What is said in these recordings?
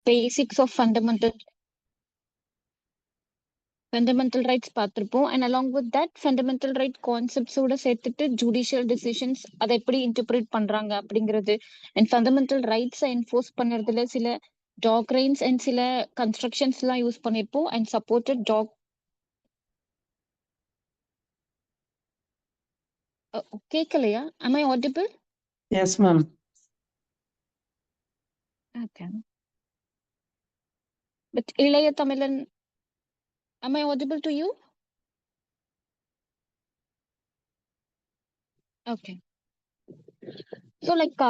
Basics of fundamental rights பார்த்திருப்போம். And along with that fundamental right கான்செப்ட்ஸோட சேர்த்துட்டு judicial decisions அதை எப்படி இன்டர்பிரேட் பண்றாங்க அப்படிங்கிறது அண்ட் ஃபண்டமெண்டல் ரைட்ஸை என்ஃபோர்ஸ் பண்ணுறதுல சில டாக்ரைன்ஸ் அண்ட் சில கன்ஸ்ட்ரக்ஷன்ஸ் எல்லாம் யூஸ் பண்ணிருப்போம் அண்ட் சப்போர்ட்டட் கேட்கலையா? am I audible? Yes, ma'am. Okay. But இளைய தமிழன், am I audible to you? Okay. So like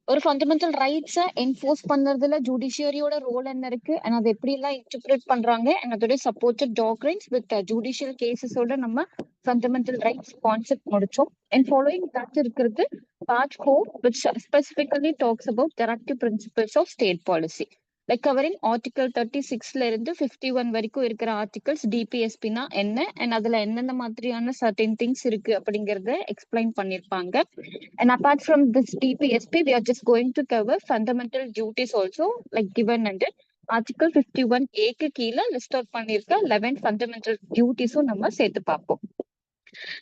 ஒரு ஃபண்டமெண்டல் ரைட்ஸை என்ஃபோர்ஸ் பண்றதுல ஜுடிஷியரியோட ரோல் என்ன இருக்கு அண்ட் அதை எப்படி எல்லாம் இன்டர்பிரேட் பண்றாங்க அண்ட் அதோட சப்போர்ட்டட் டாக்ரைன்ஸ் வித் ஜுடிஷியல் கேசஸோட நம்ம ஃபண்டமெண்டல் ரைட்ஸ் கான்செப்ட் முடிச்சோம். அண்ட் ஃபாலோயிங் தட் இருக்கிறது part 4 which specifically talks about directive principles of state policy. Like covering article 36ல இருந்து 51 வரைக்கும் இருக்கிற ஆர்டிகல்ஸ் டிபிஎஸ்பினா என்ன அண்ட் அதுல எந்தெந்த மாதிரியான சர்டன் திங்ஸ் இருக்கு அப்படிங்கறத எக்ஸ்பிளைன் பண்ணிருப்பாங்க. And apart from this DPSP, we are just going to cover fundamental duties also, like given under Article 51A க்கு கீழே லிஸ்ட் அவுட் பண்ணிருக்க 11 ஃபண்டமெண்டல் டியூட்டிஸும் நம்ம சேர்த்து பார்ப்போம்.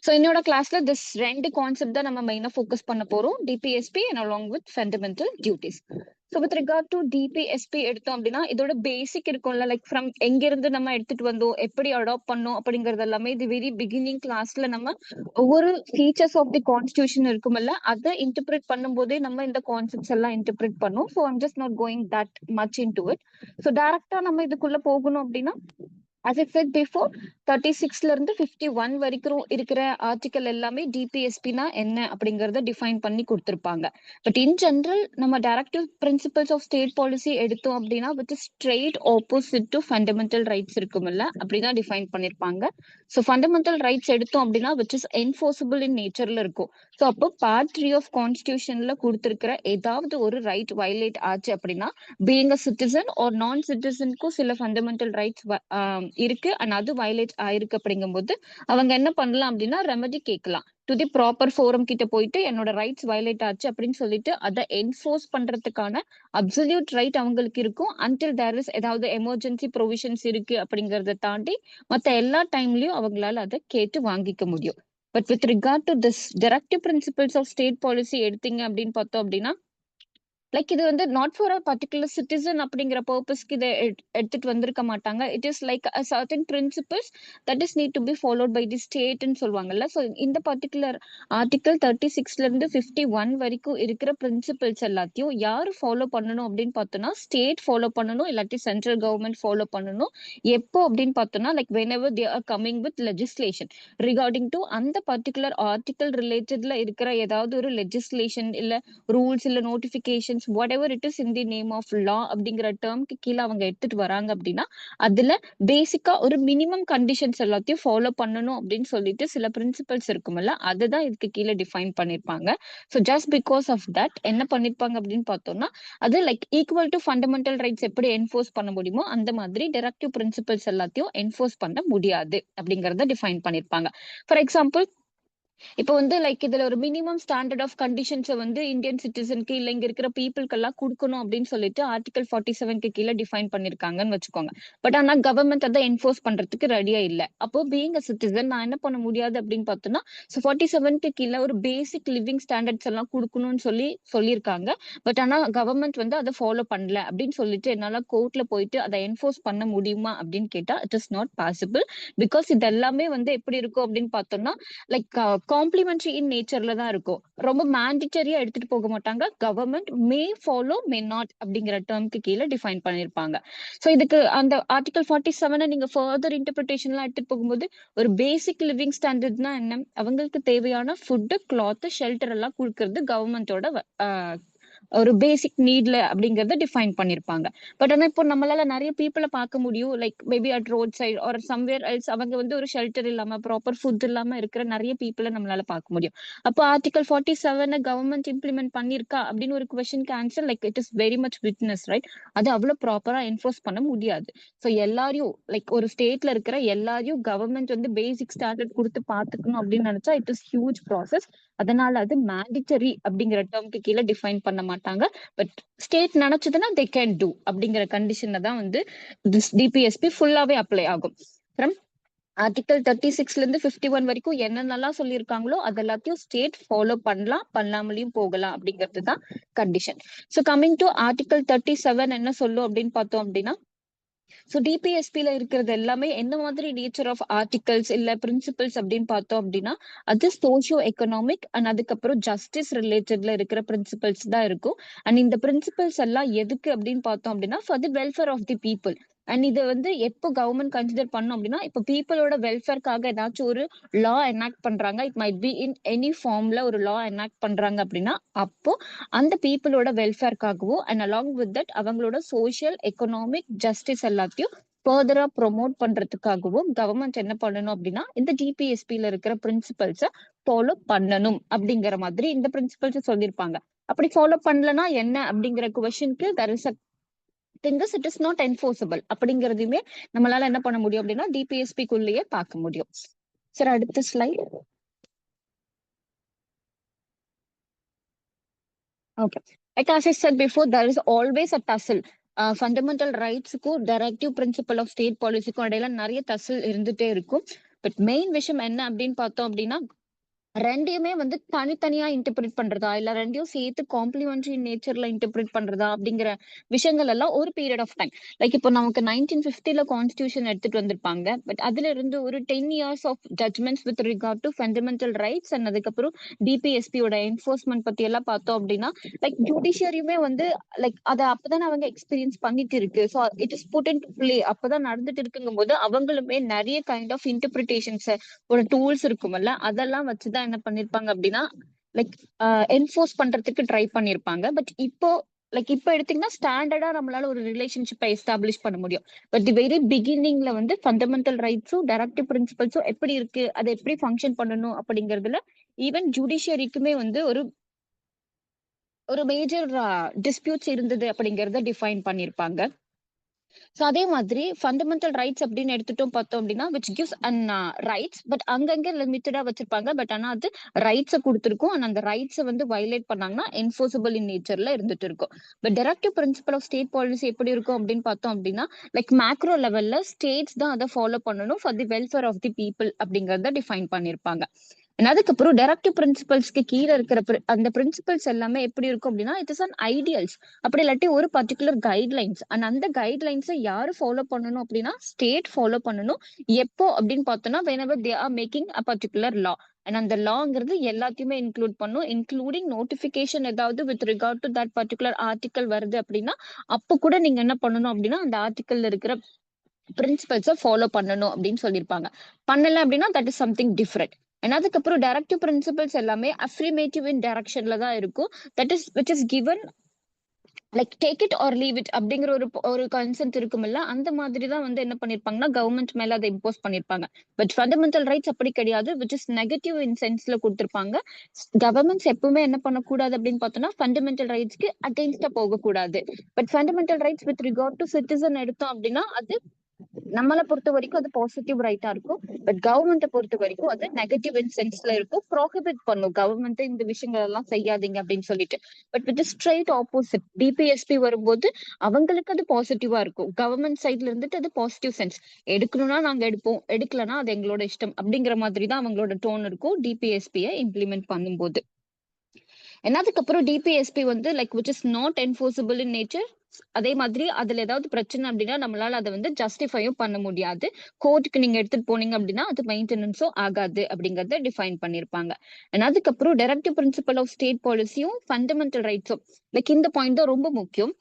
ஸோ என்னோட கிளாஸ்ல திஸ் ரெண்டு கான்செப்ட் தான் நம்ம மெயினா ஃபோக்கஸ் பண்ண போறோம், DPSP and along with fundamental duties. So with regard to DPSP எடுத்தோம் அப்படின்னா இதோட பேசிக் இருக்கும்ல, லைக் ஃப்ரம் எங்கிருந்து நம்ம எடுத்துட்டு வந்தோம், எப்படி அடாப்ட் பண்ணோம் அப்படிங்கறது எல்லாமே இது வெரி பிகினிங் கிளாஸ்ல நம்ம ஒவ்வொரு ஃபீச்சர்ஸ் ஆஃப் தி கான்ஸ்டியூஷன் இருக்கும்ல அதை இன்டர்பிரேட் பண்ணும்போதே நம்ம இந்த கான்செப்ட்ஸ் எல்லாம் இன்டர்பிரேட் பண்ணோம். So I'm just not going that much in to it. So டைரக்டா நம்ம இதுக்குள்ள போகணும் அப்படின்னா as I said before 36ல இருந்து 51 வரைக்கும் இருக்கிற ஆர்டிகல் எல்லாமே டிபிஎஸ்பினா என்ன அப்படிங்கறத டிஃபைன் பண்ணி கொடுத்திருப்பாங்க. பட் இன் ஜெனரல் நம்ம directive principles of state policy எடுத்தோம் அப்படின்னா with straight opposite to fundamental rights இருக்கும்ல அப்படிதான் டிஃபைன் பண்ணிருப்பாங்க. ஸோ ஃபண்டமெண்டல் ரைட்ஸ் எடுத்தோம் அப்படின்னா விச் இஸ் என்ஃபோர்சபிள் இன் நேச்சர்ல இருக்கும். ஸோ அப்போ பார்ட் 3 ஆஃப் கான்ஸ்டியூஷன்ல கொடுத்திருக்கிற ஏதாவது ஒரு ரைட் வயலேட் ஆச்சு அப்படின்னா பீயிங் அ சிட்டிசன் ஆர் நான் சிட்டிசனுக்கும் சில ஃபண்டமெண்டல் ரைட்ஸ் இருக்கு அண்ட் அது வயலேட் ஆயிருக்கு அப்படிங்கும்போது அவங்க என்ன பண்ணலாம் அப்படின்னா ரெமெடி கேட்கலாம். டு தி ப்ராப்பர் ஃபோரம் கிட்ட போயிட்டு என்னோட ரைட்ஸ் வயலேட் ஆச்சு அப்படின்னு சொல்லிட்டு அதை என்ஃபோர்ஸ் பண்றதுக்கான அப்சல்யூட் ரைட் அவங்களுக்கு இருக்கும். அன்டில் தேர் இஸ் ஏதாவது எமர்ஜென்சி ப்ரொவிஷன்ஸ் இருக்கு அப்படிங்கறத தாண்டி மத்த எல்லா டைம்லயும் அவங்களால அதை கேட்டு வாங்கிக்க முடியும். But with regard to this directive principles of state policy எடுத்தீங்க அப்படின்னு பார்த்தோம் அப்படின்னா லைக் இது வந்து not for a particular citizen அப்படிங்கிற பர்பஸ்க்கு இதை எடுத்துட்டு வந்திருக்க மாட்டாங்க. It is like a certain principles that is need to be followed by the ஸ்டேட்னு சொல்லுவாங்கல்ல. ஸோ இந்த பர்டிகுலர் ஆர்டிகல் 36ல இருந்து 51 வரைக்கும் இருக்கிற பிரின்சிபல்ஸ் எல்லாத்தையும் யாரு ஃபாலோ பண்ணணும் அப்படின்னு பார்த்தோம்னா ஸ்டேட் ஃபாலோ பண்ணணும், இல்லாட்டி சென்ட்ரல் கவர்மெண்ட் ஃபாலோ பண்ணணும். எப்போ அப்படின்னு பார்த்தோம்னா like whenever they are coming with legislation regarding to அந்த பர்டிகுலர் ஆர்டிகல் ரிலேட்டட்ல இருக்கிற ஏதாவது ஒரு லெஜிஸ்லேஷன் இல்ல ரூல்ஸ் இல்ல notifications whatever it is in the name of law அப்படிங்கிற டேர்ம்க்கு கீழே அவங்க எடுத்துட்டு வராங்க அப்படின்னா அதுல பேசிக்கா ஒரு மினிமம் கண்டிஷன்ஸ் எல்லாத்தையும் ஃபாலோ பண்ணணும் அப்படின்னு சொல்லிட்டு சில பிரின்சிபல்ஸ் இருக்கும்ல அதுதான் இதுக்கு கீழே டிஃபைன் பண்ணிருப்பாங்க. So just because of that என்ன பண்ணிருப்பாங்க அப்படின்னு பார்த்தோம்னா அது like equal to fundamental rights எப்படி என்ஃபோர்ஸ் பண்ண முடியுமோ அந்த மாதிரி டைரக்டிவ் பிரின்சிபல்ஸ் எல்லாத்தையும் என்ஃபோர்ஸ் பண்ண முடியாது அப்படிங்கறத டிஃபைன் பண்ணிருப்பாங்க. ஃபார் எக்ஸாம்பிள் இப்போ வந்து லைக் இதுல ஒரு மினிமம் ஸ்டாண்டர்ட் ஆஃப் கண்டிஷன்ஸ் வந்து இந்தியன் சிட்டிசனுக்கு இல்ல இங்க இருக்கிற பீப்புளுக்கு எல்லாம் கொடுக்கணும் அப்படின்னு சொல்லிட்டு ஆர்டிகல் 47க்கு கீழே டிஃபைன் பண்ணிருக்காங்கன்னு வச்சுக்கோங்க. பட் ஆனா கவர்மெண்ட் அதை என்ஃபோர்ஸ் பண்றதுக்கு ரெடியா இல்ல. அப்போ பீயிங் அ சிட்டிசன் நான் என்ன பண்ண முடியாது அப்படின்னு பார்த்தோம்னா 47க்கு கீழே ஒரு பேசிக் லிவிங் ஸ்டாண்டர்ட்ஸ் எல்லாம் கொடுக்கணும்னு சொல்லியிருக்காங்க. பட் ஆனா கவர்மெண்ட் வந்து அதை ஃபாலோ பண்ணல அப்படின்னு சொல்லிட்டு என்னால கோர்ட்ல போயிட்டு அதை என்ஃபோர்ஸ் பண்ண முடியுமா அப்படின்னு கேட்டா it is not possible. Because இது எல்லாமே வந்து எப்படி இருக்கும் அப்படின்னு பார்த்தோம்னா லைக் காம்ப்ளிமெண்ட்ரி இன் நேச்சர்ல தான் இருக்கும். ரொம்ப மேண்டிட்டரியா எடுத்துட்டு போக மாட்டாங்க. Government may follow may not அப்படிங்கிற டேர்ம்க்கு கீழே டிஃபைன் பண்ணிருப்பாங்க. ஸோ இதுக்கு அந்த ஆர்டிகல் 47 நீங்க ஃபர்தர் இன்டர்பிரிட்டேஷன் எல்லாம் எடுத்துட்டு போகும்போது ஒரு பேசிக் லிவிங் ஸ்டாண்டர்ட்னா என்ன, அவங்களுக்கு தேவையான ஃபுட்டு, கிளாத், ஷெல்டர் எல்லாம் கொடுக்கறது கவர்மெண்டோட ஒரு பேசிக் நீட்ல அப்படிங்கறத டிஃபைன் பண்ணிருப்பாங்க. பட் ஆனா இப்போ நம்மளால நிறைய பீப்புளை பார்க்க முடியும் like maybe at road side or somewhere else அவங்க வந்து ஒரு ஷெல்டர் இல்லாம ப்ராப்பர் ஃபுட் இல்லாம இருக்கிற நிறைய பீப்புளை நம்மளால பார்க்க முடியும். அப்போ ஆர்டிகல் 47 கவர்மெண்ட் இம்ப்ளிமெண்ட் பண்ணிருக்கா அப்படின்னு ஒரு கொஸ்டினுக்கு answer like it is very much witness right. அது அவ்வளவு ப்ராப்பரா என்ஃபோர்ஸ் பண்ண முடியாது. ஸோ எல்லாரையும் லைக் ஒரு ஸ்டேட்ல இருக்கிற எல்லாரையும் கவர்மெண்ட் வந்து பேசிக் ஸ்டாண்டர்ட் கொடுத்து பாத்துக்கணும் அப்படின்னு நினைச்சா இட் இஸ் ஹியூஜ் ப்ராசஸ். அதனால அது மேண்டிட்டரி அப்படிங்கிற டேர்ம்க்கு கீழே டிஃபைன் பண்ண மாட்டாங்க. பட் ஸ்டேட் நினைச்சதுன்னா தே கேன் டூ அப்படிங்கிற கண்டிஷன்ல தான் வந்து டிபிஎஸ்பி ஃபுல்லாவே அப்ளை ஆகும். ஃப்ரம் ஆர்டிகல் 36ல இருந்து 51 வரைக்கும் என்னென்னலாம் சொல்லியிருக்காங்களோ அது எல்லாத்தையும் ஸ்டேட் ஃபாலோ பண்ணலாம், பண்ணாமலையும் போகலாம் அப்படிங்கிறது தான் condition. So coming to article 37 என்ன சொல்லும் அப்படின்னு பார்த்தோம் அப்படின்னா, ஸோ டிபிஎஸ்பில இருக்கிறது எல்லாமே என்ன மாதிரி நேச்சர் ஆஃப் ஆர்டிகல்ஸ் இல்ல பிரின்சிபல்ஸ் அப்படின்னு பார்த்தோம் அப்படின்னா, அது சோஷியோ எக்கனாமிக் அண்ட் அதுக்கப்புறம் ஜஸ்டிஸ் ரிலேட்டட்ல இருக்கிற பிரின்சிபல்ஸ் தான் இருக்கும். அண்ட் இந்த பிரின்சிபல்ஸ் எல்லாம் எதுக்கு அப்படின்னு பார்த்தோம் அப்படின்னா, for the welfare of the people. And இது வந்து எப்போ கவர்மெண்ட் கன்சிடர் பண்ணும் அப்படின்னா, இப்போ பீப்புளோட வெல்ஃபேர்க்காக ஏதாச்சும் ஒரு லா எனாக்ட் பண்றாங்க, it might be in any ஃபார்ம்ல ஒரு லா எனாக்ட் பண்றாங்க அப்படின்னா, அப்போ அந்த பீப்புளோட வெல்ஃபேர்க்காகவும் அண்ட் அலாங் வித் தட் அவங்களோட சோஷியல் எக்கனாமிக் ஜஸ்டிஸ் எல்லாத்தையும் ஃபர்தரா ப்ரொமோட் பண்றதுக்காகவும் கவர்மெண்ட் என்ன பண்ணணும் அப்படின்னா, இந்த டிபிஎஸ்பில இருக்கிற பிரின்சிபல்ஸை ஃபாலோ பண்ணணும் அப்படிங்கிற மாதிரி இந்த பிரின்சிபல்ஸ் சொல்லியிருப்பாங்க. அப்படி ஃபாலோ பண்ணலன்னா என்ன அப்படிங்கிற கொஸ்டினுக்கு there is a thing is it is not enforceable அப்படிங்கிறதையுமே நம்மளால என்ன பண்ண முடியும் அப்படின்னா டிபிஎஸ்பிக்குள்ளேயே பார்க்க முடியும். சரி, அடுத்த slide. Okay. Like as I said before, there is always a tussle. Fundamental rights க்கும் directive principle of state policy க்கும் இடையில நிறைய tussle இருந்துட்டே இருக்கும். பட் மெயின் விஷயம் என்ன அப்படின்னு பார்த்தோம் அப்படின்னா, ரெண்டையுமே வந்து தனித்தனியா இன்டர்பிரேட் பண்றதா இல்ல ரெண்டையும் சேர்த்து காம்ப்ளிமெண்டரி நேச்சர்ல இன்டர்பிரேட் பண்றதா அப்படிங்கிற விஷயங்கள் எல்லாம் ஒரு பீரியட் ஆஃப் டைம். லைக் இப்போ நமக்கு 1950ல கான்ஸ்டியூஷன் எடுத்துட்டு வந்திருப்பாங்க. பட் அதுல இருந்து ஒரு 10 years of judgments with regard to fundamental rights and அதுக்கப்புறம் டிபிஎஸ்பியோட என்ஃபோர்ஸ்மெண்ட் பத்தி எல்லாம் பார்த்தோம் அப்படின்னா, லைக் ஜுடிஷியரியுமே வந்து லைக் அதை அப்பதான் அவங்க எக்ஸ்பீரியன்ஸ் பண்ணிட்டு இருக்கு. So it is put in play அப்பதான் நடந்துட்டு இருக்குங்கும் போது அவங்களுமே நிறைய கைண்ட் ஆஃப் இன்டர்பிரிட்டேஷன்ஸ் ஒரு டூல்ஸ் இருக்குமல்ல, அதெல்லாம் வச்சுதான் என்ன பண்ணிருப்பாங்க அப்படின்னா லைக் என்ஃபோர்ஸ் பண்றதுக்கு ட்ரை பண்ணிருப்பாங்க. பட் இப்போ லைக் இப்போ எடுத்தீங்கன்னா ஸ்டாண்டர்டா நம்மளால ஒரு ரிலேஷன்ஷிப்பை எஸ்டாப்ளிஷ் பண்ண முடியும். பட் தி வெரி பிகினிங்ல வந்து ஃபண்டமெண்டல் ரைட்ஸும் டைரக்டிவ் பிரின்சிபல்ஸும் எப்படி இருக்கு, அதை எப்படி ஃபங்க்ஷன் பண்ணணும் அப்படிங்கறதுல ஈவன் ஜுடிஷியரிக்குமே வந்து ஒரு ஒரு மேஜர் டிஸ்பியூட்ஸ் இருந்தது அப்படிங்கறத டிஃபைன் பண்ணிருப்பாங்க. ஸோ அதே மாதிரி ஃபண்டமெண்டல் ரைட்ஸ் அப்படின்னு எடுத்துட்டோம் பார்த்தோம் அப்படின்னா which gives an rights. But அங்கங்க லிமிட்டடா வச்சிருப்பாங்க. பட் ஆனா அது ரைட்ஸை கொடுத்துருக்கும். அண்ட் அந்த ரைட்ஸை வந்து வயலேட் பண்ணாங்கன்னா என்ஃபோர்சபிள் இன் நேச்சர்ல இருந்துட்டு இருக்கும். But directive principle of state policy எப்படி இருக்கும் அப்படின்னு பார்த்தோம் அப்படின்னா, லைக் மேக்ரோ லெவல்ல ஸ்டேட்ஸ் தான் அதை ஃபாலோ பண்ணணும் for the welfare of the people அப்படிங்கறத டிஃபைன் பண்ணிருப்பாங்க. அதுக்கப்புறம் டைரக்டிவ் பிரின்சிபல்ஸ்க்கு கீழே இருக்கிற அந்த பிரின்சிபல்ஸ் எல்லாமே எப்படி இருக்கும் அப்படின்னா, இட் இஸ் அன் ஐடியல்ஸ். அப்படி இல்லாட்டி ஒரு பர்டிகுலர் கைட்லைன்ஸ். அண்ட் அந்த கைட்லைன்ஸை யாரு ஃபாலோ பண்ணணும் அப்படின்னா ஸ்டேட் ஃபாலோ பண்ணணும். எப்போ அப்படின்னு பார்த்தோம்னா whenever they are making a particular law. And அந்த லாங்கிறது எல்லாத்தையுமே இன்க்ளூட் பண்ணும், இன்க்ளூடிங் நோட்டிபிகேஷன் ஏதாவது with regard to that particular article வருது அப்படின்னா அப்போ கூட நீங்க என்ன பண்ணணும் அப்படின்னா அந்த ஆர்டிகல்ல இருக்கிற பிரின்சிபல்ஸை ஃபாலோ பண்ணணும் அப்படின்னு சொல்லியிருப்பாங்க. பண்ணல அப்படின்னா தட் இஸ் சம்திங் டிஃப்ரெண்ட். அதுக்கப்புறம் டைரக்டிவ் பிரின்சிபல்ஸ் எல்லாமே அஃப்ரிமேட்டிவ் இன் டைரக்ஷன்ல தான் இருக்கும். That is which is given like take it or leave it அப்படிங்கிற ஒரு கன்சென்ட் இருக்குமில்ல, அந்த மாதிரி தான் வந்து என்ன பண்ணிருப்பாங்கன்னா கவர்மெண்ட் மேல அதை இம்போஸ் பண்ணிருப்பாங்க. பட் ஃபண்டமெண்டல் ரைட்ஸ் அப்படி கிடையாது, விச் இஸ் நெகட்டிவ் இன் சென்ஸ்ல கொடுத்திருப்பாங்க. கவர்மெண்ட்ஸ் எப்பவுமே என்ன பண்ணக்கூடாது அப்படின்னு பார்த்தோம்னா ஃபண்டமெண்டல் ரைட்ஸ்க்கு அகெயின்ஸ்டா போகக்கூடாது. But fundamental rights with regard to citizen எடுத்தோம் அப்படின்னா அது நம்மளை பொறுத்த வரைக்கும் அது பாசிட்டிவ் ரைட்டா இருக்கும். பட் கவர்மெண்ட்டை பொறுத்த வரைக்கும் அது நெகட்டிவ் இன் சென்ஸ்ல இருக்கும். ப்ரோஹிபிட் பண்ணும் கவர்மெண்ட் இந்த விஷயங்கள் எல்லாம் செய்யாதீங்க அப்படின்னு சொல்லிட்டு. But with straight opposite DPSP வரும்போது அவங்களுக்கு அது பாசிட்டிவா இருக்கும். கவர்மெண்ட் சைட்ல இருந்துட்டு அது பாசிட்டிவ் சென்ஸ். எடுக்கணும்னா நாங்க எடுப்போம், எடுக்கலன்னா அது எங்களோட இஷ்டம் அப்படிங்கிற மாதிரி தான் அவங்களோட டோன் இருக்கும் டிபிஎஸ்பியை இம்ப்ளிமெண்ட் பண்ணும்போது. அதுக்கப்புறம் டிபிஎஸ்பி வந்து like which is not enforceable in nature. அதே மாதிரி அதுல ஏதாவது பிரச்சனை அப்படின்னா நம்மளால அதை வந்து ஜஸ்டிஃபையும் பண்ண முடியாது. கோர்ட்டுக்கு நீங்க எடுத்துட்டு போனீங்க அப்படின்னா அது மெயின்டெனன்ஸும் ஆகாது அப்படிங்கறத டிஃபைன் பண்ணிருப்பாங்க. அதுக்கப்புறம் டைரக்டிவ் பிரின்சிபல் ஆஃப் ஸ்டேட் பாலிசியும் ஃபண்டமெண்டல் ரைட்ஸும் லைக் இந்த பாயிண்ட் தான் ரொம்ப முக்கியம்.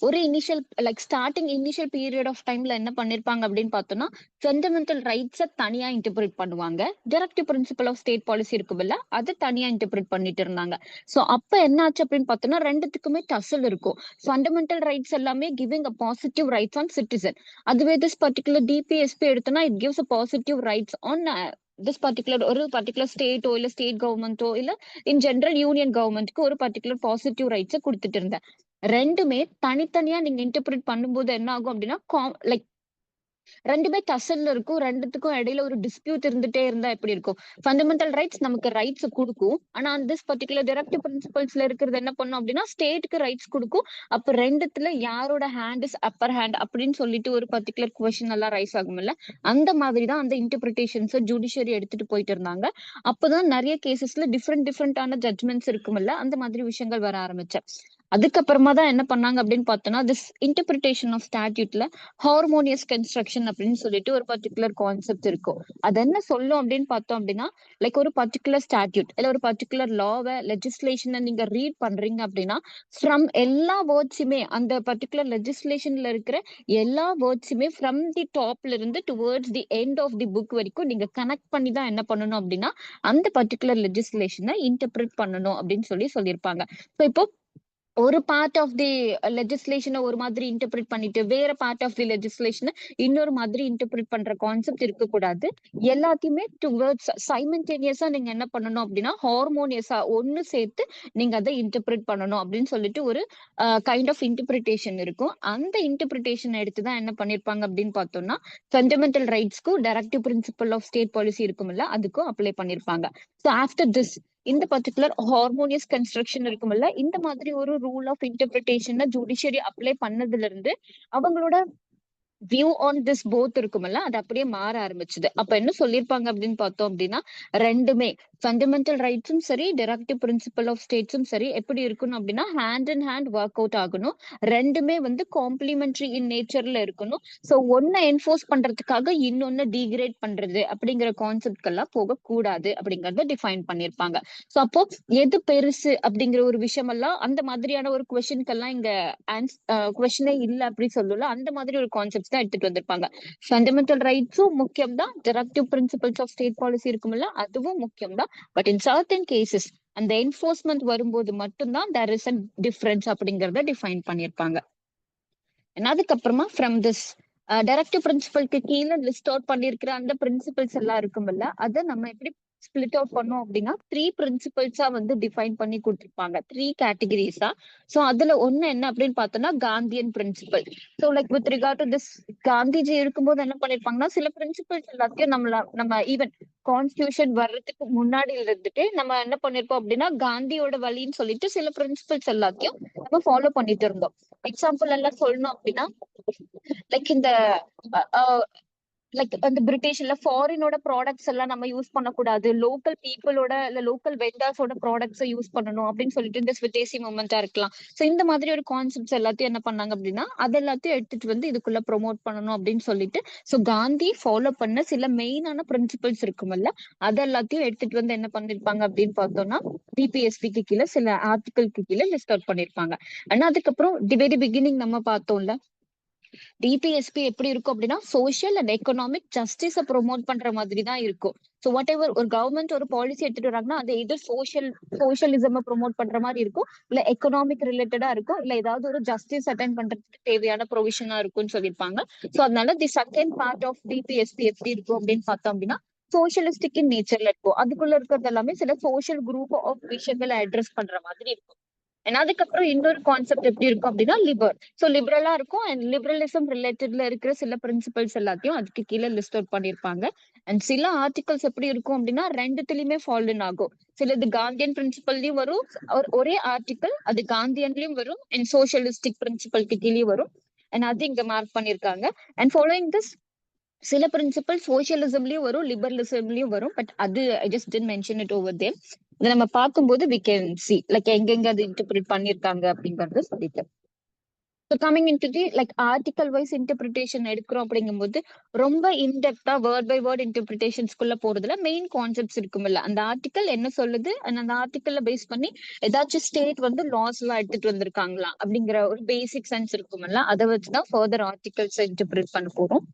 ஒரு initial like starting initial period of டைம்ல என்ன பண்ணிருப்பாங்க அப்படின்னு பார்த்தோம்னா ஃபண்டமெண்டல் ரைட்ஸை தனியா இன்டர்பிரேட் பண்ணுவாங்க. Directive principle of state policy இருக்குல்ல, அதை தனியா இன்டர்பிரேட் பண்ணிட்டு இருந்தாங்க. சோ அப்ப என்ன ஆச்சு அப்படின்னு பார்த்தோம்னா ரெண்டுத்துக்குமே டசல் இருக்கும். ஃபண்டமெண்டல் ரைட்ஸ் எல்லாமே giving a positive rights on citizen. அதுவே திஸ் பர்டிகுலர் டிபிஎஸ்பி எடுத்தோம்னா it gives a positive rights on this particular ஒரு பர்டிகுலர் ஸ்டேட்டோ இல்ல ஸ்டேட் கவர்மெண்ட்டோ இல்ல இன் ஜெனரல் யூனியன் கவர்மெண்ட்க்கு ஒரு பர்டிகுலர் பாசிட்டிவ் ரைட்ஸை கொடுத்துட்டு இருந்தேன். ரெண்டுமே தனித்தனியா நீங்க இன்டர்பிரேட் பண்ணும்போது என்ன ஆகும் அப்படின்னா லைக் ரெண்டுமே டசல்ல இருக்கும். ரெண்டுத்துக்கும் இடையில ஒரு டிஸ்பியூட் இருந்துட்டே இருந்தா எப்படி இருக்கும்? ஃபண்டமெண்டல் ரைட்ஸ் நமக்கு ரைட்ஸ் குடுக்கும். ஆனா திஸ் பர்ட்டிகுலர் டைரக்டிவ் பிரின்சிபல்ஸ்ல இருக்கிறது என்ன பண்ணும் அப்படின்னா, ஸ்டேட்க்கு ரைட்ஸ் குடுக்கும். அப்ப 2த்துல யாரோட ஹேண்ட் இஸ் அப்பர் ஹேண்ட் அப்படின்னு சொல்லிட்டு ஒரு பர்ட்டிகுலர் கொஸ்டின் எல்லாம் ரைஸ் ஆகும்ல. அந்த மாதிரி தான் அந்த இன்டர்பிரிட்டேஷன்ஸ் ஜுடிஷியரி எடுத்துட்டு போயிட்டு இருந்தாங்க. அப்பதான் நெறைய கேசஸ்ல டிஃபரெண்டான ஜட்ஜ்மெண்ட்ஸ் இருக்கும்ல. அந்த மாதிரி விஷயங்கள் வர ஆரம்பிச்சு. அதுக்கப்புறமா தான் என்ன பண்ணாங்க அப்படின்னு பார்த்தோம்னா, திஸ் இன்டர்பிரிட்டேஷன் ஆஃப் ஸ்டாட்யூட்ல ஹார்மோனியஸ் கன்ஸ்ட்ரக்ஷன் அப்படின்னு சொல்லிட்டு ஒரு பர்ட்டிகுலர் கான்செப்ட் இருக்கும். அது என்ன சொல்லும் அப்படின்னு பார்த்தோம் அப்படின்னா, லைக் ஒரு பர்ட்டிகுலர் ஸ்டாட்யூட் இல்ல ஒரு பர்ட்டிகுலர் லாவை லெஜிஸ்லேஷனை நீங்க ரீட் பண்றீங்க அப்படின்னா, ஃப்ரம் எல்லா வேர்ட்ஸுமே அந்த பர்ட்டிகுலர் லெஜிஸ்லேஷன்ல இருக்கிற எல்லா வேர்ட்ஸுமே ஃப்ரம் தி டாப்ல இருந்து towards the end of the book வரைக்கும் நீங்க கனெக்ட் பண்ணி தான் என்ன பண்ணணும் அப்படின்னா, அந்த பர்ட்டிகுலர் லெஜிஸ்லேஷனை இன்டர்பிரட் பண்ணணும் அப்படின்னு சொல்லியிருப்பாங்க. ஸோ இப்போ ஒரு பார்ட் ஆஃப் தி லெஜிஸ்லேஷன ஒரு மாதிரி இன்டர்பிரட் பண்ணிட்டு, வேற பார்ட் ஆஃப் தி லெஜிஸ்லேஷன இன்னொரு மாதிரி இன்டர்பிரட் பண்ற கான்செப்ட் இருக்கக்கூடாது. எல்லாத்தையுமே டுவர்ட்ஸ் சைமல்டேனியஸா நீங்க என்ன பண்ணணும் அப்படின்னா, ஹார்மோனியஸா ஒண்ணு சேர்த்து நீங்க அத இன்டர்பிரட் பண்ணணும் அப்படின்னு சொல்லிட்டு ஒரு கைண்ட் ஆஃப் இன்டர்பிரிட்டேஷன் இருக்கும். அந்த இன்டர்பிரிட்டேஷன் எடுத்து தான் என்ன பண்ணியிருப்பாங்க அப்படின்னு பார்த்தோம்னா, ஃபண்டமெண்டல் ரைட்ஸ்க்கும் directive principle of state policy இருக்கும்ல, அதுக்கும் அப்ளை பண்ணியிருப்பாங்க. ஸோ ஆஃப்டர் திஸ் இந்த பர்ட்டிகுலர் ஹார்மோனியஸ் கன்ஸ்ட்ரக்ஷன் இருக்கும்ல, இந்த மாதிரி ஒரு rule of interpretation judiciary apply பண்ணதுல இருந்து அவங்களோட வியூ ஆன் திஸ் போத் இருக்கும்ல, அது அப்படியே மாற ஆரம்பிச்சது. அப்ப என்ன சொல்லியிருப்பாங்க அப்படின்னு பார்த்தோம் அப்படின்னா, ரெண்டுமே ஃபண்டமெண்டல் ரைட்ஸும் சரி, டைரக்டிவ் பிரின்சிபல் ஆஃப் ஸ்டேட்ஸும் சரி எப்படி இருக்கணும் அப்படின்னா, hand in hand work out ஆகணும். ரெண்டுமே வந்து காம்ப்ளிமெண்டரி இன் நேச்சர்ல இருக்கணும். ஸோ ஒன்னை என்ஃபோர்ஸ் பண்றதுக்காக இன்னொன்னு டீக்ரேட் பண்றது அப்படிங்கிற கான்செப்ட்கெல்லாம் போகக்கூடாது அப்படிங்கறத டிஃபைன் பண்ணியிருப்பாங்க. ஸோ அப்போ எது பெருசு அப்படிங்கிற ஒரு விஷயமெல்லாம் அந்த மாதிரியான ஒரு கொஸ்டின்கெல்லாம் இங்க கொஸ்டினே இல்ல அப்படி சொல்லல. அந்த மாதிரி ஒரு கான்செப்ட் தான் எடுத்துட்டு வந்திருப்பாங்க. ஃபண்டமெண்டல் ரைட்ஸும் முக்கியம் தான். Directive principles of state policy இருக்கும்ல, அதுவும் முக்கியம் தான். பட் இன் சர்டன் கேசஸ் அந்த என்ஃபோர்ஸ்மெண்ட் வரும்போது மட்டும்தான் தேர் இஸ் அ டிஃபரன்ஸ் அப்படிங்கறத டிஃபைன் பண்ணியிருப்பாங்க. அதுக்கப்புறமா ஃப்ரம் திஸ் டைரக்டிவ் பிரின்சிபல்க்கு கீழே லிஸ்ட் அவுட் பண்ணிருக்கிற அந்த பிரின்சிபல்ஸ் எல்லாம் இருக்கும்ல, அதை நம்ம எப்படி ஸ்பிளிட் அவுட் பண்ணோம் அப்படின்னா 3 பிரின்சிபல்ஸா வந்து டிஃபைன் பண்ணி கொடுத்திருப்பாங்க. 3 கேட்டகரிஸா. சோ அதுல ஒண்ணு என்ன அப்படின்னு பார்த்தோம்னா Gandhian principle. So like with regard to this Gandhiji இருக்கும்போது என்ன பண்ணிருப்பாங்கன்னா, சில பிரின்சிபல்ஸ் எல்லாத்தையும் நம்ம ஈவன் கான்ஸ்டியூஷன் வர்றதுக்கு முன்னாடி இருந்துட்டு நம்ம என்ன பண்ணிருப்போம் அப்படின்னா, காந்தியோட வழின்னு சொல்லிட்டு சில பிரின்சிபல்ஸ் எல்லாத்தையும் நம்ம ஃபாலோ பண்ணிட்டு இருந்தோம். எக்ஸாம்பிள் எல்லாம் சொல்லணும் அப்படின்னா, லைக் இந்த லைக் அந்த பிரிட்டிஷ்ல ஃபாரினோட ப்ராடக்ட்ஸ் எல்லாம் நம்ம யூஸ் பண்ணக்கூடாது, லோக்கல் பீப்புளோட இல்ல லோக்கல் வெண்டர்ஸோட ப்ராடக்ட்ஸை யூஸ் பண்ணணும் அப்படின்னு சொல்லிட்டு இந்த ஸ்வதேசி மூவ்மெண்டா இருக்கலாம். சோ இந்த மாதிரி ஒரு கான்செப்ட்ஸ் எல்லாத்தையும் என்ன பண்ணாங்க அப்படின்னா, அது எல்லாத்தையும் எடுத்துட்டு வந்து இதுக்குள்ள ப்ரொமோட் பண்ணணும் அப்படின்னு சொல்லிட்டு, சோ காந்தி ஃபாலோ பண்ண சில மெயினான பிரின்சிபல்ஸ் இருக்குமல்ல, அது எல்லாத்தையும் எடுத்துட்டு வந்து என்ன பண்ணிருப்பாங்க அப்படின்னு பார்த்தோம்னா, டிபிஎஸ்பிக்கு கீழே சில ஆர்டிகல்க்கு கீழே லிஸ்ட் அவுட் பண்ணிருப்பாங்க. ஆனா அதுக்கப்புறம் தி வெரி பிகினிங் நம்ம பார்த்தோம்ல, டிபிஎஸ்பி எப்படி இருக்கும் அப்படின்னா, social and economic justice promote பண்ற மாதிரி தான் இருக்கும். ஸோ வாட் எவர் ஒரு கவர்மெண்ட் ஒரு பாலிசி எடுத்துட்டு வராங்கன்னா, அது எதர் சோஷியலிசம் ப்ரொமோட் பண்ற மாதிரி இருக்கும், இல்ல எக்கனாமிக் ரிலேட்டடா இருக்கும், இல்ல ஏதாவது ஒரு ஜஸ்டிஸ் அட்டைன் பண்றதுக்கு தேவையான ப்ரொவிஷனா இருக்கும்னு சொல்லியிருப்பாங்க. ஸோ அதனால the second part of DPSP எப்படி இருக்கும் அப்படின்னு பார்த்தோம் அப்படின்னா, சோஷியலிஸ்டிக் இன் நேச்சர்ல இருக்கும். அதுக்குள்ள இருக்கிறது எல்லாமே சில சோஷியல் குரூப் ஆஃப் விஷயங்களை அட்ரஸ் பண்ற மாதிரி இருக்கும். அதுக்கப்புறம் இன்னொரு கான்செப்ட் எப்படி இருக்கும் அப்படின்னா லிபர். சோ லிபரலா இருக்கும் அண்ட் லிபரலிசம் ரிலேட்டட்ல இருக்கிற சில பிரின்சிபல்ஸ் எல்லாத்தையும் அதுக்கு கீழே லிஸ்ட் அவுட் பண்ணிருப்பாங்க. அண்ட் சில ஆர்டிகல்ஸ் எப்படி இருக்கும் அப்படின்னா, ரெண்டுத்துலயுமே ஃபாலோன் ஆகும். சிலது காந்தியன் பிரின்சிபல்லையும் வரும், ஒரே ஆர்டிகல் அது காந்தியன்லயும் வரும் அண்ட் சோசியலிஸ்டிக் பிரின்சிபல்க்கு கீழே வரும். அண்ட் அது இங்க மார்க் பண்ணிருக்காங்க. அண்ட் ஃபாலோயிங் திஸ் சில பிரின்சிபல் சோசியலிசம்லயும் வரும், லிபரலிசம்லயும் வரும். பட் அது I just did mention it over there. இதை நம்ம பார்க்கும்போது வி கேன் சி லைக் எங்கெங்க அது இன்டர்பிரேட் பண்ணிருக்காங்க அப்படிங்கறது சொல்லிட்டு. So coming in to the like article wise interpretation எடுக்கிறோம் அப்படிங்கும்போது, ரொம்ப இன்டெப்தா வேர்ட் பை வேர்ட் இன்டர்பிரிட்டேஷன்ஸ்குள்ள போறதுல மெயின் கான்செப்ட்ஸ் இருக்கும்ல, அந்த ஆர்டிகல் என்ன சொல்லுது and அந்த ஆர்டிகல்ல பேஸ் பண்ணி ஏதாச்சும் ஸ்டேட் வந்து லாஸ் எல்லாம் எடுத்துட்டு வந்திருக்காங்களா அப்படிங்கிற ஒரு பேசிக் சென்ஸ் இருக்கும்ல, அதை வச்சுதான் ஃபர்தர் ஆர்டிகல்ஸ் இன்டர்பிரேட் பண்ண போறோம்.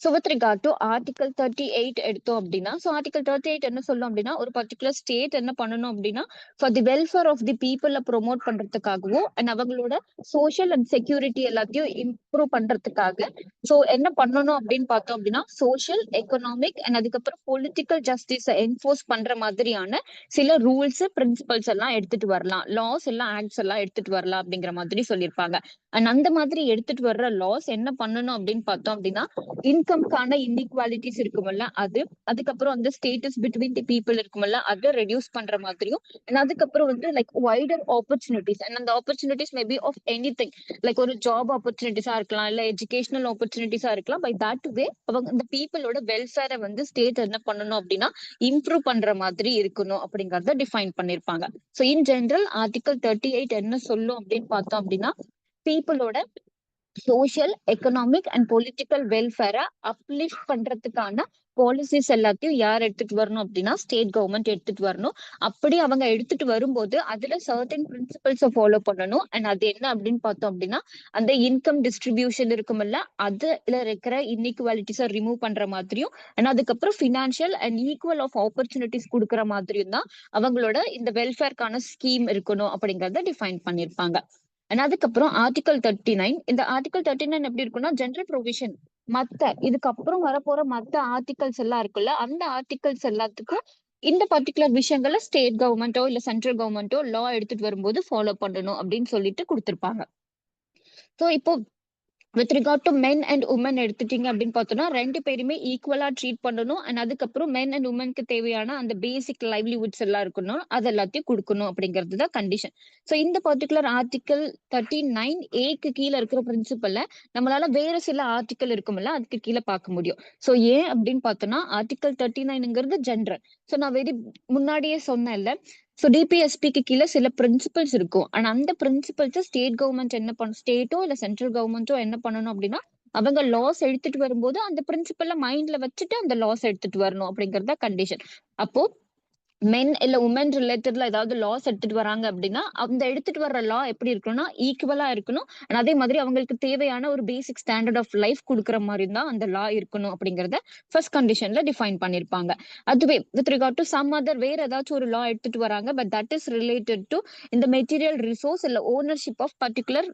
So with regard to Article 38 எடுத்தோம் அப்படின்னா, so Article 38 என்ன சொல்லும் அப்படின்னா, ஒரு particular state என்ன பண்ணணும் அப்படின்னா, for the welfare of the people promote பண்றதுக்காகவும் and அவங்களோட social and security எல்லாத்தையும் improve பண்றதுக்காக so என்ன பண்ணணும் அப்படின்னு பார்த்தோம் அப்படின்னா, social, economic and அதுக்கப்புறம் political justice enforce பண்ற மாதிரியான சில ரூல்ஸ் பிரின்சிபல்ஸ் எல்லாம் எடுத்துட்டு வரலாம், லாஸ் எல்லாம் ஆக்ட்ஸ் எல்லாம் எடுத்துட்டு வரலாம் அப்படிங்கிற மாதிரி சொல்லியிருப்பாங்க. அண்ட் அந்த மாதிரி எடுத்துட்டு வர்ற லாஸ் என்ன பண்ணணும் அப்படின்னு பார்த்தோம் அப்படின்னா, இன்கம்கான இன்இக்வாலிட்டிஸ் இருக்குமல்ல அது, அதுக்கப்புறம் வந்து ஸ்டேட்டஸ் பிட்வீன் தி பீப்புள் இருக்குமல்ல அதை ரெடியூஸ் பண்ற மாதிரியும், and அதுக்கப்புறம் வந்து லைக் வைடர் ஆப்பர்ச்சுனிட்டிஸ் அண்ட் அந்த opportunities maybe of anything, like ஒரு ஜாப் ஆப்பர்ச்சுனிட்டிஸா இருக்கலாம், இல்ல எஜுகேஷனல் ஆப்பர்ச்சுனிட்டிஸா இருக்கலாம். பை தட் வே அவங்க இந்த பீப்புளோட வெல்ஃபேரை வந்து ஸ்டேட் என்ன பண்ணணும் அப்படின்னா இம்ப்ரூவ் பண்ற மாதிரி இருக்கணும் அப்படிங்கறத டிஃபைன் பண்ணிருப்பாங்க. ஸோ இன் ஜெனரல் ஆர்டிகல் 38 என்ன சொல்லும் அப்படின்னு பார்த்தோம் அப்படின்னா, பீப்புளோட சோஷியல், எக்கனாமிக் அண்ட் பொலிட்டிக்கல் வெல்ஃபேரை அப்லிஃப்ட் பண்றதுக்கான பாலிசிஸ் எல்லாத்தையும் யார் எடுத்துட்டு வரணும் அப்படின்னா ஸ்டேட் கவர்மெண்ட் எடுத்துட்டு வரணும். அப்படி அவங்க எடுத்துட்டு வரும்போது அதுல சர்டன் பிரின்சிபல்ஸை ஃபாலோ பண்ணணும். அண்ட் அது என்ன அப்படின்னு பார்த்தோம் அப்படின்னா, அந்த இன்கம் டிஸ்ட்ரிபியூஷன் இருக்குமில்ல அதுல இருக்கிற இன்இக்வாலிட்டிஸை ரிமூவ் பண்ற மாதிரியும், அண்ட் அதுக்கப்புறம் financial and equal of opportunities கொடுக்குற மாதிரியும் தான் அவங்களோட இந்த வெல்ஃபேர்க்கான ஸ்கீம் இருக்கணும் அப்படிங்கறத டிஃபைன் பண்ணிருப்பாங்க. அண்ட் அதுக்கப்புறம் ஆர்டிகல் 39, இந்த ஆர்டிகல் 39 எப்படி இருக்குன்னா ஜெனரல் ப்ரொவிஷன் மத்த இதுக்கப்புறம் வரப்போற மத்த ஆர்டிகல்ஸ் எல்லாம் இருக்குல்ல அந்த ஆர்டிகல்ஸ் எல்லாத்துக்கும் இந்த பர்டிகுலர் விஷயங்களை ஸ்டேட் கவர்மெண்டோ இல்ல சென்ட்ரல் கவர்மெண்டோ லா எடுத்துட்டு வரும்போது ஃபாலோ பண்ணணும் அப்படின்னு சொல்லிட்டு கொடுத்திருப்பாங்க. ஸோ இப்போ with regard to men and women எடுத்துட்டீங்க அப்படின்னு பார்த்தோம்னா ரெண்டு பேருமே ஈக்குவலா ட்ரீட் பண்ணணும். அண்ட் அதுக்கப்புறம் மென் அண்ட் உமனுக்கு தேவையான அந்த பேசிக் லைவ்லிஹுட்ஸ் எல்லாம் இருக்கணும், அது எல்லாத்தையும் கொடுக்கணும் அப்படிங்கிறது தான் கண்டிஷன். ஸோ இந்த பர்டிகுலர் ஆர்டிகல் 39A கீழே இருக்கிற பிரின்சிபல்ல நம்மளால வேற சில ஆர்டிகல் இருக்கும்ல அதுக்கு கீழே பார்க்க முடியும். ஸோ ஏன் அப்படின்னு பார்த்தோம்னா ஆர்டிகல் 39ங்கிறது ஜென்ரல். ஸோ நான் முன்னாடியே சொன்னேன்ல, ஸோ டிபிஎஸ்பிக்கு கீழே சில பிரின்சிபல்ஸ் இருக்கும். ஆனா அந்த பிரின்சிபல்ஸ் ஸ்டேட் கவர்மெண்ட் என்ன பண்ணும், ஸ்டேட்டோ இல்ல சென்ட்ரல் கவர்மெண்ட்டோ என்ன பண்ணணும் அப்படின்னா அவங்க லாஸ் எடுத்துட்டு வரும்போது அந்த பிரின்சிபல்ல மைண்ட்ல வச்சுட்டு அந்த லாஸ் எடுத்துட்டு வரணும் அப்படிங்கறத கண்டிஷன். அப்போ மென் இல்ல உமன் ரிலேட்டட்ல ஏதாவது லாஸ் எடுத்துட்டு வராங்க அப்படின்னா அந்த எடுத்துட்டு வர்ற லா எப்படி இருக்கணும்னா ஈக்குவலா இருக்கணும். அதே மாதிரி அவங்களுக்கு தேவையான ஒரு பேசிக் ஸ்டாண்டர்ட் ஆஃப் லைஃப் கொடுக்குற மாதிரி தான் அந்த லா இருக்கணும் அப்படிங்கறத ஃபர்ஸ்ட் கண்டிஷன்ல டிஃபைன் பண்ணிருப்பாங்க. அதுவே with regard to some other வேற ஏதாச்சும் ஒரு லா எடுத்துட்டு வராங்க, but that is related to இந்த மெட்டீரியல் ரிசோர்ஸ் இல்ல ஓனர்ஷிப் ஆஃப் பர்டிகுலர்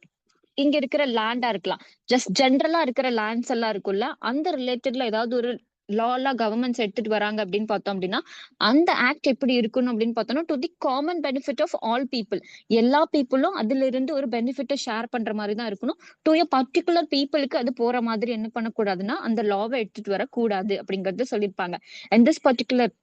இங்க இருக்கிற லேண்டா இருக்கலாம், ஜஸ்ட் ஜென்ரலா இருக்கிற லேண்ட்ஸ் எல்லாம் இருக்குல்ல அந்த ரிலேட்டட்ல ஏதாவது ஒரு லா கவர்மெண்ட்ஸ் எடுத்துட்டு வராங்க அப்படின்னு பார்த்தோம் அப்படின்னா அந்த ஆக்ட் எப்படி இருக்கணும் அப்படின்னு பார்த்தோம்னா to the common benefit of all people, எல்லா பீப்புளும் அதுல இருந்து ஒரு பெனிஃபிட்டை ஷேர் பண்ற மாதிரி தான் இருக்கணும். டு எ பர்டிகுலர் பீப்புளுக்கு அது போற மாதிரி என்ன பண்ணக்கூடாதுன்னா அந்த லாவை எடுத்துட்டு வரக்கூடாது அப்படிங்கறது சொல்லியிருப்பாங்க. And this particular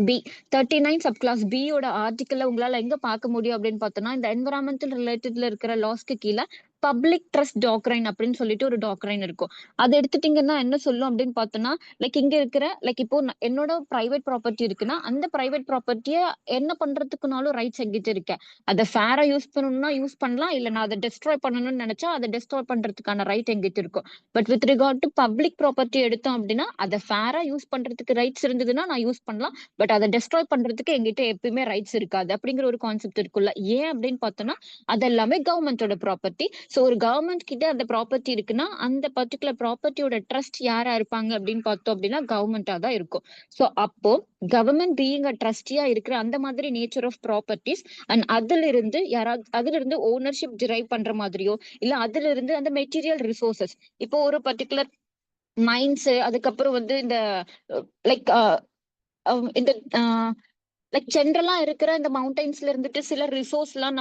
B 39 sub class B யோட ஆர்டிக்கல்ல உங்களால எங்க பார்க்க முடியும் அப்படின்னு பார்த்தோம்னா இந்த என்விரான்மெண்டல் ரிலேட்டட்ல இருக்கிற லாஸ்க்கு கீழே பப்ளிக் ட்ரஸ்ட் டாக்ரைன் அப்படின்னு சொல்லிட்டு ஒரு டாக்ரைன் இருக்கும். அதை எடுத்துட்டீங்கன்னா என்ன சொல்லும் அப்படின்னு பார்த்தோம்னா லைக் இங்க இருக்கிற லைக் இப்போ என்னோட பிரைவேட் ப்ராப்பர்ட்டி இருக்குன்னா அந்த பிரைவேட் ப்ராப்பர்ட்டியை என்ன பண்றதுக்குனாலும் ரைட்ஸ் எங்கிட்ட இருக்கேன். அதை ஃபேரா யூஸ் பண்ணணும்னா யூஸ் பண்ணலாம், இல்ல நான் அதை டெஸ்ட்ராய் பண்ணணும்னு நினைச்சா அதை டெஸ்ட்ராய் பண்றதுக்கான ரைட் எங்கிட்ட இருக்கும். But with regard to public property எடுத்தோம் அப்படின்னா அதை ஃபேரா யூஸ் பண்றதுக்கு ரைட்ஸ் இருந்ததுன்னா நான் யூஸ் பண்ணலாம், பட் அதை டெஸ்ட்ராய் பண்றதுக்கு எங்கிட்ட எப்பயுமே ரைட்ஸ் இருக்காது அப்படிங்கிற ஒரு கான்செப்ட் இருக்குல்ல. ஏன் அப்படின்னு பார்த்தோம்னா அது எல்லாமே கவர்மெண்டோட ப்ராப்பர்ட்டி. சோ ஒரு கவர்மெண்ட் கிட்ட அந்த ப்ராப்பர்ட்டி இருக்குன்னா அந்த பர்டிகுலர் ப்ராப்பர்ட்டியோட ட்ரஸ்ட் யாரா இருப்பாங்க அப்படின்னு பார்த்தோம் அப்படின்னா கவர்மெண்டா தான் இருக்கும். சோ அப்போ கவர்மெண்ட் பீயிங் அ ட்ரஸ்டியா இருக்கிற அந்த மாதிரி நேச்சர் ஆஃப் ப்ராப்பர்ட்டிஸ் அண்ட் அதுல இருந்து ஓனர்ஷிப் டிரைவ் பண்ற மாதிரியோ இல்ல அதுல இருந்து அந்த மெட்டீரியல் ரிசோர்சஸ், இப்போ ஒரு பர்டிகுலர் மைன்ஸ் அதுக்கப்புறம் வந்து இந்த லைக் இந்த லைக் ஜென்ரலா இருக்கிற இந்த மவுண்டைன்ஸ்ல இருந்துட்டு சில ரிசோர்ஸ் எல்லாம்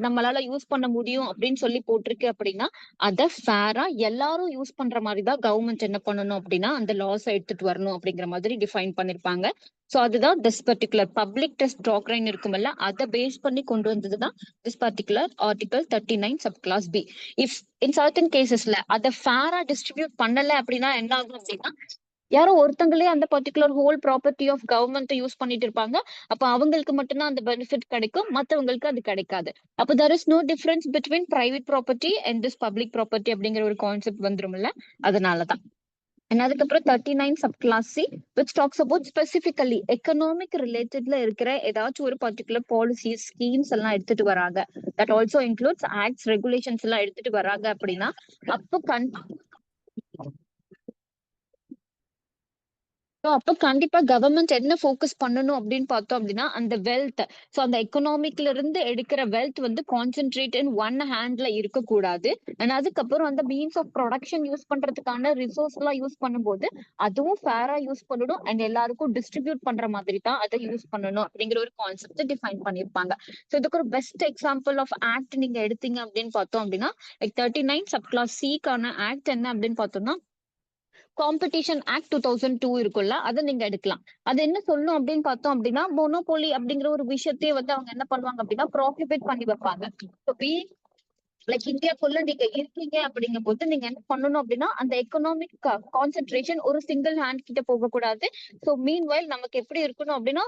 நம்மளால யூஸ் பண்ண முடியும் அப்படின்னு சொல்லி போட்டிருக்கு அப்படின்னா அதை ஃபேரா எல்லாரும் யூஸ் பண்ற மாதிரிதான் கவர்மெண்ட் என்ன பண்ணணும் அப்படின்னா அந்த லாஸ் எடுத்துட்டு வரணும் அப்படிங்கிற மாதிரி டிஃபைன் பண்ணிருப்பாங்க. சோ அதுதான் this particular public trust doctrine இருக்குமல்ல அதை பேஸ் பண்ணி கொண்டு வந்ததுதான் this particular article 39 sub class B. If in certain கேசஸ்ல அதை ஃபேரா டிஸ்ட்ரிபியூட் பண்ணல அப்படின்னா என்ன ஆகும் அப்படின்னா யாரோ ஒருத்தங்களே அந்த particular whole property of government use பண்ணிட்டு இருப்பாங்க. அப்ப அவங்களுக்கு மட்டும்தான் அந்த பெனிஃபிட் கிடைக்கும், மத்தவங்களுக்கு அது கிடைக்காது. அப்ப there is no difference between private property and this public property அப்படிங்கிற ஒரு கான்செப்ட் வந்துரும்ல, அதனாலதான். அதுக்கப்புறம் 39 sub class C which talks about specifically economic ரிலேட்டட்ல இருக்கிற ஏதாச்சும் ஒரு பர்டிகுலர் பாலிசி ஸ்கீம்ஸ் எல்லாம் எடுத்துட்டு வராங்க, that also includes acts regulations எல்லாம் எடுத்துட்டு வராங்க அப்படின்னா அப்போ அப்ப கண்டிப்பா கவர்மெண்ட் என்ன ஃபோக்கஸ் பண்ணணும் அப்படின்னு பார்த்தோம் அப்படின்னா, அந்த வெல்த். அந்த எக்கனாமிக்ல இருந்து எடுக்கிற வெல்த் வந்து கான்சன்ட்ரேட் இன் ஒன் ஹேண்ட்ல இருக்கக்கூடாது. அண்ட் அதுக்கப்புறம் அந்த மீன்ஸ் ஆஃப் ப்ரொடக்ஷன் யூஸ் பண்றதுக்கான ரிசோர்ஸ் எல்லாம் யூஸ் பண்ணும்போது, அதுவும் ஃபேரா யூஸ் பண்ணணும் அண்ட் எல்லாருக்கும் டிஸ்ட்ரிபியூட் பண்ற மாதிரி தான் அதை யூஸ் பண்ணணும் அப்படிங்கிற ஒரு கான்செப்ட் டிஃபைன் பண்ணியிருப்பாங்க. இதுக்கு ஒரு பெஸ்ட் எக்ஸாம்பிள் ஆஃப் ஆக்ட் நீங்க எடுத்தீங்க அப்படின்னு பார்த்தோம் அப்படின்னா, லைக் 39 சப் கிளாஸ் சிக்கான ஆக்ட் என்ன அப்படின்னு பார்த்தோம்னா, காம்படிஷன் ஆக்ட் 2002 இருக்குல்ல, அதை நீங்க எடுக்கலாம். அது என்ன சொல்லும் அப்படின்னு பார்த்தோம் அப்படின்னா, மோனோபோலி அப்படிங்கிற ஒரு விஷயத்தையே வந்து அவங்க என்ன பண்ணுவாங்க அப்படின்னா ப்ரோஹிபிட் பண்ணி வைப்பாங்க. லைக் இந்தியாக்குள்ள நீங்க இருக்கீங்க அப்படிங்கும் போது நீங்க என்ன பண்ணணும் அப்படின்னா, அந்த எக்கனாமிக் கான்சென்ட்ரேஷன் ஒரு சிங்கிள் ஹேண்ட் கிட்ட போகக்கூடாது. மீன் வைல் நமக்கு எப்படி இருக்கணும் அப்படின்னா,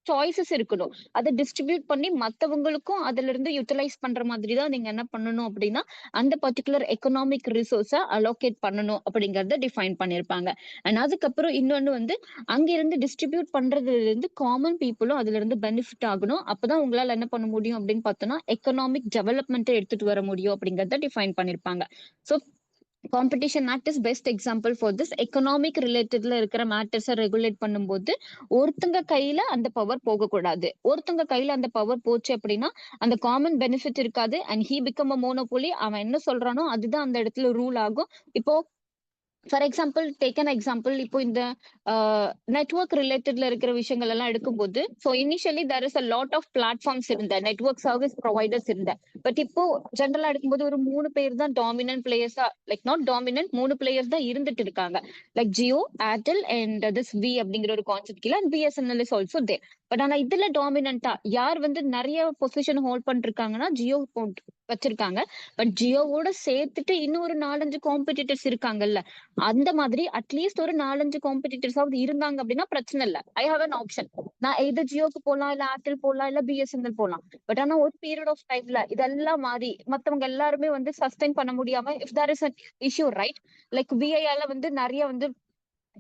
சாய்ஸஸ் இருக்கணும். அதை டிஸ்ட்ரிபியூட் பண்ணி மத்தவங்களுக்கும் அதுல இருந்து யூட்டிலைஸ் பண்ற மாதிரி தான் நீங்க என்ன பண்ணணும் அப்படின்னா, அந்த பர்டிகுலர் எக்கனாமிக் ரிசோர்ஸ அலோகேட் பண்ணணும் அப்படிங்கறத டிஃபைன் பண்ணியிருப்பாங்க. அண்ட் அதுக்கப்புறம் இன்னொன்னு வந்து, அங்கிருந்து டிஸ்ட்ரிபியூட் பண்றதுல இருந்து காமன் பீப்புளும் அதுல இருந்து பெனிஃபிட் ஆகணும். அப்பதான் உங்களால என்ன பண்ண முடியும் அப்படின்னு பார்த்தோம்னா, எக்கனாமிக் டெவலப்மெண்ட் எடுத்துட்டு வர முடியும் அப்படிங்கறத டிஃபைன் பண்ணிருப்பாங்க. So competition act is best example for this. Economic ரிலேட்டட்ல இருக்கிற மேட்டர்ஸை ரெகுலேட் பண்ணும்போது ஒருத்தங்க கையில அந்த பவர் போகக்கூடாது. ஒருத்தங்க கையில அந்த பவர் போச்சு அப்படின்னா அந்த காமன் பெனிஃபிட் இருக்காது and he become a monopoly. அவன் என்ன சொல்றானோ அதுதான் அந்த இடத்துல ரூல் ஆகும். இப்போ for example take an example, இப்போ இந்த நெட்வொர்க் ரிலேட்டட்ல இருக்கிற விஷயங்கள் எல்லாம் எடுக்கும்போது, initially there is a lot of platforms இருந்த நெட்வொர்க் சர்வீஸ் ப்ரொவைடர்ஸ் இருந்த. பட் இப்போ ஜென்ரலா எடுக்கும்போது ஒரு 3 பேர் தான் டாமினன்ட் பிளேயர்ஸா, லைக் நாட் டாமினன்ட், 3 பிளேயர்ஸ் தான் இருந்துட்டு இருக்காங்க. Like Jio, Airtel and this we அப்படிங்கிற ஒரு கான்செப்ட் கீழ and BSNL is also there. But ஆனா இதுல டாமினண்டா யார் வந்து நிறைய பொசிஷன் ஹோல்ட் பண்ணிருக்காங்கன்னா ஜியோ வச்சிருக்காங்க. பட் ஜியோவோட சேர்த்துட்டு இன்னும் ஒரு 4-5 காம்படிட்டர்ஸ் இருக்காங்கல்ல. அந்த மாதிரி அட்லீஸ்ட் ஒரு 4-5 காம்படிட்டர்ஸாவது இருந்தாங்க அப்படின்னா பிரச்சனை இல்ல. I have an option. நான் எது ஜியோக்கு போலாம், இல்ல ஏர்டெல் போலாம், இல்ல பிஎஸ்என்எல் போலாம். பட் ஆனா ஒரு பீரியட் ஆஃப் டைம்ல இதெல்லாம் மாறி மத்தவங்க எல்லாருமே வந்து சஸ்டைன் பண்ண முடியாம if there is an issue, right? Like விஐயால வந்து நிறைய வந்து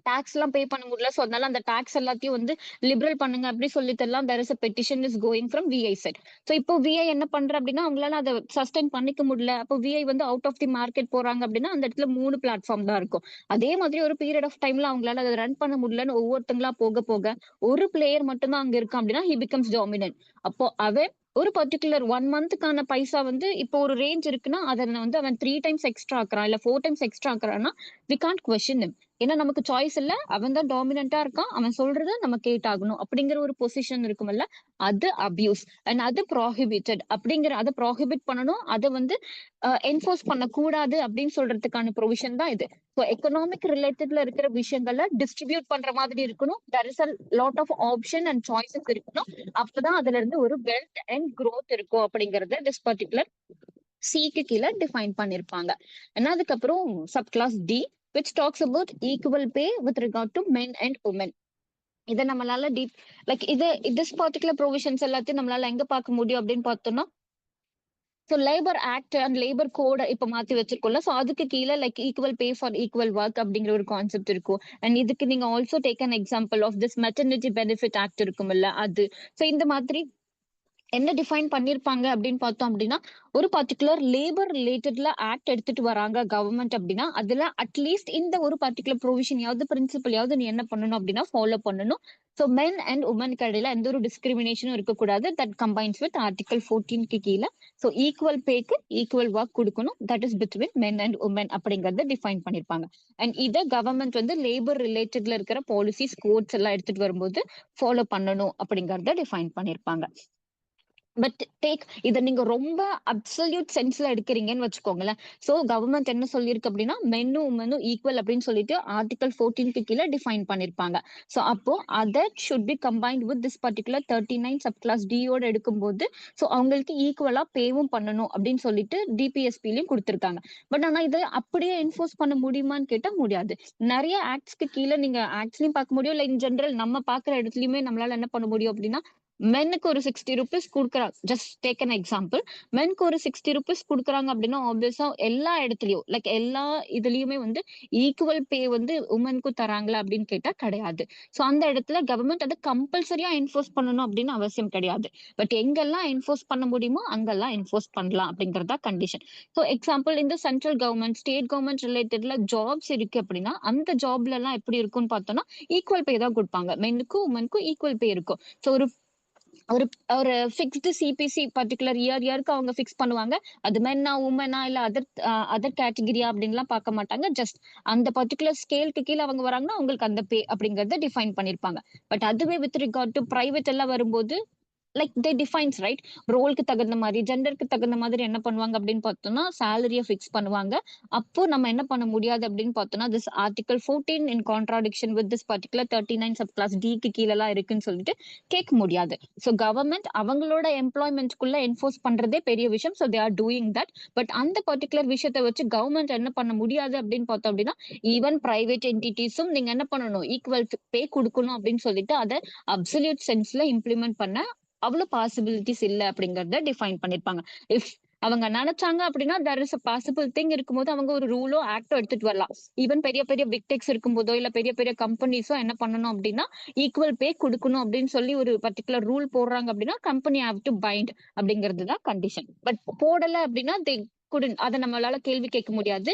டாக்ஸ் எல்லாம் பே பண்ண முடியல. அதனால அந்த டாக்ஸ் எல்லாத்தையும் வந்து லிபரல் பண்ணுங்க அப்படி சொல்லிட்டு எல்லாம் there is a petition is going from VI side. இப்போ VI என்ன பண்ற அப்படின்னா அவங்களால அதை சஸ்டைன் பண்ணிக்க முடியல. அப்போ VI வந்து அவுட் ஆஃப் தி மார்க்கெட் போறாங்க அப்படின்னா அந்த இடத்துல 3 பிளாட்ஃபார்ம் தான் இருக்கும். அதே மாதிரி ஒரு பீரியட் ஆஃப் டைம்ல அவங்களால அதை ரன் பண்ண முடியலன்னு ஒவ்வொருத்தங்களா போக போக ஒரு பிளேயர் மட்டும் தான் அங்க இருக்கான் அப்படின்னா he becomes dominant. அப்போ அவன் ஒரு பர்டிகுலர் 1 மந்த்துக்கான பைசா வந்து இப்போ ஒரு ரேஞ்ச் இருக்குன்னா அதை வந்து அவன் 3 டைம்ஸ் எக்ஸ்ட்ரா ஆக்குறான், இல்ல 4 டைம்ஸ் எக்ஸ்ட்ரா ஆக்குறான்னா we can't question him. ஏன்னா நமக்கு சாய்ஸ் இல்ல. அவன் தான் டாமினண்டா இருக்கான். அவன் சொல்றத நம்ம கேட்டாகணும் அப்படிங்கிற ஒரு பொசிஷன் இருக்கும்ல. அது அபியூஸ் அண்ட் அது ப்ராஹிபிட்டட் அப்படிங்கிற அதை ப்ராஹிபிட் பண்ணணும். அதை வந்து என்ஃபோர்ஸ் பண்ணக்கூடாது அப்படின்னு சொல்றதுக்கான ப்ரொவிஷன் தான் இது. எக்கனாமிக் ரிலேட்டட்ல இருக்கிற விஷயங்களை டிஸ்ட்ரிபியூட் பண்ற மாதிரி இருக்கணும். There is a lot of option and choices இருக்கணும். அப்பதான் அதுல இருந்து ஒரு வெல்த் அண்ட் growth இருக்கும் அப்படிங்கறத திஸ் பர்டிகுலர் சிக்கு கீழே டிஃபைன் பண்ணிருப்பாங்க. அதுக்கப்புறம் sub clause D which talks about equal pay with regard to men and women. இதை நம்மளால லைக் திஸ் பர்டிகுலர் ப்ரொவிஷன்ஸ் எல்லாத்தையும் நம்மளால எங்க பார்க்க முடியும் அப்படின்னு பார்த்தோம்னா, labour act and labour code இப்ப மாத்தி வச்சிருக்கோம்ல. அதுக்கு கீழே like equal pay for equal work அப்படிங்கிற ஒரு கான்செப்ட் இருக்கும். அண்ட் இதுக்கு நீங்க also take an example of this maternity benefit act இருக்கும்ல அது. இந்த மாதிரி என்ன டிஃபைன் பண்ணிருப்பாங்க அப்படின்னு பார்த்தோம் அப்படின்னா, ஒரு பர்டிகுலர் லேபர் ரிலேட்டட்ல ஆக்ட் எடுத்துட்டு வராங்க கவர்மெண்ட் அப்படின்னா அதுல அட்லீஸ்ட் இந்த ஒரு பர்டிகுலர் ப்ரொவிஷனையாவது பிரின்சிபலையாவது நீ என்ன பண்ணணும் அப்படின்னா ஃபாலோ பண்ணணும். மென் அண்ட் உமனுக்கு இடையில எந்த ஒரு டிஸ்கிரிமினேஷனும் இருக்கக்கூடாது. தட் கம்பைன்ஸ் வித் ஆர்டிகல் 14க்கு கீழே. ஈக்குவல் பேக்கு ஈக்குவல் ஒர்க் கொடுக்கணும். That is between men and women அப்படிங்கறத டிஃபைன் பண்ணிருப்பாங்க. அண்ட் இதை கவர்மெண்ட் வந்து லேபர் ரிலேட்டட்ல இருக்கிற பாலிசிஸ் கோட்ஸ் எல்லாம் எடுத்துட்டு வரும்போது ஃபாலோ பண்ணணும் அப்படிங்கறத டிஃபைன் பண்ணிருப்பாங்க. பட் இதை நீங்க ரொம்ப அப்சல்யூட் சென்ஸ்ல எடுக்கிறீங்கன்னு வச்சுக்கோங்களேன். கவர்மெண்ட் என்ன சொல்லியிருக்கு அப்படின்னா மென்னும் உமனும் ஈக்குவல் அப்படின்னு சொல்லிட்டு ஆர்டிகல் 14க்கு கீழே டிஃபைன் பண்ணிருப்பாங்க. அப்போ other should be combined with this particular 39 sub class டியோட எடுக்கும்போது அவங்களுக்கு ஈக்குவலா பேவும் பண்ணணும் அப்படின்னு சொல்லிட்டு டிபிஎஸ்பிலையும் கொடுத்திருக்காங்க. பட் ஆனா இதை அப்படியே என்ஃபோர்ஸ் பண்ண முடியுமான்னு கேட்டா முடியாது. நிறைய ஆக்ட்ஸ்க்கு கீழே நீங்க ஆக்ட்ஸ்லயும் பார்க்க முடியும், இல்ல இன் ஜெனரல் நம்ம பாக்குற இடத்துலயுமே நம்மளால என்ன பண்ண முடியும் அப்படின்னா மென்னுக்கு ஒரு 60 ருபீஸ் குடுக்குறாங்க. Just take an example. மென்க்கு ஒரு 60 ருபீஸ் குடுக்குறாங்க அப்படின்னா, ஆப்வியஸா எல்லா இடத்துலயும் லைக் எல்லா இதுலயுமே வந்து ஈக்குவல் பே வந்து வுமன்க்கும் தராங்களா அப்படின்னு கேட்டா கிடையாது. சோ அந்த இடத்துல கவர்ன்மெண்ட் அத கம்பல்சரியா என்ஃபோர்ஸ் பண்ணணும் அப்படின்னு அவசியம் கிடையாது. பட் எங்கெல்லாம் என்ஃபோர்ஸ் பண்ண முடியுமோ அங்கெல்லாம் என்ஃபோர்ஸ் பண்ணலாம் அப்படிங்கிறது தான் கண்டிஷன். சோ எக்ஸாம்பிள் இந்த சென்ட்ரல் கவர்ன்மெண்ட், ஸ்டேட் கவர்ன்மெண்ட் ரிலேட்டட்ல ஜாப்ஸ் இருக்கு அப்படின்னா, அந்த ஜாப்லலாம் எப்படி இருக்கும்னு பார்த்தோம்னா, ஈக்குவல் பே தான் குடுப்பாங்க. மென்னுக்கும் வுமன்க்கும் ஈக்குவல் பே இருக்கும். சோ ஒரு ஒரு ஒரு ஃபிக்ஸ்டு சிபிசி பர்ட்டிகுலர் இயருக்கு அவங்க ஃபிக்ஸ் பண்ணுவாங்க. அது மென்னா, வுமனா இல்ல அதர் கேட்டகரியா அப்படின்லாம் பார்க்க மாட்டாங்க. ஜஸ்ட் அந்த பர்ட்டிகுலர் ஸ்கேல்க்கு கீழ அவங்க வராங்கன்னா, அவங்களுக்கு அந்த பே அப்படிங்கிறத டிஃபைன் பண்ணியிருப்பாங்க. பட் அதுவே வித் ரிகார்ட் டூ பிரைவேட் எல்லாம் வரும்போது லைக் தே டிஃபைன்ஸ் ரைட். ரோல்க்கு தகுந்த மாதிரி, ஜெண்டருக்கு தகுந்த மாதிரி என்ன பண்ணுவாங்க அப்படின்னு பார்த்தோம்னா, சேலரிய ஃபிக்ஸ் பண்ணுவாங்க. அப்போ நம்ம என்ன பண்ண முடியாது அப்படின்னு பார்த்தோம்னா, this article 14 in contradiction with this particular 39 sub clause டிக்கு கீழலாம் இருக்குன்னு சொல்லிட்டு கேட்க முடியாது. ஸோ கவர்ன்மெண்ட் அவங்களோட எம்ப்ளாய்மெண்ட்குள்ள என்ஃபோர்ஸ் பண்றதே பெரிய விஷயம். So they are doing that. But அந்த பர்ட்டிகுலர் விஷயத்த வச்சு கவர்ன்மெண்ட் என்ன பண்ண முடியாது அப்படின்னு பார்த்தோம் அப்படின்னா, ஈவன் பிரைவேட் என்டிட்டிஸும் நீங்க என்ன பண்ணணும், ஈக்குவல் பே குடுக்கணும் அப்படின்னு சொல்லிட்டு அத அப்சல்யூட் சென்ஸ்ல இம்ப்ளிமெண்ட் பண்ண அவ்வளவு பாசிபிலிட்டிஸ் இல்ல அப்படிங்கறத டிஃபைன் பண்ணிருப்பாங்க. இஃப் அவங்க நினைச்சாங்க அப்படின்னா there is a possible thing இருக்கும்போது அவங்க ஒரு ரூலோ ஆக்டோ எடுத்துட்டு வரலாம். ஈவன் பெரிய பெரிய பிக் டெக்ஸ் இருக்கும்போதோ இல்ல பெரிய பெரிய கம்பெனிஸோ என்ன பண்ணணும் அப்படின்னா ஈக்குவல் பே கொடுக்கணும் அப்படின்னு சொல்லி ஒரு பர்டிகுலர் ரூல் போடுறாங்க அப்படின்னா கம்பெனி ஹேவ் டு பைண்ட் அப்படிங்கிறது தான் கண்டிஷன். பட் போடல அப்படின்னா தே குடன் அதை நம்மளால கேள்வி கேட்க முடியாது.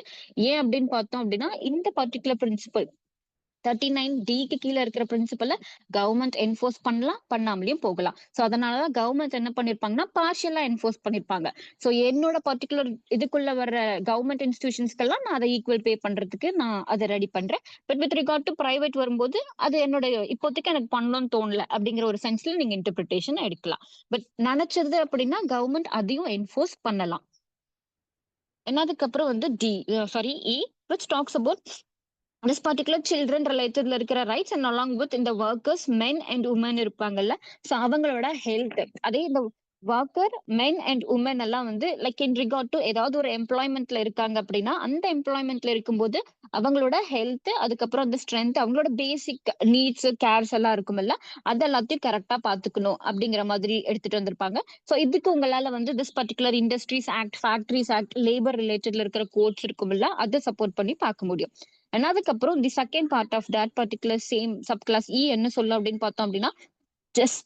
ஏன் அப்படின்னு பார்த்தோம் அப்படின்னா இந்த பர்டிகுலர் பிரின்சிபல் 39 டிக்கு கீழ இருக்கிற பிரின்சிபல கவர்ன்மெண்ட் என்ஃபோர்ஸ் பண்ணலாம், பண்ணாமலயும் போகலாம். சோ அதனாலதான் கவர்ன்மெண்ட் என்ன பண்ணிருப்பாங்கன்னா, பார்ஷியலா என்ஃபோர்ஸ் பண்ணிருப்பாங்க. சோ என்னோட பர்ட்டிகுலர் இதுக்குள்ள வர்ற கவர்ன்மெண்ட் இன்ஸ்டிடியூஷன்ஸ்க்கெல்லாம் நான் அதை ஈக்குவல் பே பண்றதுக்கு நான் அதை ரெடி பண்றேன். But with regard to private வரும்போது அது என்னோட இப்போதைக்கு எனக்கு பண்ணணும்னு தோணல அப்படிங்கிற ஒரு சென்ஸ்ல நீங்க இன்டர்பிரிட்டேஷன் எடுக்கலாம். பட் நினைச்சது அப்படின்னா கவர்ன்மெண்ட் அதையும் என்ஃபோர்ஸ் பண்ணலாம். அதுக்கப்புறம் வந்து D sorry E which talks about this particular children ரிலேட்டட்ல இருக்கிற ரைட்ஸ் அண்ட் அலாங் வித் இந்த ஒர்க்கர்ஸ் மென் அண்ட் உமன் இருப்பாங்கல்ல. சோ அவங்களோட ஹெல்த் அதே இந்த ஒர்க்கர் மென் அண்ட் உமன் எல்லாம் வந்து லைக் இன் ரிகார்ட் டு ஏதாவது ஒரு எம்ப்ளாய்மெண்ட்ல இருக்காங்க அப்படின்னா அந்த எம்ப்ளாய்மெண்ட்ல இருக்கும்போது அவங்களோட ஹெல்த் அதுக்கப்புறம் அந்த ஸ்ட்ரென்த் அவங்களோட பேசிக் நீட்ஸ் கேர்ஸ் எல்லாம் இருக்கும்ல அது எல்லாத்தையும் கரெக்டா பாத்துக்கணும் அப்படிங்கிற மாதிரி எடுத்துட்டு வந்திருப்பாங்க. சோ இதுக்கு உங்களால வந்து this particular industries act, factories act, labour ரிலேட்டட்ல இருக்கிற கோட்ஸ் இருக்கும்ல அதை சப்போர்ட் பண்ணி பார்க்க முடியும். அதுக்கப்புறம் the second part of that particular same sub class E என்ன சொல்லும் அப்படின்னு பார்த்தோம் அப்படின்னா, just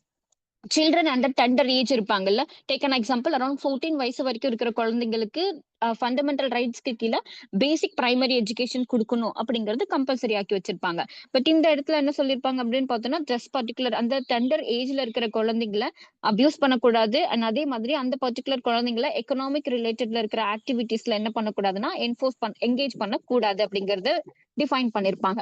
children under tender age இருப்பாங்கல்ல. டேக் அன் எக்ஸாம்பிள் அரௌண்ட் 14 வயசு வரைக்கும் இருக்கிற குழந்தைங்களுக்கு ஃபண்டமெண்டல் ரைட்ஸ்க்கு கீழே பேசிக் பிரைமரி எஜுகேஷன் கொடுக்கணும் அப்படிங்கிறது கம்பல்சரி ஆக்கி வச்சிருப்பாங்க. பட் இந்த இடத்துல என்ன சொல்லியிருப்பாங்க அப்படின்னு பார்த்தோம்னா, ஜஸ்ட் பர்டிகுலர் அந்த டெண்டர் ஏஜ்ல இருக்கிற குழந்தைங்களை அபியூஸ் பண்ணக்கூடாது. அண்ட் அதே மாதிரி அந்த பர்டிகுலர் குழந்தைங்களை எக்கனாமிக் ரிலேட்டட்ல இருக்கிற ஆக்டிவிட்டீஸ்ல என்ன பண்ணக்கூடாதுன்னா என்கேஜ் பண்ணக்கூடாது அப்படிங்கறத டிஃபைன் பண்ணிருப்பாங்க.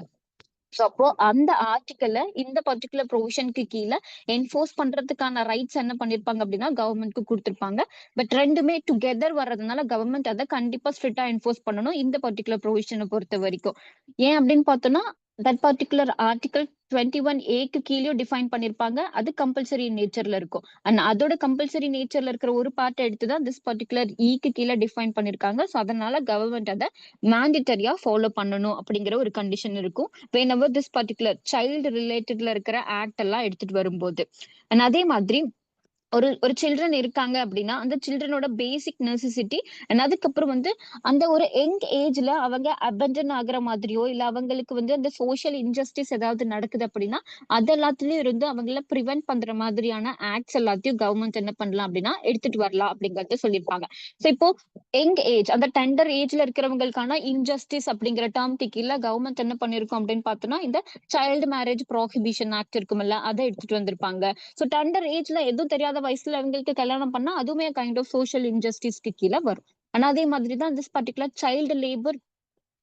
சோ அப்போ அந்த ஆர்டிக்கல்ல இந்த பர்டிகுலர் ப்ரொவிஷனுக்கு கீழே என்ஃபோர்ஸ் பண்றதுக்கான ரைட்ஸ் என்ன பண்ணிருப்பாங்க அப்படின்னா கவர்மெண்ட்க்கு கொடுத்திருப்பாங்க. பட் ரெண்டுமே டுகெதர் வர்றதுனால கவர்மெண்ட் அதை கண்டிப்பா ஸ்ட்ரிக்டா என்ஃபோர்ஸ் பண்ணணும் இந்த பர்டிகுலர் ப்ரொவிஷனை பொறுத்த வரைக்கும். ஏன் அப்படின்னு பார்த்தோம்னா தட் பர்டிகுலர் ஆர்டிகல் 21 ஏக்கு கீழே டிஃபைன் பண்ணிருப்பாங்க. அது கம்பல்சரி நேச்சர்ல இருக்கும். அண்ட் அதோட கம்பல்சரி நேச்சர்ல இருக்கிற ஒரு பார்ட் எடுத்துதான் திஸ் பர்டிகுலர் ஈக்கு கீழே டிஃபைன் பண்ணிருக்காங்க. சோ அதனால கவர்மெண்ட் அதை மேண்டிட்டரியா ஃபாலோ பண்ணணும் அப்படிங்கிற ஒரு கண்டிஷன் இருக்கும். whenever this particular child ரிலேட்டட்ல இருக்கிற ஆக்ட் எல்லாம் எடுத்துட்டு வரும்போது. அண்ட் அதே மாதிரி ஒரு ஒரு சில்ட்ரன் இருக்காங்க அப்படின்னா அந்த சில்ட்ரனோட பேசிக் நெசசிட்டி அண்ட் அதுக்கப்புறம் வந்து அந்த ஒரு யங் ஏஜ்ல அவங்க அபண்டன் ஆகுற மாதிரியோ இல்ல அவங்களுக்கு வந்து அந்த சோஷியல் இன்ஜஸ்டிஸ் ஏதாவது நடக்குது அப்படின்னா அது எல்லாத்துலயும் இருந்து அவங்கள ப்ரிவென்ட் பண்ற மாதிரியான ஆக்ட்ஸ் எல்லாத்தையும் கவர்மெண்ட் என்ன பண்ணலாம் அப்படின்னா எடுத்துட்டு வரலாம் அப்படிங்கறத சொல்லியிருப்பாங்க. சோ இப்போ யங் ஏஜ் அந்த டெண்டர் ஏஜ்ல இருக்கிறவங்களுக்கான இன்ஜஸ்டிஸ் அப்படிங்கிற டேர்ம்க்கு கீழே கவர்மெண்ட் என்ன பண்ணிருக்கோம் அப்படின்னு பார்த்தோம்னா இந்த சைல்டு மேரேஜ் ப்ரோஹிபிஷன் ஆக்ட் இருக்கும்ல அதை எடுத்துட்டு வந்திருப்பாங்க. சோ டெண்டர் ஏஜ்ல எதுவும் தெரியாத வயசுல அவங்களுக்கு கல்யாணம் பண்ணா அதுவுமே கைண்ட் ஆஃப் சோஷியல் இன்ஜஸ்டிஸ்க்கு கீழே வரும். ஆனா அதே மாதிரிதான் this particular child labour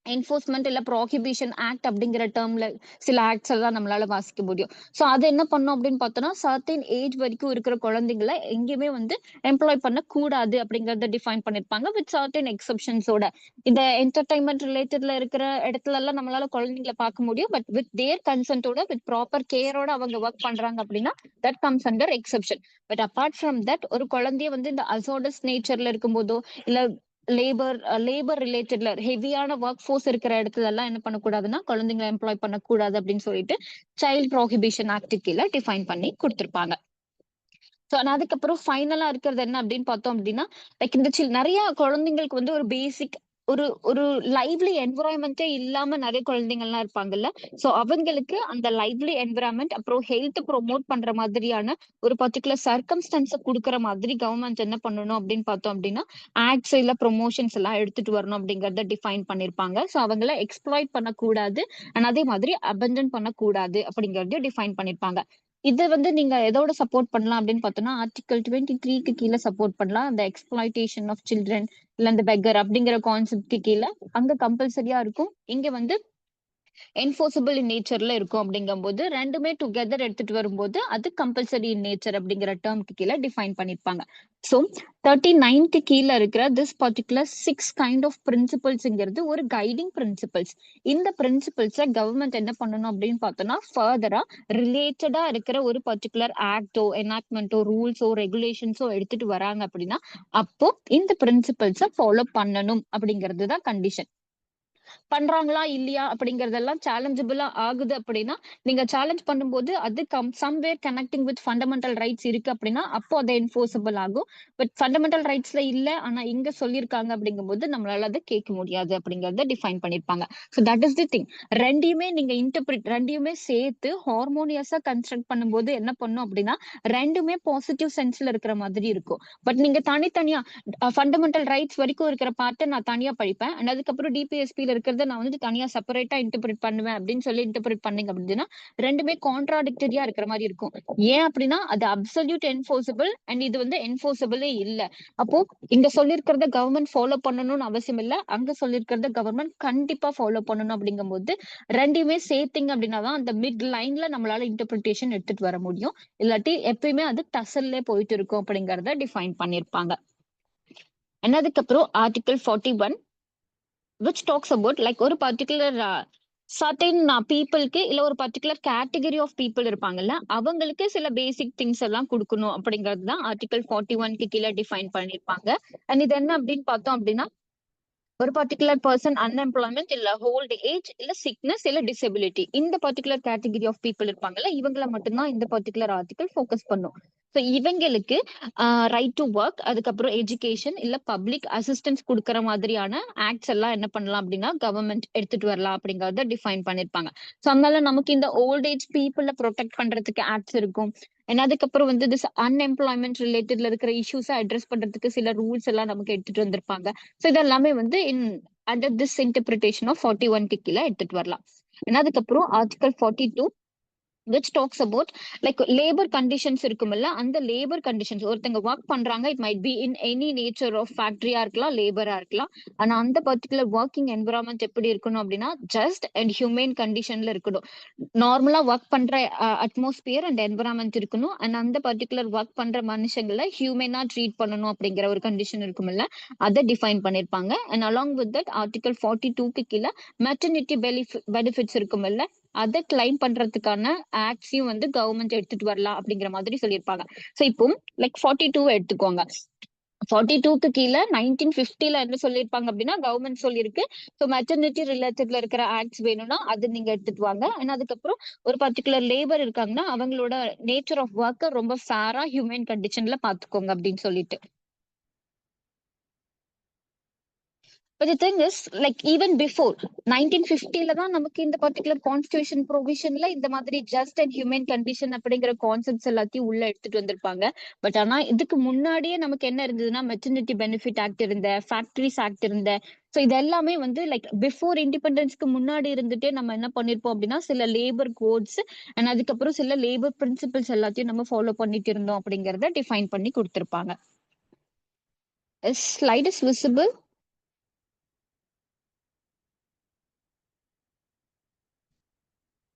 enforcement இல்ல ப்ராஹிபிஷன் ஆக்ட் அப்படிங்கிற டேர்ம்ல சில ஆக்ட்ஸ் எல்லாம் நம்மளால வாசிக்க முடியும். சோ அது என்ன பண்ணும் அப்படின்னு பார்த்தோம்னா சர்டன் ஏஜ் வரைக்கும் இருக்கிற குழந்தைங்களை எங்கேயுமே வந்து எம்ப்ளாய் பண்ண கூடாது அப்படிங்கறத டிஃபைன் பண்ணிருப்பாங்க வித் சர்டன் எக்ஸப்ஷன்ஸோட. இந்த என்டர்டைன்மெண்ட் ரிலேட்டட்ல இருக்கிற இடத்துல எல்லாம் நம்மளால குழந்தைங்களை பார்க்க முடியும். பட் வித் தேர் கன்சென்ட்டோட வித் ப்ராப்பர் கேரோட அவங்க ஒர்க் பண்றாங்க அப்படின்னா that comes under exception. But apart from that ஒரு குழந்தைய வந்து இந்த அசோடஸ் நேச்சர்ல இருக்கும்போதோ இல்ல லேபர் ரிலேட்டட்ல ஹெவியான ஒர்க் ஃபோர்ஸ் இருக்கிற இடத்துல எல்லாம் என்ன பண்ணக்கூடாதுன்னா குழந்தைங்களை எம்ப்ளாய் பண்ணக்கூடாது அப்படின்னு சொல்லிட்டு சைல்ட் ப்ரோஹிபிஷன் ஆக்ட் கீழே டிஃபைன் பண்ணி கொடுத்திருப்பாங்க. சோ அதுக்கப்புறம் ஃபைனலா இருக்கிறது என்ன அப்படின்னு பார்த்தோம் அப்படின்னா, லைக் இந்த நிறைய குழந்தைங்களுக்கு வந்து ஒரு பேசிக் ஒரு ஒரு லைவ்லி என்விரான்மென்ட்டே இல்லாம நிறைய குழந்தைங்கள்லாம் இருப்பாங்கல்ல. சோ அவங்களுக்கு அந்த லைவ்லி என்விரான்மென்ட் அப்புறம் ஹெல்த் ப்ரொமோட் பண்ற மாதிரியான ஒரு பர்ட்டிகுலர் சர்க்கம்ஸ்டன்ஸ குடுக்குற மாதிரி கவர்மெண்ட் என்ன பண்ணணும் அப்படின்னு பார்த்தோம் அப்படின்னா, ஆட்ஸ் இல்ல ப்ரமோஷன்ஸ் எல்லாம் எடுத்துட்டு வரணும் அப்படிங்கறத டிஃபைன் பண்ணிருப்பாங்க. சோ அவங்கள எக்ஸ்ப்ளாய்ட் பண்ணக்கூடாது. அண்ட் அதே மாதிரி அபண்டன் பண்ணக்கூடாது அப்படிங்கறதையும் டிஃபைன் பண்ணிருப்பாங்க. இத வந்து நீங்க எதோட சப்போர்ட் பண்ணலாம் அப்படின்னு பார்த்தோம்னா, ஆர்டிகிள் 23க்கு கீழ சப்போர்ட் பண்ணலாம். அந்த எக்ஸ்ப்ளாய்டேஷன் ஆஃப் சில்ட்ரன் இல்ல அந்த பெக்கர் அப்படிங்கிற கான்செப்ட்க்கு கீழ அங்க கம்பல்சரியா இருக்கும். இங்க வந்து என்ஃபோர்ஸபிள் இன் நேச்சர்ல இருக்கும் அப்படிங்கும்போது, 2மே டுகெதர் எடுத்துட்டு வரும்போது, அது கம்பல்சரி இன் நேச்சர் அப்படிங்கிற டெர்ம்க்கு கீழ டிஃபைன் பண்ணியிருப்பாங்க. ஸோ 39க்கு கீழ இருக்கிற திஸ் பர்ட்டிகுலர் 6 கைண்ட் ஆஃப் பிரின்சிபல்ஸ்ங்கிறது ஒரு கைடிங் பிரின்சிபல்ஸ். இந்த பிரின்சிபல்ஸ கவர்மெண்ட் என்ன பண்ணணும் அப்படின்னு பார்த்தோம்னா, ஃபர்தரா ரிலேட்டடா இருக்கிற ஒரு பர்ட்டிகுலர் ஆக்டோ, எனாக்ட்மென்ட்டோ, ரூல்ஸோ, ரெகுலேஷன்ஸோ எடுத்துட்டு வராங்க அப்படின்னா, அப்போ இந்த பிரின்சிபல்ஸ ஃபாலோ பண்ணணும் அப்படிங்கிறது தான் கண்டிஷன். பண்றாங்களா இல்லையா அப்படிங்கறதெல்லாம் சேலஞ்சபிளா ஆகுது அப்படின்னா, நீங்க சேலஞ்ச் பண்ணும்போது அது somewhere connecting with fundamental rights இருக்கு அப்படின்னா, அப்போ அது என்ஃபோர்ஸபிள் ஆகும். பட் ஃபண்டமெண்டல் ரைட்ஸ்ல இல்ல, ஆனா இங்க சொல்லியிருக்காங்க அப்படிங்கும்போது நம்மளால அத கேட்க முடியாது அப்படிங்கறத டிஃபைன் பண்ணிருப்பாங்க. So that is the thing. 2யுமே நீங்க இன்டர்பிரிட் 2யுமே சேர்த்து ஹார்மோனியஸா கன்ஸ்ட்ரக்ட் பண்ணும்போது என்ன பண்ணும் அப்படின்னா, 2மே பாசிட்டிவ் சென்ஸ்ல இருக்கிற மாதிரி இருக்கும். பட் நீங்க தனித்தனியா ஃபண்டமெண்டல் ரைட்ஸ் வரைக்கும் இருக்கிற பார்ட்ட நான் தனியா படிப்பேன். அண்ட் அதுக்கப்புறம் டிபிஎஸ்பில இருக்கிறத நான் வந்து தனியா செப்பரேட்டா இன்டர்பிரட் பண்ணுவேன் அப்படின்னு சொல்லி இன்டர்பிரட் பண்ணீங்க அப்படின்னா, 2மே கான்ட்ராடிக்டரியா இருக்கிற மாரி இருக்கும். ஏன் அப்படின்னா, அது அப்சல்யூட் என்ஃபோர்ஸபிள் அண்ட் இது வந்து என்ஃபோர்ஸபிளே இல்ல. அப்போ இங்க சொல்லியிருக்கிறத கவர்மெண்ட் ஃபாலோ பண்ணணும்னு அவசியம் இல்ல. அங்க சொல்லியிருக்கிறத கவர்மெண்ட் கண்டிப்பா ஃபாலோ பண்ணணும் அப்படிங்கும்போது, 2யுமே சேர்த்தீங்க அப்படின்னா தான் அந்த மிட் லைன்ல நம்மளால இன்டர்பிரிட்டேஷன் எடுத்துட்டு வர முடியும். இல்லாட்டி எப்பயுமே அது டசல்லே போயிட்டு இருக்கும் அப்படிங்கறத டிஃபைன் பண்ணிருப்பாங்க. And அதுக்கப்புறம் article 41 which talks about like ஒரு பர்டிகுலர் சர்டைன் பீப்புளுக்கு இல்ல ஒரு பர்டிகுலர் கேட்டகரி ஆஃப் பீப்புள் இருப்பாங்கல்ல, அவங்களுக்கு சில பேசிக் திங்ஸ் எல்லாம் கொடுக்கணும் அப்படிங்கிறது தான் ஆர்டிகல் 41க்கு கீழே டிஃபைன் பண்ணிருப்பாங்க. அண்ட் இது என்ன அப்படின்னு பார்த்தோம் அப்படின்னா, ஒரு பர்டிகுலர் பர்சன் அன்எம்ப்ளாய்மெண்ட் இல்ல ஓல்ட் ஏஜ் இல்ல சிக்னஸ் இல்ல டிசபிலிட்டி இந்த பர்டிகுலர் கேட்டகரி ஆஃப் பீப்புள் இருப்பாங்கல்ல, இவங்களை மட்டும்தான் இந்த பர்டிகுலர் ஆர்டிகல் ஃபோக்கஸ் பண்ணும். ஸோ இவங்களுக்கு ரைட் டு ஒர்க், அதுக்கப்புறம் எஜுகேஷன் இல்ல பப்ளிக் அசிஸ்டன்ஸ் கொடுக்கற மாதிரியான ஆக்ட்ஸ் எல்லாம் என்ன பண்ணலாம் அப்படின்னா கவர்மெண்ட் எடுத்துட்டு வரலாம் அப்படிங்கறத டிஃபைன் பண்ணிருப்பாங்க. ஸோ அதனால நமக்கு இந்த ஓல்ட் ஏஜ் பீப்புள ப்ரொடெக்ட் பண்றதுக்கு ஆக்ட்ஸ் இருக்கும். ஏன்னா அதுக்கப்புறம் வந்து திஸ் அன்எம்ப்ளாய்மெண்ட் ரிலேட்டட்ல இருக்கிற இஷ்யூஸை அட்ரஸ் பண்றதுக்கு சில ரூல்ஸ் எல்லாம் நமக்கு எடுத்துட்டு வந்திருப்பாங்க. ஸோ இதெல்லாமே வந்து அண்டர் திஸ் இன்டர்பிரிட்டேஷன் ஆஃப் 41க்கு கீழே எடுத்துட்டு வரலாம். ஏன்னா அதுக்கப்புறம் article 42 which talks about like labour conditions இருக்கும்ல, அந்த லேபர் கண்டிஷன்ஸ் ஒருத்தங்க ஒர்க் பண்றாங்க, it might be in any nature of ஃபேக்டரியா இருக்கலாம், லேபரா இருக்கலாம். ஆனா அந்த பர்டிகுலர் ஒர்க்கிங் என்விரான்மெண்ட் எப்படி இருக்கணும் அப்படின்னா ஜஸ்ட் அண்ட் ஹியூமன் கண்டிஷன்ல இருக்கணும். நார்மலா ஒர்க் பண்ற அட்மாஸ்பியர் அண்ட் என்விரான்மெண்ட் இருக்கணும். அண்ட் அந்த பர்டிகுலர் ஒர்க் பண்ற மனுஷங்களை ஹியூமனா ட்ரீட் பண்ணணும் அப்படிங்கிற ஒரு கண்டிஷன் இருக்கும்ல, அதை டிஃபைன் பண்ணிருப்பாங்க. And along with that article 42க்கு கீழே மெட்டர்னிட்டி பெனிஃபிட்ஸ் இருக்கும்ல, அதை கிளைம் பண்றதுக்கான ஆக்ட்ஸையும் வந்து கவர்மெண்ட் எடுத்துட்டு வரலாம் அப்படிங்கிற மாதிரி சொல்லியிருப்பாங்க. சோ இப்போ லைக் 42 எடுத்துக்கோங்க. 42க்கு கீழே 1950ல என்ன சொல்லியிருப்பாங்க அப்படின்னா கவர்மெண்ட் சொல்லியிருக்கு. ஸோ மெட்டர்னிட்டி ரிலேட்டட்ல இருக்கிற ஆக்ட்ஸ் வேணும்னா அது நீங்க எடுத்துட்டு வாங்க. ஏன்னா அதுக்கப்புறம் ஒரு பர்டிகுலர் லேபர் இருக்காங்கன்னா அவங்களோட நேச்சர் ஆஃப் ஒர்க்கை ரொம்ப ஃபேரா ஹியூமன் கண்டிஷன்ல பாத்துக்கோங்க அப்படின்னு சொல்லிட்டு. But the thing is, like even before 1950ல தான் நமக்கு இந்த பர்டிகுலர் கான்ஸ்டிடியூஷன் ப்ரொவிஷன்ல இந்த மாதிரி ஜஸ்ட் அண்ட் ஹியூமன் கண்டிஷன் அப்படிங்கிற கான்செப்ட்ஸ் எல்லாத்தையும் உள்ள எடுத்துட்டு வந்திருப்பாங்க. பட் ஆனா இதுக்கு முன்னாடியே நமக்கு என்ன இருந்ததுன்னா மெட்டர்னிட்டி பெனிஃபிட் ஆக்ட் இருந்த, ஃபேக்டரிஸ் ஆக்ட் இருந்த, ஸோ இது எல்லாமே வந்து லைக் பிஃபோர் இண்டிபெண்டன்ஸ்க்கு முன்னாடி இருந்துட்டே நம்ம என்ன பண்ணிருப்போம் அப்படின்னா சில லேபர் கோட்ஸ் அண்ட் அதுக்கப்புறம் சில லேபர் பிரின்சிபல்ஸ் எல்லாத்தையும் நம்ம ஃபாலோ பண்ணிட்டு இருந்தோம் அப்படிங்கறத டிஃபைன் பண்ணி கொடுத்திருப்பாங்க. Slide is visible.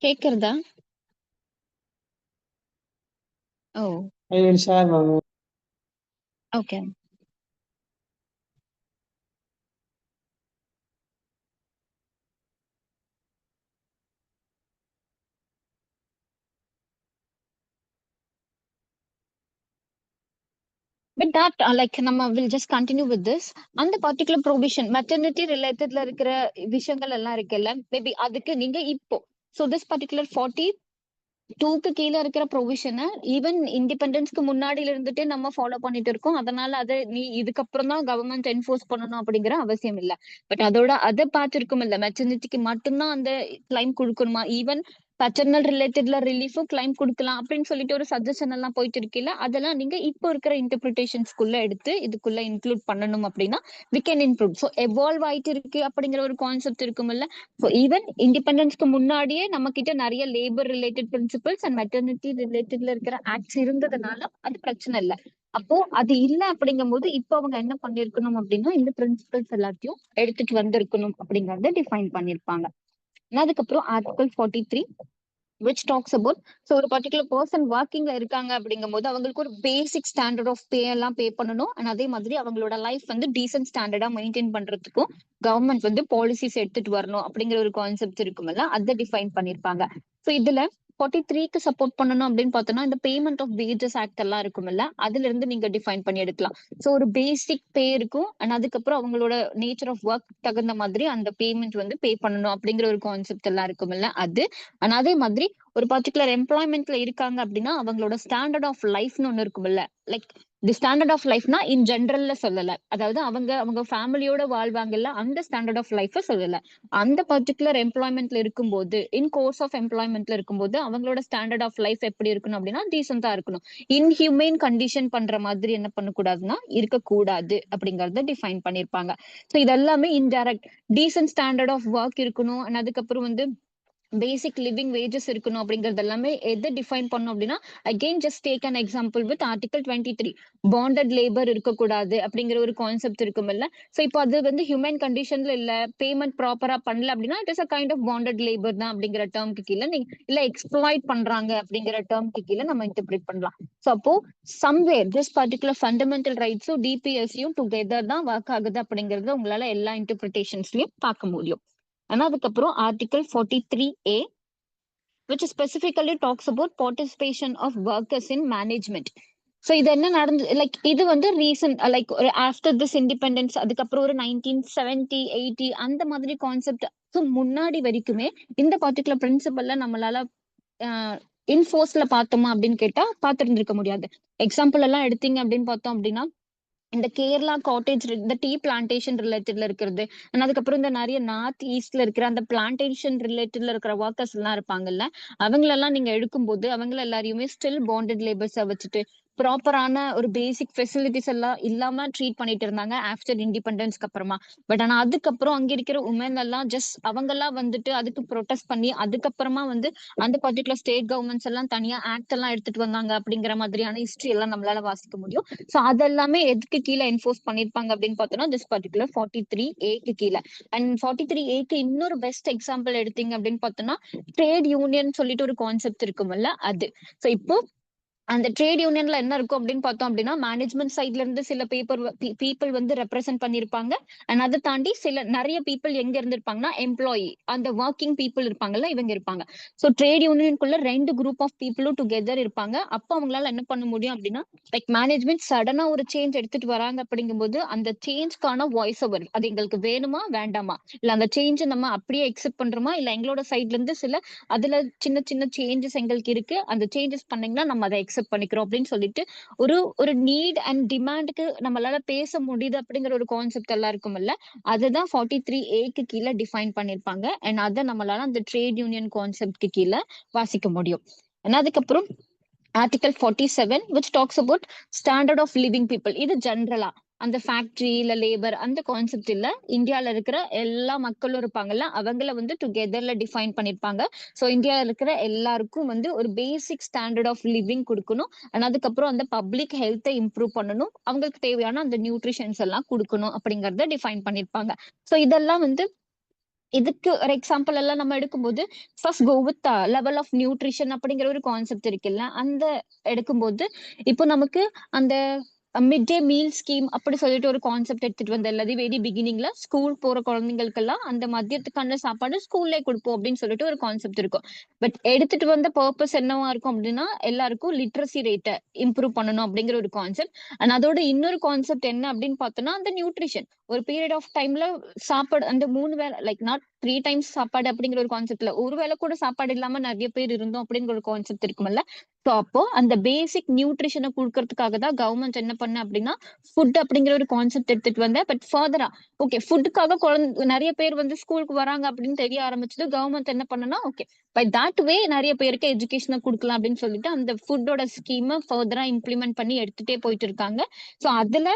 கேக்குறதா? Oh, I will share, ma'am. Okay. But that like நம்ம will just continue with this. அந்த பர்டிகுலர் ப்ரொவிஷன் மெட்டர்னிட்டி ரிலேட்டட்ல இருக்கிற விஷயங்கள் எல்லாம் இருக்குல்ல, மேபி அதுக்கு நீங்க இப்போ so this particular 40 2க்கு கீழ இருக்கிற ப்ரொவிஷனை ஈவன் இண்டிபெண்டன்ஸ்க்கு முன்னாடில இருந்துட்டே நம்ம ஃபாலோ பண்ணிட்டு இருக்கோம். அதனால அதை நீ இதுக்கப்புறம் தான் கவர்மெண்ட் என்ஃபோர்ஸ் பண்ணணும் அப்படிங்கிற அவசியம் இல்ல. பட் அதோட அதை பார்த்திருக்கும் இல்ல, மெட்டர்னிட்டிக்கு மட்டும்தான் அந்த கிளைம் கொடுக்கணுமா, ஈவன் பட்டர்னல் ரிலேட்டட்ல ரிலீஃபும் கிளைம் கொடுக்கலாம் அப்படின்னு சொல்லிட்டு ஒரு சஜஷன் எல்லாம் போயிட்டு இருக்குல்ல, அதெல்லாம் நீங்க இப்போ இருக்கிற இன்டர்பிரிட்டேஷன்ஸ்குள்ள எடுத்து இதுக்குள்ள இன்க்ளூட் பண்ணணும் அப்படின்னா we can include. So evolve ஆயிட்டு இருக்கு அப்படிங்கிற ஒரு கான்செப்ட் இருக்கும்ல. ஸோ ஈவன் இண்டிபெண்டன்ஸ்க்கு முன்னாடியே நம்ம கிட்ட நிறைய labour related principles and maternity ரிலேட்டட்ல இருக்கிற ஆக்ட்ஸ் இருந்ததுனால அது பிரச்சனை இல்லை. அப்போ அது இல்ல அப்படிங்கும் போது இப்போ அவங்க என்ன பண்ணிருக்கணும் அப்படின்னா இந்த பிரின்சிபல்ஸ் எல்லாத்தையும் எடுத்துட்டு வந்திருக்கணும் அப்படிங்கறத டிஃபைன் பண்ணிருப்பாங்க. அதுக்கப்புறம் article 43 which talks about, so ஒரு பர்டிகுலர் பர்சன் ஒர்க்கிங்ல இருக்காங்க அப்படிங்கும் போது அவங்களுக்கு ஒரு பேசிக் ஸ்டாண்டர்ட் ஆஃப் பே எல்லாம் பே பண்ணணும். அண்ட் அதே மாதிரி அவங்களோட லைஃப் வந்து டீசென்ட் ஸ்டாண்டர்டா மெயின்டைன் பண்றதுக்கும் கவர்மெண்ட் வந்து பாலிசிஸ் எடுத்துட்டு வரணும் அப்படிங்கிற ஒரு கான்செப்ட் இருக்குமல்ல, அதை டிஃபைன் பண்ணிருப்பாங்க. ஸோ இதுல 43க்கு சப்போர்ட் பண்ணணும் அப்படின்னு பார்த்தோம்னா இந்த பேமெண்ட் ஆஃப் வேஜஸ் ஆக்ட் எல்லாம் இருக்கும்ல, அதுல இருந்து நீங்க டிஃபைன் பண்ணி எடுக்கலாம். ஸோ ஒரு பேசிக் பே இருக்கும் அண்ட் அதுக்கப்புறம் அவங்களோட நேச்சர் ஆஃப் ஒர்க் தகுந்த மாதிரி அந்த பேமெண்ட் வந்து பே பண்ணணும் அப்படிங்கிற ஒரு கான்செப்ட் எல்லாம் இருக்கும்ல அது. அண்ட் அதே மாதிரி ஒரு பர்டிகுலர் எம்ப்ளாய்மெண்ட்ல இருக்காங்க அப்படின்னா அவங்களோட ஸ்டாண்டர்ட் ஆஃப் லைஃப்னு ஒண்ணு இருக்கும்ல, லைக் தி ஸ்டாண்டர்ட் ஆஃப் லைஃப்னா இன் ஜென்ரல்ல சொல்லல, அதாவது அவங்க ஃபேமிலியோட வாழ்வாங்கல்ல அந்த ஸ்டாண்டர்ட் ஆஃப் லைஃப் சொல்லல. அந்த பர்டிகுலர் எம்ப்ளாய்மெண்ட்ல இருக்கும்போது இன் கோர்ஸ் ஆஃப் எம்ப்ளாய்மெண்ட்ல இருக்கும்போது அவங்களோட ஸ்டாண்டர்ட் ஆஃப் லைஃப் எப்படி இருக்கணும் அப்படின்னா டீசென்டா இருக்கணும். இன்ஹியூமேன் கண்டிஷன் பண்ற மாதிரி என்ன பண்ணக்கூடாதுன்னா இருக்கக்கூடாது அப்படிங்கறத டிஃபைன் பண்ணிருப்பாங்க. ஸோ இதெல்லாமே indirect decent standard of work இருக்கணும் அண்ட் அதுக்கப்புறம் வந்து பேசிக் லிவிங் வேஜஸ் இருக்கணும் அப்படிங்கறது எல்லாமே எதை டிஃபைன் பண்ணும் அப்படின்னா again just take an example with article 23 bonded labour இருக்கக்கூடாது அப்படிங்கிற ஒரு கான்செப்ட் இருக்கும்ல. ஸோ இப்போ அது வந்து ஹியூமன் கண்டிஷன்ல இல்ல பேமெண்ட் ப்ராப்பரா பண்ணல அப்படின்னா it is a kind of bonded labour தான் அப்படிங்கிற டேர்ம்க்கு கீழே நீங்க இல்ல எக்ஸ்ப்ளாய்ட் பண்றாங்க அப்படிங்கிற டேர்ம்க்கு கீழே நம்ம இன்டர்பிரேட் பண்ணலாம். ஸோ அப்போ சம்வேர் திஸ் பர்டிகுலர் ஃபண்டமெண்டல் ரைட்ஸும் டிபிஎஸ்சியும் டுகெதர் தான் ஒர்க் ஆகுது அப்படிங்கறத உங்களால எல்லா இன்டர்பிரிட்டேஷன்ஸ்லயும் பார்க்க முடியும். ஆனா அதுக்கப்புறம் article 43A which specifically talks about participation of workers in management. So இது என்ன நடந்து லைக் இது வந்து ரீசன்ட் லைக் ஒரு ஆஃப்டர் திஸ் இண்டிபெண்டன்ஸ் அதுக்கப்புறம் ஒரு 1970 80 அந்த மாதிரி கான்செப்ட் முன்னாடி வரைக்குமே இந்த பர்டிகுலர் பிரின்சிபல்ல நம்மளால இன்ஃபோர்ஸ்ல பார்த்தோமா அப்படின்னு கேட்டா பார்த்துருந்துருக்க முடியாது. எக்ஸாம்பிள் எல்லாம் எடுத்தீங்க அப்படின்னு பார்த்தோம் அப்படின்னா இந்த கேரளா காட்டேஜ் இந்த டீ பிளான்டேஷன் ரிலேட்டட்ல இருக்கிறது and அதுக்கப்புறம் இந்த நிறைய நார்த் ஈஸ்ட்ல இருக்கிற அந்த பிளான்டேஷன் ரிலேட்டட்ல இருக்கிற ஒர்க்கர்ஸ் எல்லாம் இருப்பாங்கல்ல, அவங்களெல்லாம் நீங்க எடுக்கும்போது அவங்கள எல்லாரையுமே ஸ்டில் பாண்டட் லேபர்ஸா வச்சுட்டு ப்ராப்பரான ஒரு பேசிக் ஃபெசிலிட்டிஸ் எல்லாம் இல்லாம ட்ரீட் பண்ணிட்டு இருந்தாங்க ஆஃப்டர் இண்டிபெண்டன்ஸ்க்கு அப்புறமா. பட் ஆனா அதுக்கப்புறம் அங்க இருக்கிற உமன் எல்லாம் ஜஸ்ட் அவங்க எல்லாம் வந்துட்டு அதுக்கு ப்ரொடெஸ்ட் பண்ணி அதுக்கப்புறமா வந்து அந்த பர்டிகுலர் ஸ்டேட் கவர்மெண்ட்ஸ் எல்லாம் தனியா ஆக்ட் எல்லாம் எடுத்துட்டு வந்தாங்க அப்படிங்கிற மாதிரியான ஹிஸ்டரி எல்லாம் நம்மளால வாசிக்க முடியும். சோ அதெல்லாமே எதுக்கு கீழே என்ஃபோர்ஸ் பண்ணிருப்பாங்க அப்படின்னு பார்த்தோம்னா திஸ் பர்டிகுலர் 43A கீழே. அண்ட் 43A இன்னொரு பெஸ்ட் எக்ஸாம்பிள் எடுத்தீங்க அப்படின்னு பார்த்தோம்னா ட்ரேட் யூனியன் சொல்லிட்டு ஒரு கான்செப்ட் இருக்கும்ல அது. சோ இப்போ அந்த ட்ரேட் யூனியன்ல என்ன இருக்கும் அப்படின்னு பார்த்தோம் அப்படின்னா மேனேஜ்மெண்ட் சைட்ல இருந்து சில பீப்புள் வந்து ரெப்ரசென்ட் பண்ணிருப்பாங்க அண்ட் அதை தாண்டி சில நிறைய பீப்புள் எங்க இருந்திருப்பாங்கன்னா எம்ப்ளாயி அந்த ஒர்க்கிங் பீப்புள் இருப்பாங்கல்ல இவங்க இருப்பாங்க. ஸோ ட்ரேட் யூனியனுக்குள்ள 2 குரூப் ஆஃப் பீப்புளும் டுகெதர் இருப்பாங்க. அப்போ அவங்களால என்ன பண்ண முடியும் அப்படின்னா லைக் மேனேஜ்மெண்ட் சடனா ஒரு சேஞ்ச் எடுத்துட்டு வராங்க அப்படிங்கும்போது அந்த சேஞ்ச்க்கான வாய்ஸ் ஓவர் அது எங்களுக்கு வேணுமா வேண்டாமா, இல்ல அந்த சேஞ்ச் நம்ம அப்படியே அக்செப்ட் பண்றோமா இல்ல எங்களோட சைட்ல இருந்து சில அதுல சின்ன சின்ன சேஞ்சஸ் எங்களுக்கு இருக்கு அந்த சேஞ்சஸ் பண்ணீங்கன்னா நம்ம அதை அக்செப்ட் பண்ணிக்கிறோம் அப்படின்னு சொல்லிட்டு ஒரு ஒரு நீட் அண்ட் டிமாண்டுக்கு நம்மளால பேச முடியுது அப்படிங்கிற ஒரு கான்செப்ட் எல்லாம் இருக்கும்ல, அதுதான் 43A கீழே டிஃபைன் பண்ணிருப்பாங்க அண்ட் அதை நம்மளால அந்த ட்ரேட் யூனியன் கான்செப்ட்க்கு கீழே வாசிக்க முடியும். அதுக்கப்புறம் article 47 which talks about standard of living people. இது ஜென்ரலா அந்த ஃபேக்டரி இல்ல லேபர் அந்த கான்செப்ட் இல்ல, இந்தியால இருக்கிற எல்லா மக்களும் இருப்பாங்கல்ல அவங்கள வந்து டுகெதர்ல டிஃபைன் பண்ணிருப்பாங்க. ஸோ இந்தியாவில் இருக்கிற எல்லாருக்கும் வந்து ஒரு பேசிக் ஸ்டாண்டர்ட் ஆஃப் லிவிங் கொடுக்கணும் அண்ட் அதுக்கப்புறம் அந்த பப்ளிக் ஹெல்த்தை இம்ப்ரூவ் பண்ணணும், அவங்களுக்கு தேவையான அந்த நியூட்ரிஷன்ஸ் எல்லாம் கொடுக்கணும் அப்படிங்கறத டிஃபைன் பண்ணிருப்பாங்க. ஸோ இதெல்லாம் வந்து இதுக்கு ஒரு எக்ஸாம்பிள் எல்லாம் நம்ம எடுக்கும்போது first go with level of nutrition அப்படிங்கிற ஒரு கான்செப்ட் இருக்குல்ல, அந்த எடுக்கும்போது இப்போ நமக்கு அந்த மிட் டே மீல் ஸ்கீம் அப்படி சொல்லிட்டு ஒரு கான்செப்ட் எடுத்துட்டு வந்த எல்லாத்தையும் வெரி பிகினிங்ல ஸ்கூல் போற குழந்தைங்களுக்கெல்லாம் அந்த மதியத்துக்கான சாப்பாடு ஸ்கூல்லே கொடுப்போம் அப்படின்னு சொல்லிட்டு ஒரு கான்செப்ட் இருக்கும். பட் எடுத்துட்டு வந்த பர்பஸ் என்னவா இருக்கும் அப்படின்னா எல்லாருக்கும் லிட்ரஸி ரேட்டை இம்ப்ரூவ் பண்ணணும் அப்படிங்கிற ஒரு கான்செப்ட். அண்ட் அதோட இன்னொரு கான்செப்ட் என்ன அப்படின்னு பார்த்தோம்னா அந்த நியூட்ரிஷன். ஒரு பீரியட் ஆஃப் டைம்ல சாப்பாடு அந்த 3 வேளை லைக் நாட் 3 டைம்ஸ் சாப்பாடு அப்படிங்கிற ஒரு கான்செப்ட்ல ஒரு வேளை கூட சாப்பாடு இல்லாம நிறைய பேர் இருந்தோம் அப்படிங்கிற ஒரு கான்செப்ட் இருக்கும்ல. ஸோ அப்போ அந்த பேசிக் நியூட்ரிஷனை கொடுக்கறதுக்காக தான் கவர்மெண்ட் என்ன பண்ண அப்படின்னா ஃபுட் அப்படிங்கிற ஒரு கான்செப்ட் எடுத்துட்டு வந்தேன். பட் ஃபர்தரா ஓகே ஃபுட்டுக்காக குழந்தை நிறைய பேர் வந்து ஸ்கூலுக்கு வராங்க அப்படின்னு தெரிய ஆரம்பிச்சது. கவர்மெண்ட் என்ன பண்ணனா ஓகே பை தட் வே நிறைய பேருக்கு எஜுகேஷனை கொடுக்கலாம் அப்படின்னு சொல்லிட்டு அந்த ஃபுட்டோட ஸ்கீமை ஃபர்தரா இம்ப்ளிமெண்ட் பண்ணி எடுத்துட்டே போயிட்டு இருக்காங்க. ஸோ அதுல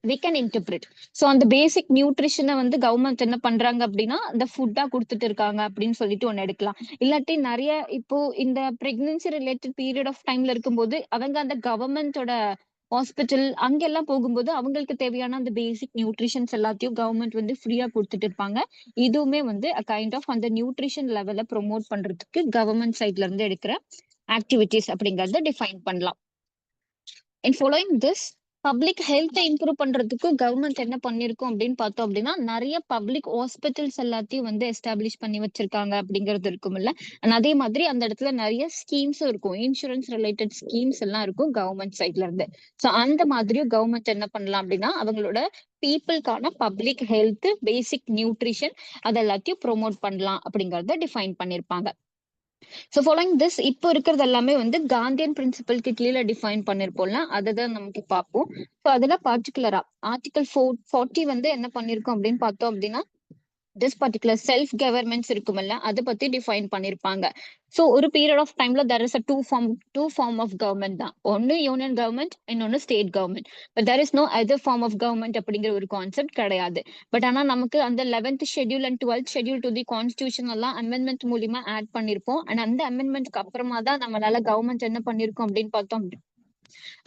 we can interpret. So அந்த பேசிக் நியூட்ரிஷனை வந்து கவர்மெண்ட் என்ன பண்றாங்க அப்படின்னா அந்த ஃபுட்டா கொடுத்துட்டு இருக்காங்க அப்படின்னு சொல்லிட்டு ஒன்னு எடுக்கலாம். இல்லாட்டி நிறைய இப்போ இந்த பிரெக்னன்சி ரிலேட்டட் பீரியட் ஆஃப் டைம்ல இருக்கும்போது அவங்க அந்த கவர்மெண்டோட ஹாஸ்பிட்டல் அங்கெல்லாம் போகும்போது அவங்களுக்கு தேவையான அந்த பேசிக் நியூட்ரிஷன்ஸ் எல்லாத்தையும் கவர்மெண்ட் வந்து ஃப்ரீயா கொடுத்துட்டு இருப்பாங்க. இதுவுமே வந்து கைண்ட் ஆஃப் அந்த நியூட்ரிஷன் லெவலை ப்ரொமோட் பண்றதுக்கு கவர்மெண்ட் சைட்ல இருந்து எடுக்கிற ஆக்டிவிட்டிஸ் அப்படிங்கறத டிஃபைன் பண்ணலாம். And following this public health improve பண்றதுக்கு கவர்மெண்ட் என்ன பண்ணிருக்கோம் அப்படின்னு பார்த்தோம் அப்படின்னா நிறைய பப்ளிக் ஹாஸ்பிட்டல்ஸ் எல்லாத்தையும் வந்து எஸ்டாப்ளிஷ் பண்ணி வச்சிருக்காங்க அப்படிங்கிறது இருக்கும் இல்ல. அண்ட் அதே மாதிரி அந்த இடத்துல நிறைய ஸ்கீம்ஸும் இருக்கும். இன்சூரன்ஸ் ரிலேட்டட் ஸ்கீம்ஸ் எல்லாம் இருக்கும் கவர்மெண்ட் சைட்ல இருந்து. ஸோ அந்த மாதிரியும் கவர்மெண்ட் என்ன பண்ணலாம் அப்படின்னா அவங்களோட பீப்புளுக்கான பப்ளிக் ஹெல்த் பேசிக் நியூட்ரிஷன் அது எல்லாத்தையும் ப்ரொமோட் பண்ணலாம் அப்படிங்கறத டிஃபைன் பண்ணிருப்பாங்க. ஸோ ஃபாலோயிங் திஸ் இப்போ இருக்கிறது எல்லாமே வந்து காந்தியன் பிரின்சிபலுக்கு கீழே டிஃபைன் பண்ணிருப்போம்ல அதை தான் நமக்கு பார்ப்போம். ஸோ அதுல பர்டிகுலரா ஆர்டிகல் 40 வந்து என்ன பண்ணிருக்கோம் அப்படின்னு பார்த்தோம் அப்படின்னா திஸ் பர்டிகுலர் செல்ஃப் கவர்மெண்ட்ஸ் இருக்குமல்ல அதை பத்தி டிஃபைன் பண்ணிருப்பாங்க. ஸோ ஒரு பீரியட் ஆஃப் டைம்ல there is a two form of government தான். ஒன்னு யூனியன் கவர்மெண்ட் இன்னொன்னு state government. But there is no other form of government அப்படிங்கிற ஒரு கான்செப்ட் கிடையாது. பட் ஆனா நமக்கு அந்த 11th schedule and 12th schedule to the constitution எல்லாம் அமெண்ட்மெண்ட் மூலியமா ஆட் பண்ணிருப்போம். அண்ட் அந்த அமெண்ட்மெண்ட்க்கு அப்புறமா தான் நம்மளால கவர்மெண்ட் என்ன பண்ணிருக்கோம் அப்படின்னு பார்த்தோம்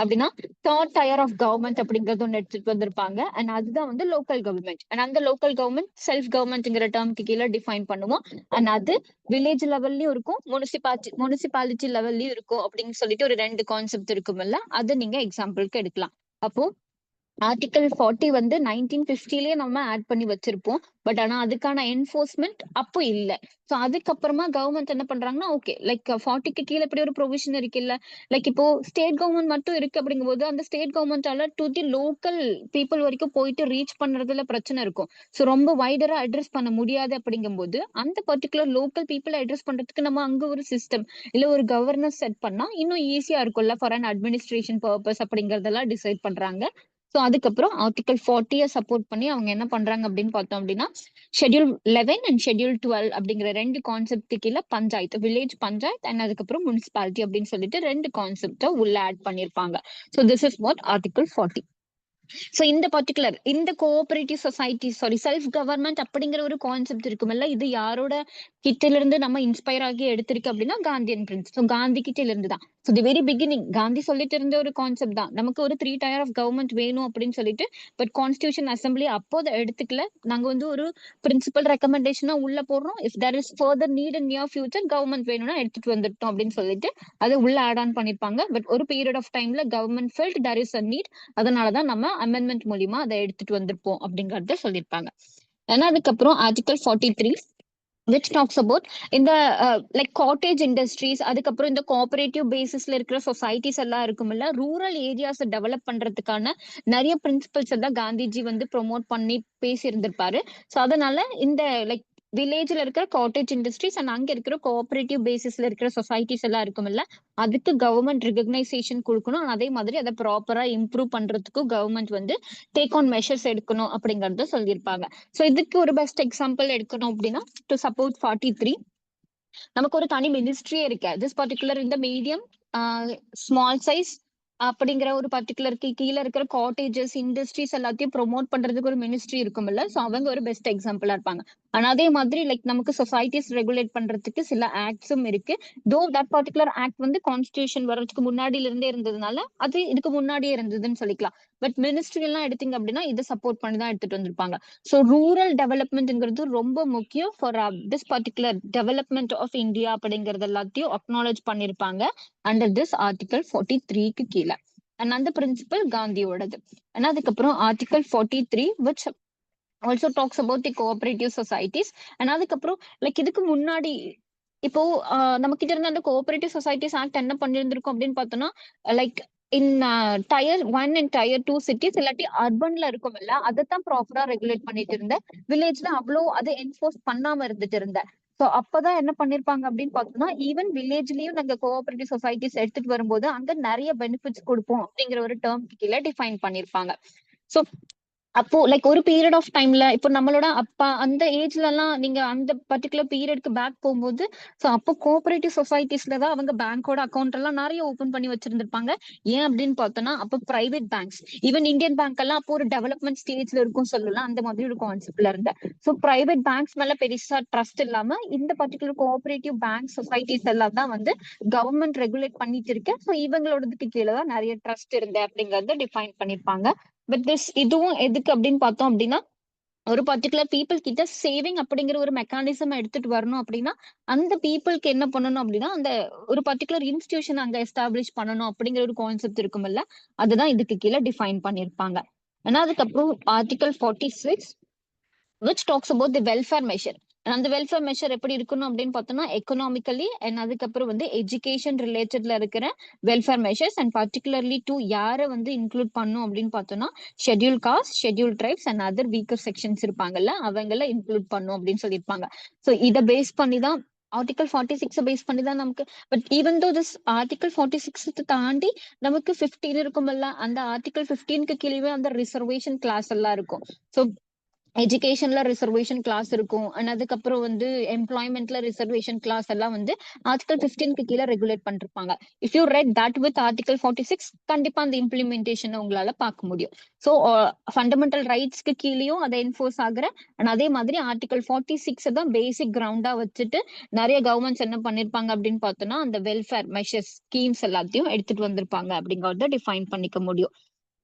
அப்படின்னா தேர்ட் டயர் ஆஃப் கவர்மெண்ட் அப்படிங்கறது ஒன்று எடுத்துட்டு வந்திருப்பாங்க. அண்ட் அதுதான் வந்து லோக்கல் கவர்மெண்ட். அண்ட் அந்த லோக்கல் கவர்மெண்ட் செல்ஃப் கவர்மெண்ட்ங்கிற டேர்ம்க்கு கீழே டிஃபைன் பண்ணுவோம். அண்ட் அது வில்லேஜ் லெவல்லயும் இருக்கும் முனிசிபாலிட்டி லெவல்லயும் இருக்கும் அப்படின்னு சொல்லிட்டு ஒரு 2 கான்செப்ட் இருக்கும்ல. அதை நீங்க எக்ஸாம்பிளுக்கு எடுக்கலாம். அப்போ ஆர்டிகல் 40 வந்து 1950லயே நம்ம ஆட் பண்ணி வச்சிருப்போம். பட் ஆனா அதுக்கான என்போர்ஸ்மெண்ட் அப்போ இல்ல. சோ அதுக்கப்புறமா கவர்மெண்ட் என்ன பண்றாங்கன்னா ஓகே லைக் 40க்கு கீழே இப்படி ஒரு ப்ரொவிஷன் இருக்கு இல்ல. லைக் இப்போ ஸ்டேட் கவர்மெண்ட் மட்டும் இருக்கு அப்படிங்கும்போது அந்த ஸ்டேட் கவர்மெண்டால டு தி லோக்கல் பீப்புள் வரைக்கும் போயிட்டு ரீச் பண்றதுல பிரச்சனை இருக்கும். சோ ரொம்ப வைடரா அட்ரஸ் பண்ண முடியாது அப்படிங்கும்போது அந்த பர்டிகுலர் லோக்கல் பீப்புளை அட்ரஸ் பண்றதுக்கு நம்ம அங்க ஒரு சிஸ்டம் இல்ல ஒரு கவர்னன்ஸ் செட் பண்ணா இன்னும் ஈஸியா இருக்கும்ல ஃபார் அன் அட்மினிஸ்ட்ரேஷன் பர்பஸ் அப்படிங்கறதெல்லாம் டிசைட் பண்றாங்க. சோ அதுக்கப்புறம் ஆர்டிகல் 40 சப்போர்ட் பண்ணி அவங்க என்ன பண்றாங்க அப்படின்னு பார்த்தோம் அப்படின்னா ஷெட்யூல் 11 அண்ட் ஷெட்யூல் 12 அப்படிங்கிற 2 கான்செப்ட் கீழே பஞ்சாயத்து வில்லேஜ் பஞ்சாயத் அண்ட் அதுக்கப்புறம் முனிசிபாலிட்டி அப்படின்னு சொல்லிட்டு 2 கான்செப்ட உள்ள ஆட் பண்ணிருப்பாங்க. So this is what article 40. So இந்த பர்டிகுலர் இந்த கோஆபரேட்டிவ் சொசைட்டி செல்ஃப் கவர்மெண்ட் அப்படிங்கிற ஒரு கான்செப்ட் இருக்கும்ல. இது யாரோட கிட்ட இருந்து நம்ம இன்ஸ்பயர் ஆகி எடுத்திருக்கு அப்படின்னா காந்தியன் பிரின்சிபல். காந்தி கிட்ட இருந்து தான். So the very beginning Gandhi சொல்லிட்டு இருந்த ஒரு கான்செப்ட் தான். நமக்கு ஒரு 3 டயர் ஆஃப் கவர்மெண்ட் வேணும் அப்படின்னு சொல்லிட்டு பட் கான்ஸ்டியூஷன் அசம்பிளி அப்போ அதை எடுத்துக்கல. நாங்க வந்து ஒரு பிரின்சிபல் ரெக்கமெண்டேஷனா உள்ள போடுறோம். If there is further need in near future government வேணும்னா எடுத்துட்டு வந்துட்டோம் அப்படின்னு சொல்லிட்டு அதை உள்ள ஆட் ஆன் பண்ணிருப்பாங்க. பட் ஒரு பீரியட் ஆஃப் டைம்ல government felt there is a need. அதனாலதான் நம்ம அமெண்ட்மெண்ட் மூலியமா அதை எடுத்துட்டு வந்திருப்போம் அப்படிங்கறத சொல்லியிருப்பாங்க. ஏன்னா அதுக்கப்புறம் ஆர்டிகல் 43 which talks about இந்த லைக் காட்டேஜ் இண்டஸ்ட்ரீஸ் அதுக்கப்புறம் இந்த கோஆபரேட்டிவ் பேசிஸ்ல இருக்கிற சொசைட்டிஸ் எல்லாம் இருக்கும்ல. ரூரல் ஏரியாஸ் டெவலப் பண்றதுக்கான நிறைய பிரின்சிபல்ஸ் எல்லாம் காந்திஜி வந்து ப்ரொமோட் பண்ணி பேசி இருந்திருப்பாரு. ஸோ அதனால இந்த லைக் வில்லேஜ்ல இருக்கிற காட்டேஜ் இண்டஸ்ட்ரீஸ் அண்ட் அங்க இருக்கிற கோஆபரேட்டிவ் பேசிஸ்ல இருக்கிற சொசைட்டிஸ் எல்லாம் இருக்கும்ல. அதுக்கு கவர்மெண்ட் ரெகக்னைசேஷன் கொடுக்கணும். அதே மாதிரி அதை ப்ராப்பரா இம்ப்ரூவ் பண்றதுக்கும் கவர்மெண்ட் வந்து டேக் ஆன் மெஷர்ஸ் எடுக்கணும் அப்படிங்கறத சொல்லியிருப்பாங்க. சோ இதுக்கு ஒரு பெஸ்ட் எக்ஸாம்பிள் எடுக்கணும் அப்படின்னா டு சப்போர்ட் 43 நமக்கு ஒரு தனி மினிஸ்ட்ரியே இருக்கு. திஸ் பர்டிகுலர் இந்த மீடியம் ஸ்மால் சைஸ் அப்படிங்கிற ஒரு பர்டிகுலருக்கு கீழே இருக்கிற காட்டேஜஸ் இண்டஸ்ட்ரீஸ் எல்லாத்தையும் ப்ரொமோட் பண்றதுக்கு ஒரு மினிஸ்ட்ரி இருக்கும்ல. சோ அவங்க ஒரு பெஸ்ட் எக்ஸாம்பிளா இருப்பாங்க. ஆனா அதே மாதிரி லைக் நமக்கு சொசைட்டிஸ் ரெகுலேட் பண்றதுக்கு சில ஆக்ட்ஸும் இருக்கு. தோ தட் பர்டிகுலர் ஆக்ட் வந்து கான்ஸ்டியூஷன் வர்றதுக்கு முன்னாடில இருந்தே இருந்ததுனால அது இதுக்கு முன்னாடியே இருந்ததுன்னு சொல்லிக்கலாம். பட் மினிஸ்ட்ரி எல்லாம் எடுத்தீங்க அப்படின்னா இதை சப்போர்ட் பண்ணி தான் எடுத்துட்டு வந்திருப்பாங்க. ஸோ ரூரல் டெவலப்மெண்ட்ங்கிறது ரொம்ப முக்கியம் for this particular development of India அப்படிங்கறது எல்லாத்தையும் அக்னாலேஜ் பண்ணிருப்பாங்க அண்டர் திஸ் ஆர்டிகல் 43க்கு கீழே. அண்ட் அந்த பிரின்சிபல் காந்தியோடது. அண்ட் அதுக்கப்புறம் article 43 which also talks about the cooperative societies. And அதுக்கப்புறம் லைக் இதுக்கு முன்னாடி இப்போ நம்ம கிட்ட இருந்த அந்த கோஆபரேட்டிவ் சொசைட்டிஸ் ஆக்ட் என்ன பண்ணிருந்திருக்கும் அப்படின்னு பார்த்தோம்னா, like in tier 1 and tier 2 cities இல்லாட்டி அர்பன்ல இருக்கும்ல, அதைத்தான் ப்ராப்பரா ரெகுலேட் பண்ணிட்டு இருந்த. வில்லேஜ்ல அவ்வளோ அதை என்ஃபோர்ஸ் பண்ணாம இருந்துட்டு இருந்த. சோ அப்பதான் என்ன பண்ணிருப்பாங்க அப்படின்னு பார்த்தோம்னா, ஈவன் வில்லேஜ்லயும் நாங்க கோஆபரேட்டிவ் சொசைட்டிஸ் எடுத்துட்டு வரும்போது அங்க நிறைய பெனிஃபிட்ஸ் கொடுப்போம் அப்படிங்கிற ஒரு டேர்ம் கீழே டிஃபைன் பண்ணிருப்பாங்க. சோ அப்போ லைக் ஒரு பீரியட் ஆஃப் டைம்ல இப்போ நம்மளோட அப்பா அந்த ஏஜ்ல எல்லாம் நீங்க அந்த பர்டிகுலர் பீரியட்க்கு பேக் போகும்போது, சோ அப்போ கோஆபரேட்டிவ் சொசைட்டிஸ்ல தான் அவங்க பேங்கோட அக்கௌண்ட் எல்லாம் நிறைய ஓபன் பண்ணி வச்சிருந்திருப்பாங்க. ஏன் அப்படின்னு பார்த்தோம்னா அப்போ private banks, even Indian bank எல்லாம் அப்போ ஒரு டெவலப்மெண்ட் ஸ்டேஜ்ல இருக்கும் சொல்லலாம், அந்த மாதிரி ஒரு கான்செப்ட்ல இருந்த. சோ பிரைவேட் பேங்க்ஸ் மேல பெருசா ட்ரஸ்ட் இல்லாம இந்த பர்டிகுலர் கோஆபரேட்டிவ் பேங்க் சொசைட்டிஸ் எல்லாம் தான் வந்து கவர்மெண்ட் ரெகுலேட் பண்ணிட்டு இருக்கு. சோ இவங்களோடதுக்கு கீழே தான் நிறைய ட்ரஸ்ட் இருந்த அப்படிங்கறத டிஃபைன் பண்ணிருப்பாங்க. பட் இதுவும் எதுக்கு அப்படின்னு பார்த்தோம் அப்படின்னா, ஒரு பர்டிகுலர் பீப்புள் கிட்ட சேவிங் அப்படிங்கிற ஒரு மெக்கானிசம் எடுத்துட்டு வரணும் அப்படின்னா, அந்த பீப்புளுக்கு என்ன பண்ணணும் அப்படின்னா, அந்த ஒரு பர்டிகுலர் இன்ஸ்டிடியூஷன் அங்க எஸ்டாப்ளிஷ் பண்ணணும் அப்படிங்கிற ஒரு கான்செப்ட் இருக்கும்ல, அதுதான் இதுக்கு கீழே டிஃபைன் பண்ணிருப்பாங்க. ஆனா அதுக்கப்புறம் article 46 which talks about the welfare measure. அந்த வெல்ஃபேர் மெஷர் எப்படி இருக்கணும் அப்படின்னு பார்த்தோம்னா, எக்கனாமிக்கலி அண்ட் அதுக்கப்புறம் வந்து எஜுகேஷன் ரிலேட்டட்ல இருக்கிற welfare measures and particularly to யாரை வந்து இன்க்ளூட் பண்ணும் அப்படின்னு பார்த்தோம்னா, schedule caste, schedule tribes and other weaker sections இருப்பாங்கல்ல, அவங்கள இன்க்ளூட் பண்ணும் அப்படின்னு சொல்லியிருப்பாங்க. ஸோ இதை பேஸ் பண்ணி தான் ஆர்டிகல் 46 பேஸ் பண்ணி தான் நமக்கு. But even though this article 46 தாண்டி நமக்கு 15 இருக்கும்ல, அந்த ஆர்டிகல் 15க்கு கீழே அந்த ரிசர்வேஷன் கிளாஸ் எல்லாம் இருக்கும். ஸோ எஜுகேஷன்ல ரிசர்வேஷன் கிளாஸ் இருக்கும். அண்ட் அதுக்கப்புறம் வந்து எம்ப்ளாய்மெண்ட்ல ரிசர்வேஷன் கிளாஸ் எல்லாம் வந்து ஆர்டிகல் 15க்கு கீழே ரெகுலேட் பண்ணிருப்பாங்க. If you red that with article 46, கண்டிப்பா அந்த இம்ப்ளிமெண்டேஷன் உங்களால பார்க்க முடியும். ஸோ ஃபண்டமெண்டல் ரைட்ஸ்க்கு கீழேயும் அதை என்ஃபோர்ஸ் ஆகுற. அண்ட் அதே மாதிரி ஆர்டிகல் 46 தான் பேசிக் கிரவுண்டா வச்சுட்டு நிறைய கவர்மெண்ட்ஸ் என்ன பண்ணிருப்பாங்க அப்படின்னு பார்த்தோம்னா, அந்த வெல்ஃபேர் மெஷர்ஸ் ஸ்கீம்ஸ் எல்லாத்தையும் எடுத்துட்டு வந்திருப்பாங்க அப்படிங்கறத டிஃபைன் பண்ணிக்க முடியும்.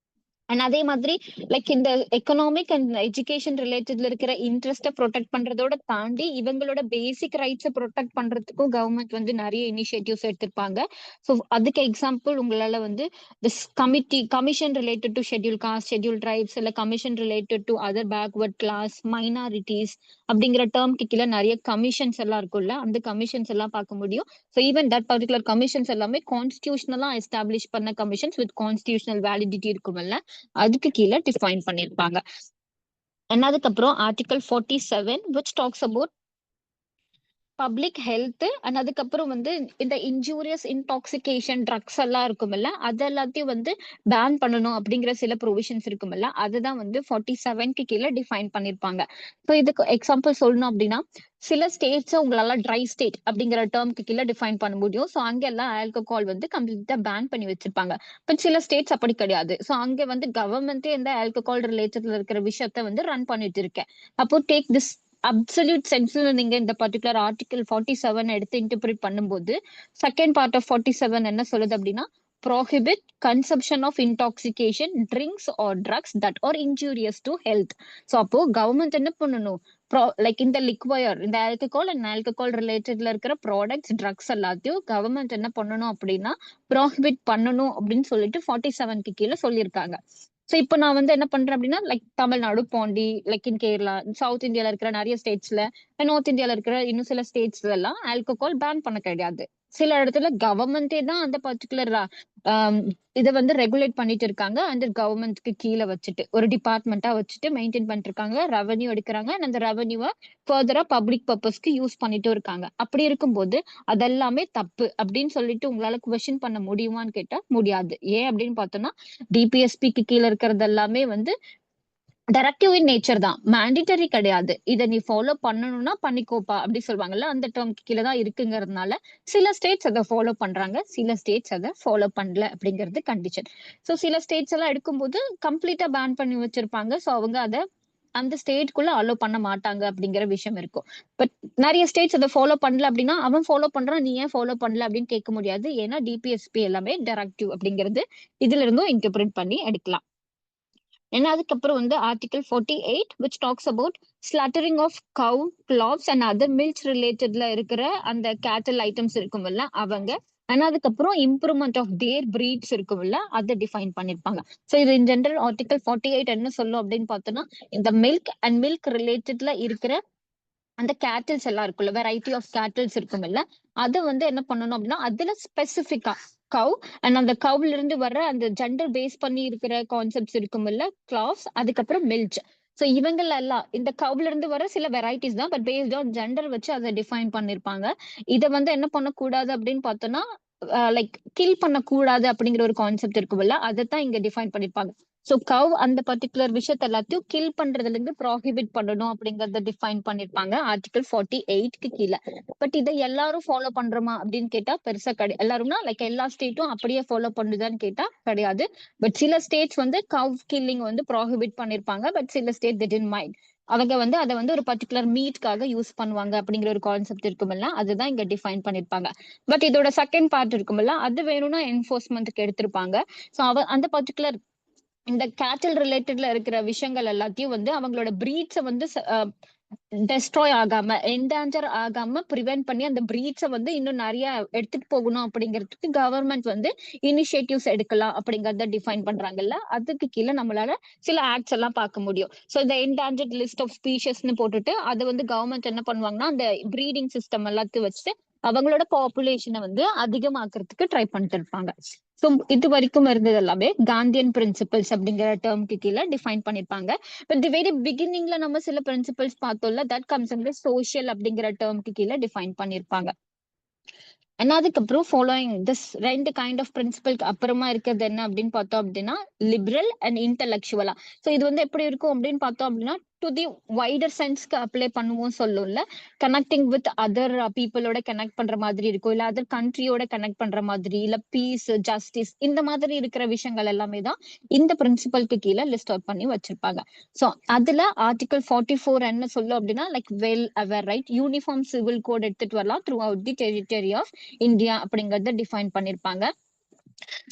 அண்ட் அதே மாதிரி லைக் இந்த எக்கனாமிக் அண்ட் எஜுகேஷன் ரிலேட்டட்ல இருக்கிற இன்ட்ரெஸ்ட ப்ரொடெக்ட் பண்றதோட தாண்டி இவங்களோட பேசிக் ரைட்ஸை ப்ரொடெக்ட் பண்றதுக்கும் கவர்மெண்ட் வந்து நிறைய இனிஷியேட்டிவ்ஸ் எடுத்திருப்பாங்க. ஸோ அதுக்கு எக்ஸாம்பிள் உங்களால வந்து this commission related to schedule caste, schedule tribes, இல்ல commission related to other backward class, minorities அப்படிங்கிற டேர்ம்க்கு கீழே நிறைய கமிஷன்ஸ் எல்லாம் இருக்கும்ல, அந்த கமிஷன்ஸ் எல்லாம் பார்க்க முடியும். So even that particular commissions எல்லாமே கான்ஸ்டியூஷனலா எஸ்டாப்ளிஷ் பண்ண கமிஷன்ஸ் வித் கான்ஸ்டியூஷனல் வேலிடிட்டி இருக்கும்ல, அதுக்கு கீழே டிஃபைன் பண்ணிருப்பாங்க. அண்ட் அதுக்கப்புறம் article 47 which talks about public health. And அதுக்கப்புறம் வந்து இந்த இன்ஜூரியஸ் இன்டாக்சிகேஷன் ட்ரக்ஸ் எல்லாம் இருக்கும்ல, அது எல்லாத்தையும் வந்து பேன் பண்ணணும் அப்படிங்கிற சில ப்ரொவிஷன்ஸ் இருக்கும்ல, அதுதான் வந்து 47க்கு கீழே டிஃபைன் பண்ணிருப்பாங்க. ஸோ இதுக்கு எக்ஸாம்பிள் சொல்லணும் அப்படின்னா, சில ஸ்டேட்ஸ் உங்களால ட்ரை ஸ்டேட் அப்படிங்கிற டேர்ம்க்கு கீழே டிஃபைன் பண்ண முடியும். ஸோ அங்க எல்லாம் ஆல்கஹால் வந்து கம்ப்ளீட்டா பேன் பண்ணி வச்சிருப்பாங்க. பட் சில ஸ்டேட்ஸ் அப்படி கிடையாது. ஸோ அங்க வந்து கவர்மெண்டே இந்த ஆல்கஹால் ரிலேட்டட்ல இருக்கிற விஷயத்த வந்து ரன் பண்ணிட்டு இருக்கேன். அப்போ டேக் திஸ் அப்சல்யூட் சென்ஸ்ல நீங்க இந்த பர்டிகுலர் ஆர்டிகல் 47 எடுத்து இன்டர்பிரேட் பண்ணும்போது, செகண்ட் பார்ட் ஆஃப் 47 என்ன சொல்லுது அப்படின்னா, prohibit consumption of intoxication drinks or drugs that are injurious to health. So அப்போ கவர்மெண்ட் என்ன பண்ணணும், லைக் இந்த லிக்வயர், இந்த ஆல்கஹால் அண்ட் ஆல்கஹால் ரிலேட்டட்ல இருக்கிற ப்ராடக்ட்ஸ், ட்ரக்ஸ் எல்லாத்தையும் கவர்மெண்ட் என்ன பண்ணணும் அப்படின்னா ப்ராஹிபிட் பண்ணணும் அப்படின்னு சொல்லிட்டு 47க்கு கீழே சொல்லியிருக்காங்க. சோ இப்போ நான் வந்து என்ன பண்றேன் அப்படின்னா, like Tamil Nadu, Pondy, like in Kerala, south இந்தியால இருக்கிற நிறைய ஸ்டேட்ஸ்ல, நார்த் இந்தியால இருக்கிற இன்னும் சில ஸ்டேட்ஸ்ல எல்லாம் ஆல்கஹால் பேன் பண்ண கிடையாது. சில இடத்துல கவர்மெண்டே தான் அந்த பர்டிகுலர் இதை வந்து ரெகுலேட் பண்ணிட்டு இருக்காங்க. அந்த கவர்மெண்ட்க்கு கீழே வச்சுட்டு ஒரு டிபார்ட்மெண்டா வச்சுட்டு மெயின்டைன் பண்ணிட்டு இருக்காங்க, ரெவன்யூ எடுக்கிறாங்க. அந்த ரெவன்யூவை ஃபர்தரா பப்ளிக் பர்பஸ்க்கு யூஸ் பண்ணிட்டு இருக்காங்க. அப்படி இருக்கும்போது அதெல்லாமே தப்பு அப்படின்னு சொல்லிட்டு உங்களால கொஸ்டின் பண்ண முடியுமான்னு கேட்டா முடியாது. ஏன் அப்படின்னு பார்த்தோம்னா, டிபிஎஸ்பிக்கு கீழே இருக்கிறது எல்லாமே வந்து டைரக்டிவ் இன் நேச்சர் தான், மேண்டிட்டரி கிடையாது. இதை நீ ஃபாலோ பண்ணணும்னா பண்ணிக்கோப்பா அப்படி சொல்லுவாங்கல்ல, அந்த டேர்ம்க்கு கீழே தான் இருக்குங்கிறதுனால சில ஸ்டேட்ஸ் அதை ஃபாலோ பண்றாங்க, சில ஸ்டேட்ஸ் அதை ஃபாலோ பண்ணல அப்படிங்கிறது கண்டிஷன். ஸோ சில ஸ்டேட்ஸ் எல்லாம் எடுக்கும்போது கம்ப்ளீட்டா பேன் பண்ணி வச்சிருப்பாங்க. ஸோ அவங்க அதை அந்த ஸ்டேட்குள்ள அலோ பண்ண மாட்டாங்க அப்படிங்கிற விஷயம் இருக்கும். பட் நிறைய ஸ்டேட்ஸ் அதை ஃபாலோ பண்ணல அப்படின்னா, அவன் ஃபாலோ பண்றான், நீ ஏன் ஃபாலோ பண்ணல அப்படின்னு கேட்க முடியாது. ஏன்னா டிபிஎஸ்பி எல்லாமே டைரக்டிவ் அப்படிங்கிறது இதுல இருந்தும் இன்டர்பிரேட் பண்ணி எடுக்கலாம். And அதுக்கப்புறம் வந்து article 48 which talks about slaughtering of cow, cloves and other milk relatedல இருக்கிற அந்த cattle items இருக்கும்ல அவங்க, ஆனா அதுக்கப்புறம் இம்ப்ரூவ்மெண்ட் ஆஃப் தேர் பிரீட்ஸ் இருக்கும்ல அதை டிஃபைன் பண்ணிருப்பாங்க. சோ இது இன் ஜெனரல் ஆர்டிகல் 48 என்ன சொல்லும் அப்படின்னு பார்த்தோம்னா, இந்த மில்க் அண்ட் மில்க் ரிலேட்டட்ல இருக்கிற அந்த கேட்டில்ஸ் எல்லாம் இருக்குல்ல, வெரைட்டி ஆஃப் கேட்டில்ஸ் இருக்கும்ல, அதை வந்து என்ன பண்ணணும் அப்படின்னா அதுல ஸ்பெசிபிக்கா கவ் அண்ட் அந்த கவ்ல இருந்து வர்ற அந்த ஜெண்டர் பேஸ் பண்ணி இருக்கிற கான்செப்ட்ஸ் இருக்கும்ல, கிளாஸ், அதுக்கப்புறம் மில்ச். சோ இவங்கள எல்லாம் இந்த கவ்ல இருந்து வர சில வெரைட்டிஸ் தான், பட் பேஸ்ட் ஆன் ஜெண்டர் வச்சு அதை டிஃபைன் பண்ணிருப்பாங்க. இதை வந்து என்ன பண்ணக்கூடாது அப்படின்னு பார்த்தோம்னா, லைக் கில் பண்ணக்கூடாது அப்படிங்கிற ஒரு கான்செப்ட் இருக்கும்ல, அதைத்தான் இங்க டிஃபைன் பண்ணிருப்பாங்க. சோ கவ் அந்த பர்டிகுலர் விஷயத்த எல்லாத்தையும் கில் பண்றதுல இருந்து ப்ராஹிபிட் பண்ணணும் அப்படிங்கறத டிஃபைன் பண்ணிருப்பாங்க ஆர்டிகல் 48க்கு கீழே. பட் இதை எல்லாரும் ஃபாலோ பண்றோமா அப்படின்னு கேட்டா பெருசா கிடையாது. எல்லாரும்னா லைக் எல்லா ஸ்டேட்டும் அப்படியே ஃபாலோ பண்ணுதான்னு கேட்டா கிடையாது. பட் சில ஸ்டேட்ஸ் வந்து கவ் கில்லிங் வந்து ப்ராஹிபிட் பண்ணிருப்பாங்க. பட் சில ஸ்டேட் they didn't mind. அவங்க வந்து அதை வந்து ஒரு பர்டிகுலர் மீட்காக யூஸ் பண்ணுவாங்க அப்படிங்கிற ஒரு கான்செப்ட் இருக்குமில்ல, அதுதான் இங்க டிஃபைன் பண்ணிருப்பாங்க. பட் இதோட செகண்ட் பார்ட் இருக்குமில்ல, அது வேணும்னா என்போர்ஸ்மெண்ட்க்கு எடுத்திருப்பாங்க. சோ அந்த பர்டிகுலர் இந்த கேட்டல் ரிலேட்டட்ல இருக்கிற விஷயங்கள் எல்லாத்தையும் வந்து அவங்களோட பிரீட்ஸை வந்து டெஸ்ட்ராய் ஆகாம, என்டேஞ்சர் ஆகாம ப்ரிவென்ட் பண்ணி அந்த பிரீட்ஸை வந்து இன்னும் நிறைய எடுத்துட்டு போகணும் அப்படிங்கிறதுக்கு கவர்மெண்ட் வந்து இனிஷியேட்டிவ்ஸ் எடுக்கலாம் அப்படிங்கறத டிஃபைன் பண்றாங்கல்ல, அதுக்கு கீழே நம்மளால சில ஆக்ட்ஸ் எல்லாம் பார்க்க முடியும். ஸோ இந்த என்டேஞ்சர்ட் லிஸ்ட் ஆஃப் ஸ்பீஷஸ்ன்னு போட்டுட்டு அதை வந்து கவர்மெண்ட் என்ன பண்ணுவாங்கன்னா அந்த ப்ரீடிங் சிஸ்டம் எல்லாத்தையும் வச்சுட்டு அவங்களோட பாப்புலேஷனை வந்து அதிகமாக்குறதுக்கு ட்ரை பண்ணிட்டு இருப்பாங்க. ஸோ இது வரைக்கும் இருந்தது எல்லாமே காந்தியன் பிரின்சிபல்ஸ் அப்படிங்கிற டேர்ம்க்கு கீழே டிஃபைன் பண்ணிருப்பாங்க. பட் தி வெரி பிகினிங்ல நம்ம சில பிரின்சிபல்ஸ் பார்த்தோம்ல, தட் கம்ஸ் அண்டர் சோஷியல் அப்படிங்கிற டேர்ம்க்கு கீழே டிஃபைன் பண்ணிருப்பாங்க. அண்ட் அதுக்கப்புறம் ஃபாலோயிங் திஸ் ரெண்டு கைண்ட் ஆஃப் பிரின்சிபல்க்கு அப்புறமா இருக்கிறது என்ன அப்படின்னு பார்த்தோம் அப்படின்னா, லிபரல் அண்ட் இன்டெலெக்சுவலா. ஸோ இது வந்து எப்படி இருக்கும் அப்படின்னு பார்த்தோம் அப்படின்னா, டு தி வைடர் சென்ஸ்க்கு அப்ளை பண்ணுவோம் சொல்லும்ல, கனெக்டிங் வித் அதர் பீப்புளோட கனெக்ட் பண்ற மாதிரி இருக்கும், இல்ல அதர் கண்ட்ரியோட கனெக்ட் பண்ற மாதிரி, இல்ல பீஸ், ஜஸ்டிஸ், இந்த மாதிரி இருக்கிற விஷயங்கள் எல்லாமே தான் இந்த பிரின்சிபல்க்கு கீழே லிஸ்ட் அவுட் பண்ணி வச்சிருப்பாங்க. சோ அதுல ஆர்டிகல் 44 என்ன சொல்லும் அப்படின்னா, like well aware right, uniform civil code எடுத்துட்டு வரலாம் throughout the territory of India அப்படிங்கறத டிஃபைன் பண்ணிருப்பாங்க.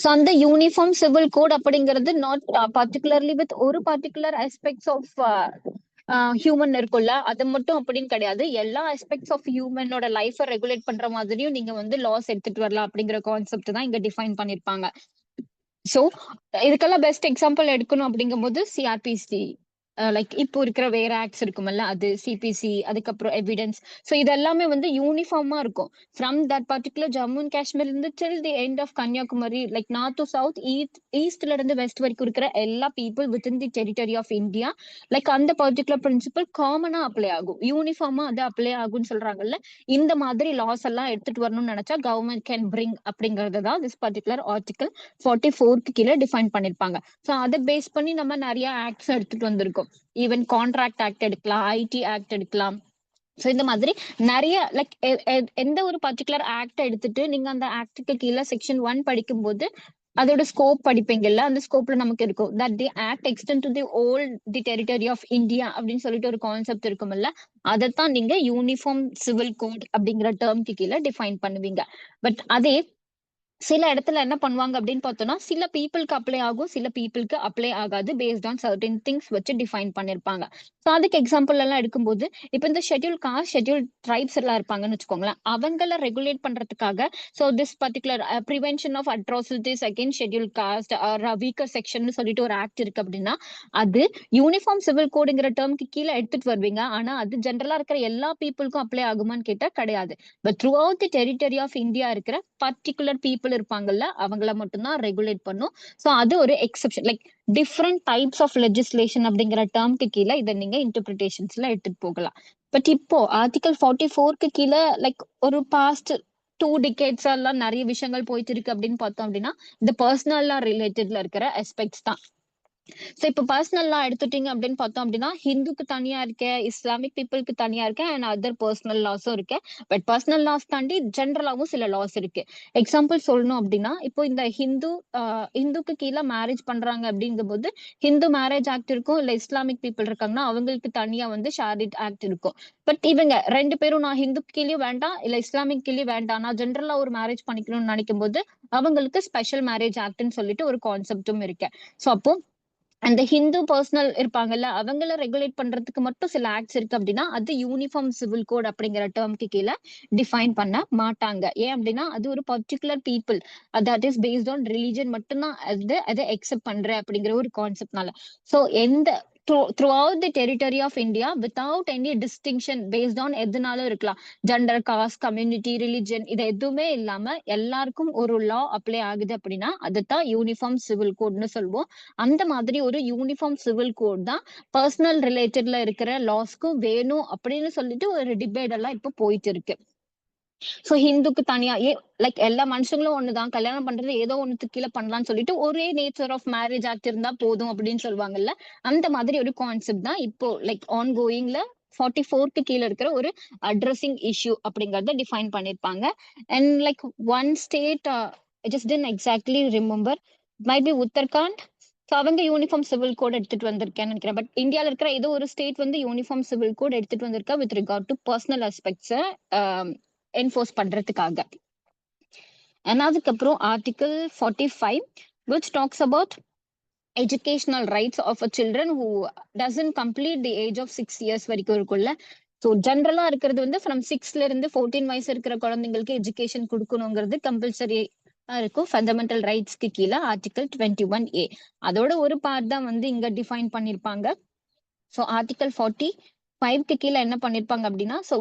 சோ அந்த யூனிஃபார்ம் சிவில் கோட் அப்படிங்கிறது நாட் பர்டிகுலர்லி வித் ஒரு பர்டிகுலர் ஆஸ்பெக்ட்ஸ் ஆஃப் ஹியூமன் இருக்கும்ல, அது மட்டும் அப்படின்னு கிடையாது. எல்லா ஆஸ்பெக்ட்ஸ் ஆஃப் ஹியூமனோட லைஃபை ரெகுலேட் பண்ற மாதிரியும் நீங்க வந்து லாஸ் எடுத்துட்டு வரலாம் அப்படிங்கிற கான்செப்ட் தான் இங்க டிஃபைன் பண்ணிருப்பாங்க. சோ இதுக்கெல்லாம் பெஸ்ட் எக்ஸாம்பிள் எடுக்கணும் அப்படிங்கும்போது சிஆர்பிசி, லைக் இப்போ இருக்கிற வேற ஆக்ட்ஸ் இருக்குமல்ல, அது சிபிசி, அதுக்கப்புறம் எவிடன்ஸ். சோ இது எல்லாமே வந்து யூனிஃபார்மா இருக்கும் from that particular Jammu and Kashmir இருந்து till the end of Kanyakumari, like north to south, ஈஸ்ட்ல இருந்து வெஸ்ட் வரைக்கும் இருக்கிற எல்லா people within the territory of India, like அந்த பர்டிகுலர் பிரின்சிபல் காமனா அப்ளை ஆகும், யூனிஃபார்மா அது அப்ளை ஆகும்னு சொல்றாங்கல்ல. இந்த மாதிரி லாஸ் எல்லாம் எடுத்துட்டு வரணும்னு நினைச்சா கவர்மெண்ட் கேன் பிரிங் அப்படிங்கறது தான் திஸ் பர்டிகுலர் ஆர்டிகல் 44க்கு கீழே டிஃபைன் பண்ணிருப்பாங்க. சோ அதை பேஸ் பண்ணி நம்ம நிறைய ஆக்ட்ஸ் எடுத்துட்டு வந்திருக்கோம். ஈவன் கான்ட்ராக்ட் ஆக்ட் எடுக்கலாம், ஐடி ஆக்ட் எடுக்கலாம். சோ இந்த மாதிரி நிறைய லைக் எந்த ஒரு பர்டிகுலர் ஆக்ட் எடுத்துட்டு நீங்க அந்த ஆக்டுக்கு கீழே செக்ஷன் 1 படிக்கும்போது அதோட ஸ்கோப் படிப்பீங்கல்ல, அந்த ஸ்கோப்ல நமக்கு இருக்கும் that the act extend to the whole the territory of India அப்படின்னு சொல்லிட்டு ஒரு கான்செப்ட் இருக்கும்ல, அதைத்தான் நீங்க யூனிஃபார்ம் சிவில் கோட் அப்படிங்கிற டேர்ம்க்கு கீழே டிஃபைன் பண்ணுவீங்க. பட் அதே சில இடத்துல என்ன பண்ணுவாங்க அப்படின்னு பார்த்தோம்னா, சில பீப்புளுக்கு அப்ளை ஆகும், சில பீப்புளுக்கு அப்ளை ஆகாது, பேஸ்ட் ஆன் சர்டன் திங்ஸ் வச்சு டிஃபைன் பண்ணிருப்பாங்க. ஸோ அதுக்கு எக்ஸாம்பிள் எல்லாம் எடுக்கும்போது, இப்போ இந்த ஷெட்யூல் காஸ்ட், ஷெட்யூல் ட்ரைப்ஸ் எல்லாம் இருப்பாங்கன்னு வச்சுக்கோங்களேன், அவங்கள ரெகுலேட் பண்றதுக்காக so this particular prevention of atrocities against schedule caste or weaker section சொல்லிட்டு ஒரு ஆக்ட் இருக்கு அப்படின்னா, அது யூனிஃபார்ம் சிவில் கோடுங்கிற டேர்ம்க்கு கீழே எடுத்துட்டு வருவீங்க. ஆனா அது ஜென்ரலா இருக்கிற எல்லா பீப்புளுக்கும் அப்ளை ஆகுமான்னு கேட்டா கிடையாது. But throughout the territory of India இருக்கிற பர்டிகுலர் பீப்புள் இருப்பாங்கல்ல, அவங்கள மட்டும்தான் ரெகுலேட் பண்ணும். சோ அது ஒரு exception, like different types of legislation அப்படிங்கிற டேர்ம்க்கு கீழே இதை நீங்க இன்டர்பிரிட்டேஷன்ஸ்ல எடுத்துட்டு போகலாம். பட் இப்போ ஆர்டிகல் 44க்கு கீழே லைக் ஒரு பாஸ்ட் 2 decades எல்லாம் நிறைய விஷயங்கள் போயிட்டு இருக்கு அப்படின்னு பார்த்தோம் அப்படின்னா, இந்த பர்சனல் ரிலேட்டட்ல இருக்கிற aspects தான். சோ இப்ப பர்சனல் லா எடுத்துட்டீங்க அப்படின்னு பார்த்தோம் அப்படின்னா, ஹிந்துக்கு தனியா இருக்கு, இஸ்லாமிக் பீப்புளுக்கு தனியா இருக்கு, அண்ட் அதர் பர்சனல் லாஸும் இருக்கு. பட் பர்சனல் லாஸ் தாண்டி ஜென்ரலாவும் சில லாஸ் இருக்கு. எக்ஸாம்பிள் சொல்லணும் அப்படின்னா, இப்போ இந்த இந்துக்கு கீழே மேரேஜ் பண்றாங்க அப்படிங்கும்போது ஹிந்து மேரேஜ் ஆக்ட் இருக்கும், இல்ல இஸ்லாமிக் பீப்புள் இருக்காங்கன்னா அவங்களுக்கு தனியா வந்து ஷாரிட் ஆக்ட் இருக்கும். பட் இவங்க 2 பேரும் நான் ஹிந்துக்கு கீழயும் வேண்டாம், இல்ல இஸ்லாமிக் கீழயும் வேண்டாம், நான் ஜென்ரலா ஒரு மேரேஜ் பண்ணிக்கணும்னு நினைக்கும் போது அவங்களுக்கு ஸ்பெஷல் மேரேஜ் ஆக்ட்னு சொல்லிட்டு ஒரு கான்செப்டும் இருக்கு. சோ அப்போ அந்த ஹிந்து பர்சனல் இருப்பாங்கல்ல, அவங்கள ரெகுலேட் பண்றதுக்கு மட்டும் சில ஆக்ட்ஸ் இருக்கு அப்படின்னா, அது யூனிஃபார்ம் சிவில் கோட் அப்படிங்கிற டேர்ம்க்கு கீழ டிஃபைன் பண்ண மாட்டாங்க. ஏன் அப்படின்னா, அது ஒரு particular people that is based on religion மட்டும்தான் அதை அக்செப்ட் பண்ற அப்படிங்கிற ஒரு கான்செப்ட்னால. சோ எந்த throughout the territory of India without any distinction based on எதுனாலும் இருக்கலாம். ஜெண்டர், காஸ்ட், கம்யூனிட்டி, ரிலிஜன் இது எதுவுமே இல்லாம எல்லாருக்கும் ஒரு லா அப்ளை ஆகுது அப்படின்னா அதுதான் யூனிஃபார்ம் சிவில் கோட்னு சொல்லுவோம். அந்த மாதிரி ஒரு யூனிஃபார்ம் சிவில் கோட் தான் பர்சனல் ரிலேட்டட்ல இருக்கிற லாஸ்க்கும் வேணும் அப்படின்னு சொல்லிட்டு ஒரு டிபேட் எல்லாம் இப்போ போயிட்டு இருக்கு. சோ ஹிந்துக்கு தனியா லைக் எல்லா மனுஷங்களும் ஒண்ணுதான், கல்யாணம் பண்றது ஏதோ ஒண்ணுத்துக்கு கீழே பண்ணலாம்னு சொல்லிட்டு ஒரே நேச்சர் ஆஃப் மேரேஜ் ஆக்ட் இருந்தா போதும் அப்படின்னு சொல்லுவாங்கல்ல, அந்த மாதிரி ஒரு கான்செப்ட் தான் இப்போ லைக் ஆன் கோயிங்ல 44க்கு கீழே இருக்கிற ஒரு அட்ரஸிங் இஷ்யூ அப்படிங்கறத டிஃபைன் பண்ணிருப்பாங்க. And like one state just don't exactly remember, maybe Uttarakhand. So அவங்க யூனிஃபார்ம் சிவில் கோட் எடுத்துட்டு வந்திருக்கேன்னு நினைக்கிறேன். பட் இந்தியால இருக்கிற ஏதோ ஒரு ஸ்டேட் வந்து யூனிஃபார்ம் சிவில் கோட் எடுத்துட்டு வந்திருக்கா with regard to personal aspects enforce பண்றதுக்காக. And அதுக்கப்புறம் article 45 which talks about educational rights of a children who doesn't complete the age of 6 years வரைக்கும் இருக்குல்ல. ஸோ ஜென்ரலா இருக்கிறது வந்து ஃப்ரம் 6ல இருந்து 14 வயசு இருக்கிற குழந்தைங்களுக்கு எஜுகேஷன் கொடுக்கணுங்கிறது கம்பல்சரி இருக்கும் ஃபண்டமெண்டல் ரைட்ஸ்க்கு கீழே ஆர்டிகல் 21A. அதோட ஒரு பார்ட் தான் வந்து இங்க டிஃபைன் பண்ணிருப்பாங்க. ஸோ ஆர்டிகல் 45க்கு கீழே என்ன பண்ணிருப்பாங்க அப்படின்னா, ஸோ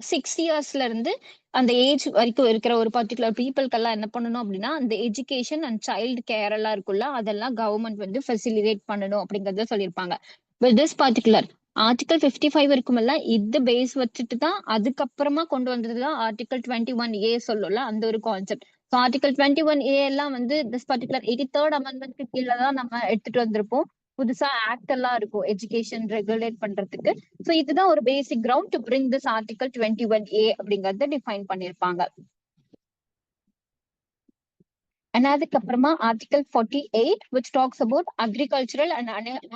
6 இயர்ஸ்ல இருந்து அந்த ஏஜ் வரைக்கும் இருக்கிற ஒரு பர்டிகுலர் பீப்புள்கெல்லாம் என்ன பண்ணணும் அப்படின்னா, அந்த எஜுகேஷன் அண்ட் சைல்டு கேர் எல்லாம் இருக்குல்ல, அதெல்லாம் கவர்மெண்ட் வந்து ஃபெசிலிட்டேட் பண்ணணும் அப்படிங்கறத சொல்லியிருப்பாங்க. வித் திஸ் பர்டிகுலர் ஆர்டிகல் 55 இருக்கும்ல, இது பேஸ் வச்சுட்டு தான் அதுக்கப்புறமா கொண்டு வந்ததுதான் ஆர்டிகல் 21A சொல்லும்ல, அந்த ஒரு கான்செப்ட். ஸோ ஆர்டிகல் 21A எல்லாம் வந்து திஸ் பர்டிகுலர் 83rd அமெண்ட்மெண்ட்க்கு கீழே தான் நம்ம எடுத்துட்டு வந்திருப்போம். புதுசா ஆக்ட் எல்லாம் இருக்கும் எஜுகேஷன் ரெகுலேட் பண்றதுக்கு. சோ இதுதான் ஒரு basic ground to bring this article 21A அப்படிங்கறத டிஃபைன் பண்ணிருப்பாங்க. அதுக்கப்புறமா article 48 which talks about agricultural and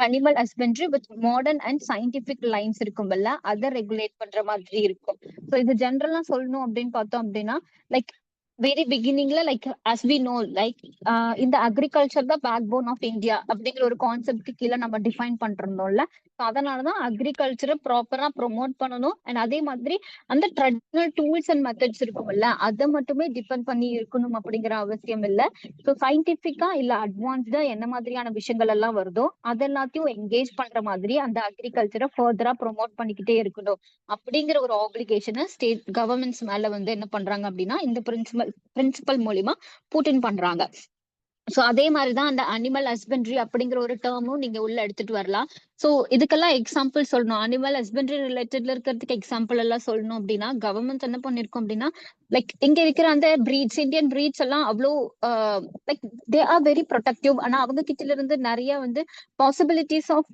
animal husbandry with modern and scientific lines இருக்கும்ல, அதை ரெகுலேட் பண்ற மாதிரி இருக்கும். சோ இது ஜென்ரலா சொல்லணும் அப்படின்னு பார்த்தோம் அப்படின்னா, லைக் வெரி பிகினிங்ல like as we know like இந்த அக்ரிகல்ச்சர் தான் பேக் போன் ஆஃப் இந்தியா அப்படிங்கிற ஒரு கான்செப்ட்க்கு கீழே நம்ம டிஃபைன் பண்றோம்ல. அதனாலதான் அக்ரிகல்ச்சரை ப்ராப்பரா ப்ரொமோட் பண்ணணும். அண்ட் அதே மாதிரி அந்த ட்ரெடிஷனல் டூல்ஸ் அண்ட் மெத்தட்ஸ் இருக்கும்ல, அதை மட்டுமே டிபெண்ட் பண்ணி இருக்கணும் அப்படிங்கிற அவசியம் இல்ல. ஸோ சயின்டிபிக்கா இல்ல அட்வான்ஸ்டா என்ன மாதிரியான விஷயங்கள் எல்லாம் வருதோ அது எல்லாத்தையும் என்கேஜ் பண்ற மாதிரி அந்த அக்ரிகல்ச்சரை ஃபர்தரா ப்ரொமோட் பண்ணிக்கிட்டே இருக்கணும் அப்படிங்கிற ஒரு ஆப்ளிகேஷனை ஸ்டேட் கவர்மெண்ட்ஸ் மேல வந்து என்ன பண்றாங்க அப்படின்னா இந்த பிரின்சிபல் மூலியமா புட்டின் பண்றாங்க. சோ அதே மாதிரிதான் அந்த அனிமல் ஹஸ்பண்ட்ரி அப்படிங்கிற ஒரு டேர்மும் நீங்க உள்ள எடுத்துட்டு வரலாம். சோ இதுக்கெல்லாம் எக்ஸாம்பிள் சொல்லணும், அனிமல் ஹஸ்பண்ட்ரி ரிலேட்டட்ல இருக்கிறதுக்கு எக்ஸாம்பிள் எல்லாம் சொல்லணும் அப்படின்னா, கவர்மெண்ட் என்ன பண்ணிருக்கோம் அப்படின்னா, லைக் இங்க இருக்கிற அந்த பிரீட்ஸ், இந்தியன் பிரீட்ஸ் எல்லாம் அவ்வளோ like they are very productive. ஆனா அவங்க கிட்ட இருந்து நிறைய வந்து பாசிபிலிட்டிஸ் ஆஃப்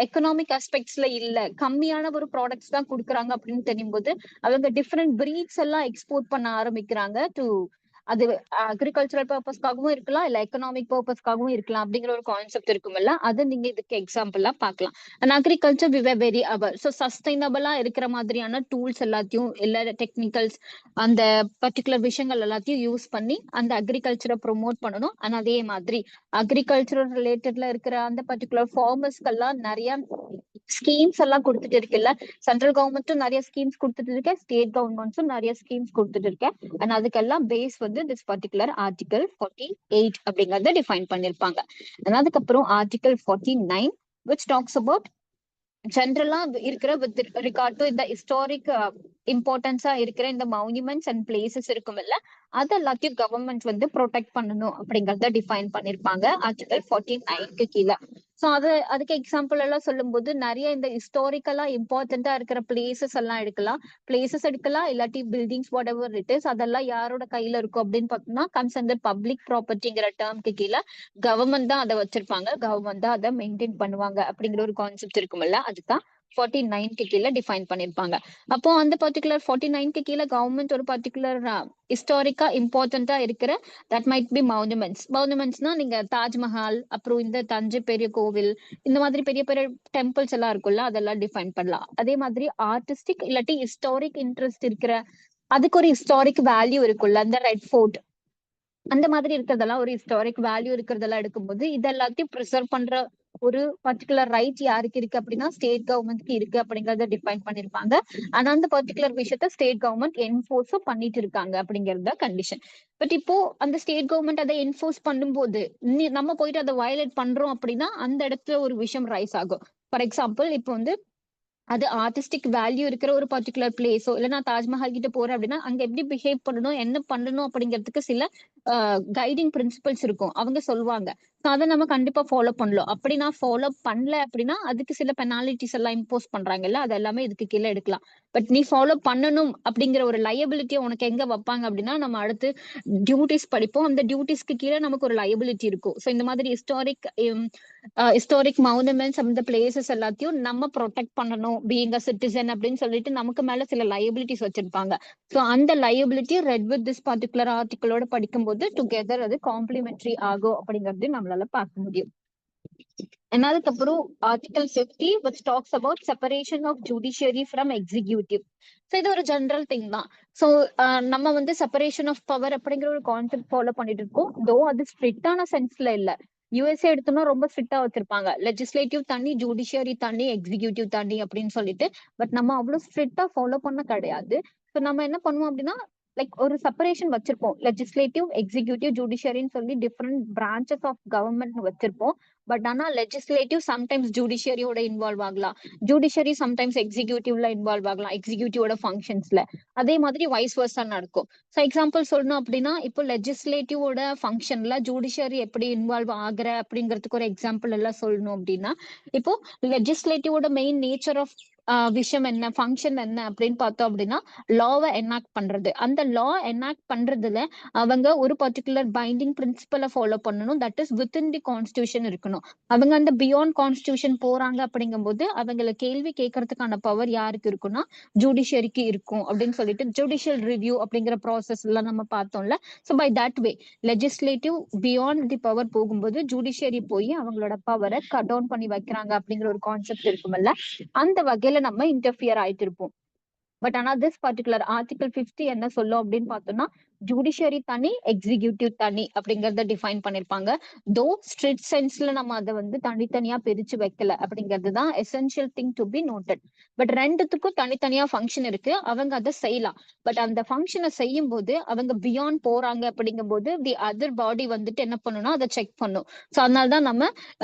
எக்கனாமிக் ஆஸ்பெக்ட்ஸ்ல இல்ல, கம்மியான ஒரு ப்ராடக்ட்ஸ் தான் கொடுக்குறாங்க அப்படின்னு தெரியும் போது அவங்க டிஃப்ரெண்ட் பிரீட்ஸ் எல்லாம் எக்ஸ்போர்ட் பண்ண ஆரம்பிக்கிறாங்க. டு அது அக்ரிகல்ச்சரல் பர்பஸ்க்காகவும் இருக்கலாம், இல்ல எக்கனாமிக் பர்பஸ்க்காகவும் இருக்கலாம் அப்படிங்கிற ஒரு கான்செப்ட் இருக்கும்ல, அது நீங்க இதுக்கு எக்ஸாம்பிளா பார்க்கலாம். And agriculture we were very our. So சஸ்டைனபிளா இருக்கிற மாதிரியான டூல்ஸ் எல்லாத்தையும் இல்ல டெக்னிக்கல்ஸ் அந்த பர்டிகுலர் விஷயங்கள் எல்லாத்தையும் யூஸ் பண்ணி அந்த அக்ரிகல்ச்சரை ப்ரொமோட் பண்ணணும். அண்ட் அதே மாதிரி அக்ரிகல்ச்சரல் ரிலேட்டட்ல இருக்கிற அந்த பர்டிகுலர் ஃபார்மர்ஸ்க்கெல்லாம் நிறைய ஸ்கீம்ஸ் எல்லாம் கொடுத்துட்டு இருக்குல்ல, சென்ட்ரல் கவர்மெண்ட்டும் நிறைய ஸ்கீம்ஸ் கொடுத்துட்டு இருக்கேன், ஸ்டேட் கவர்மெண்ட்ஸும் நிறைய ஸ்கீம்ஸ் கொடுத்துட்டு இருக்கேன். அண்ட் அதுக்கெல்லாம் பேஸ் வந்து திஸ் பர்டிகுலர் ஆர்டிகல் 48 அப்படிங்கறத டிஃபைன் பண்ணிருப்பாங்க. அதுக்கப்புறம் ஆர்டிகல் 49 which talks about ஜென்ரலா இருக்கிற வித் ரிகார்ட் டு இந்த ஹிஸ்டாரிக் இம்பார்ட்டன்ஸா இருக்கிற இந்த மவுனிமெண்ட்ஸ் அண்ட் பிளேசஸ் இருக்கும்ல, அது எல்லாத்தையும் கவர்மெண்ட் வந்து ப்ரொடெக்ட் பண்ணணும் அப்படிங்கறத டிஃபைன் பண்ணிருப்பாங்க ஆர்டிகல் 49க்கு கீழே. சோ அதுக்கு எக்ஸாம்பிள் எல்லாம் சொல்லும் போது நிறைய இந்த ஹிஸ்டாரிக்கலா இம்பார்ட்டன்டா இருக்கிற பிளேசஸ் எல்லாம் எடுக்கலாம், இல்லாட்டி buildings what ever it is, அதெல்லாம் யாரோட கையில இருக்கும் அப்படின்னு பார்த்தோம்னா கன்சர்ன் பப்ளிக் ப்ராப்பர்ட்டிங்கிற டேர்ம்க்கு கீழே கவர்மெண்ட் தான் அதை வச்சிருப்பாங்க, கவர்மெண்ட் தான் அதை மெயின்டைன் பண்ணுவாங்க அப்படிங்கிற ஒரு கான்செப்ட் இருக்கும்ல, அதுதான் 49க்கு கீழே டிஃபைன் பண்ணிருப்பாங்க. அப்போ அந்த பர்டிகுலர் 49க்கு கீழே கவர்மெண்ட் ஒரு பர்டிகுலர் ஹிஸ்டாரிக்கா இம்பார்ட்டன்டா இருக்கிற தட் மைட் பி மவுனுமெண்ட்ஸ்னா நீங்க தாஜ்மஹால், அப்புறம் இந்த தஞ்சை பெரிய கோவில், இந்த மாதிரி பெரிய பெரிய டெம்பிள்ஸ் எல்லாம் இருக்கும்ல, அதெல்லாம் டிஃபைன் பண்ணலாம். அதே மாதிரி ஆர்டிஸ்டிக் இல்லாட்டி ஹிஸ்டாரிக் இன்ட்ரெஸ்ட் இருக்கிற அதுக்கு ஒரு ஹிஸ்டாரிக் வேல்யூ இருக்குல்ல, அந்த ரெட் ஃபோர்ட் அந்த மாதிரி இருக்கிறதெல்லாம் ஒரு ஹிஸ்டாரிக் வேல்யூ இருக்கிறதெல்லாம் எடுக்கும்போது இது எல்லாத்தையும் ப்ரிசர்வ் பண்ற ஒரு பர்டிகுலர் ரைட் யாருக்கு இருக்கு அப்படின்னா ஸ்டேட் கவர்மெண்ட்க்கு இருக்கு அப்படிங்கறத டிஃபைன் பண்ணிருப்பாங்க. ஆனா அந்த பர்டிகுலர் விஷயத்த ஸ்டேட் கவர்மெண்ட் என்போர்ஸும் பண்ணிட்டு இருக்காங்க அப்படிங்கறத கண்டிஷன். பட் இப்போ அந்த ஸ்டேட் கவர்மெண்ட் அதை என்போர்ஸ் பண்ணும்போது நம்ம போயிட்டு அதை வயலேட் பண்றோம் அப்படின்னா அந்த இடத்துல ஒரு விஷயம் ரைஸ் ஆகும். ஃபார் எக்ஸாம்பிள் இப்போ வந்து அது ஆர்டிஸ்டிக் வேல்யூ இருக்கிற ஒரு பர்டிகுலர் பிளேஸோ இல்ல நான் தாஜ்மஹால் கிட்ட போறேன் அப்படின்னா அங்க எப்படி பிஹேவ் பண்ணணும் என்ன பண்ணணும் அப்படிங்கிறதுக்கு சில கைடிங் பிரின்சிபல்ஸ் இருக்கும், அவங்க சொல்லுவாங்க. அதை நம்ம கண்டிப்பா ஃபாலோ பண்ணலாம். அப்படி நான் ஃபாலோ பண்ணல அப்படின்னா அதுக்கு சில பெனாலிட்டிஸ் எல்லாம் இம்போஸ் பண்றாங்கல்ல, அது எல்லாமே இதுக்கு கீழே எடுக்கலாம். பட் நீ ஃபாலோ பண்ணணும் அப்படிங்கிற ஒரு லயபிலிட்டியை உனக்கு எங்க வைப்பாங்க அப்படின்னா நம்ம அடுத்து டியூட்டிஸ் படிப்போம். அந்த டியூட்டிஸ்க்கு கீழே நமக்கு ஒரு லயபிலிட்டி இருக்கும். ஸோ இந்த மாதிரி ஹிஸ்டாரிக் மவுனுமெண்ட்ஸ் அந்த பிளேசஸ் எல்லாத்தையும் நம்ம ப்ரொடெக்ட் பண்ணணும் பீயிங் அ சிட்டிசன் அப்படின்னு சொல்லிட்டு நமக்கு மேல சில லயபிலிட்டிஸ் வச்சிருப்பாங்க. ஸோ அந்த liability read with this particular ஆர்டிகளோட படிக்கும்போது டுகெதர் அது காம்ப்ளிமெண்டரி ஆகும் அப்படிங்கிறது நம்மளால பார்க்க முடியும். அதுக்கப்புறம் article 50 which talks about separation of judiciary from executive. So இது ஒரு ஜெனரல் திங் தான். ஸோ நம்ம வந்து செப்பரேஷன் ஆஃப் பவர் அப்படிங்கிற ஒரு கான்செப்ட் ஃபாலோ பண்ணிட்டு இருக்கோம். தோ அது ஸ்ட்ரிக்டான சென்ஸ்ல இல்ல. யுஎஸ்ஏ எடுத்தோம்னா ரொம்ப ஸ்ட்ரிக்டா வச்சிருப்பாங்க, லெஜிஸ்லேட்டிவ் தனி, ஜுடிஷியரி தனி, எக்ஸிக்யூட்டிவ் தனி அப்படின்னு சொல்லிட்டு. பட் நம்ம அவ்வளவு ஸ்ட்ரிக்டா ஃபாலோ பண்ண கிடையாது. ஸோ நம்ம என்ன பண்ணுவோம் அப்படின்னா லைக் ஒரு செப்பரேஷன் வச்சிருப்போம், லெஜிஸ்லேட்டிவ், எக்ஸிக்யூட்டிவ், ஜுடிஷியரின்னு சொல்லி டிஃப்ரெண்ட் பிரான்ச்சஸ் ஆஃப் கவர்மெண்ட் வச்சிருப்போம். பட் ஆனா லெஜிஸ்லேட்டிவ் சம்டைம்ஸ் ஜுடிஷியரியோட இன்வால்வ் ஆகலாம், ஜுடிஷியரி சம்டைம்ஸ் எக்ஸிக்யூட்டிவ்ல இன்வால்வ் ஆகலாம், எக்ஸிக்யூட்டிவோட ஃபங்க்ஷன்ஸ்ல. அதே மாதிரி வைஸ் வர்ஸா நடக்கும். ஸோ எக்ஸாம்பிள் சொல்லணும் அப்படின்னா இப்போ லெஜிஸ்லேட்டிவோட ஃபங்க்ஷன்ல ஜுடிஷியரி எப்படி இன்வால்வ் ஆகுற அப்படிங்கிறதுக்கு ஒரு எக்ஸாம்பிள் எல்லாம் சொல்லணும் அப்படின்னா இப்போ லெஜிஸ்லேட்டிவோட மெயின் நேச்சர் ஆஃப் விஷயம் என்ன, ஃபங்க்ஷன் என்ன அப்படின்னு பார்த்தோம் அப்படின்னா லாவை எனாக்ட் பண்றது. அந்த லா எனாக்ட் பண்றதுல அவங்க ஒரு பர்டிகுலர் பைண்டிங் பிரின்சிபலை ஃபாலோ பண்ணணும், that is within the constitution இருக்கணும். அவங்க அந்த பியாண்ட் கான்ஸ்டியூஷன் போறாங்க அப்படிங்கும்போது அவங்களை கேள்வி கேட்கறதுக்கான பவர் யாருக்கு இருக்குன்னா ஜுடிஷியரிக்கு இருக்கும் அப்படின்னு சொல்லிட்டு ஜுடிஷியல் ரிவ்யூ அப்படிங்கிற ப்ராசஸ் எல்லாம் நம்ம பார்த்தோம்ல. So by that way legislative beyond the power போகும்போது ஜுடிஷியரி போய் அவங்களோட பவரை கட் டவுன் பண்ணி வைக்கிறாங்க அப்படிங்கிற ஒரு கான்செப்ட் இருக்குமல்ல, அந்த வகையில நம்ம இன்டர்ஃபியர் ஆயிட்டு இருப்போம். பட் ஆனா திஸ் பர்டிகுலர் ஆர்டிகல் 50 என்ன சொல்லும் அப்படின்னு பார்த்தோம்னா ஜுடிஷியரி தனி, எக்ஸிக்யூட்டிவ் தனி அப்படிங்கறத டிஃபைன் பண்ணிருப்பாங்க. தோ ஸ்ட்ரிக்ட் சென்ஸ்ல நம்ம அதை வந்து தனித்தனியா பிரிச்சு வைக்கல அப்படிங்கிறது தான் essential thing to be noted. But ரெண்டுத்துக்கும் தனித்தனியா ஃபங்க்ஷன் இருக்கு, அவங்க அதை செய்யலாம். பட் அந்த ஃபங்க்ஷனை செய்யும் போது அவங்க பியாண்ட் போறாங்க அப்படிங்கும் போது தி அதர் பாடி வந்துட்டு என்ன பண்ணணும்னா அதை செக் பண்ணும். ஸோ அதனாலதான் நம்ம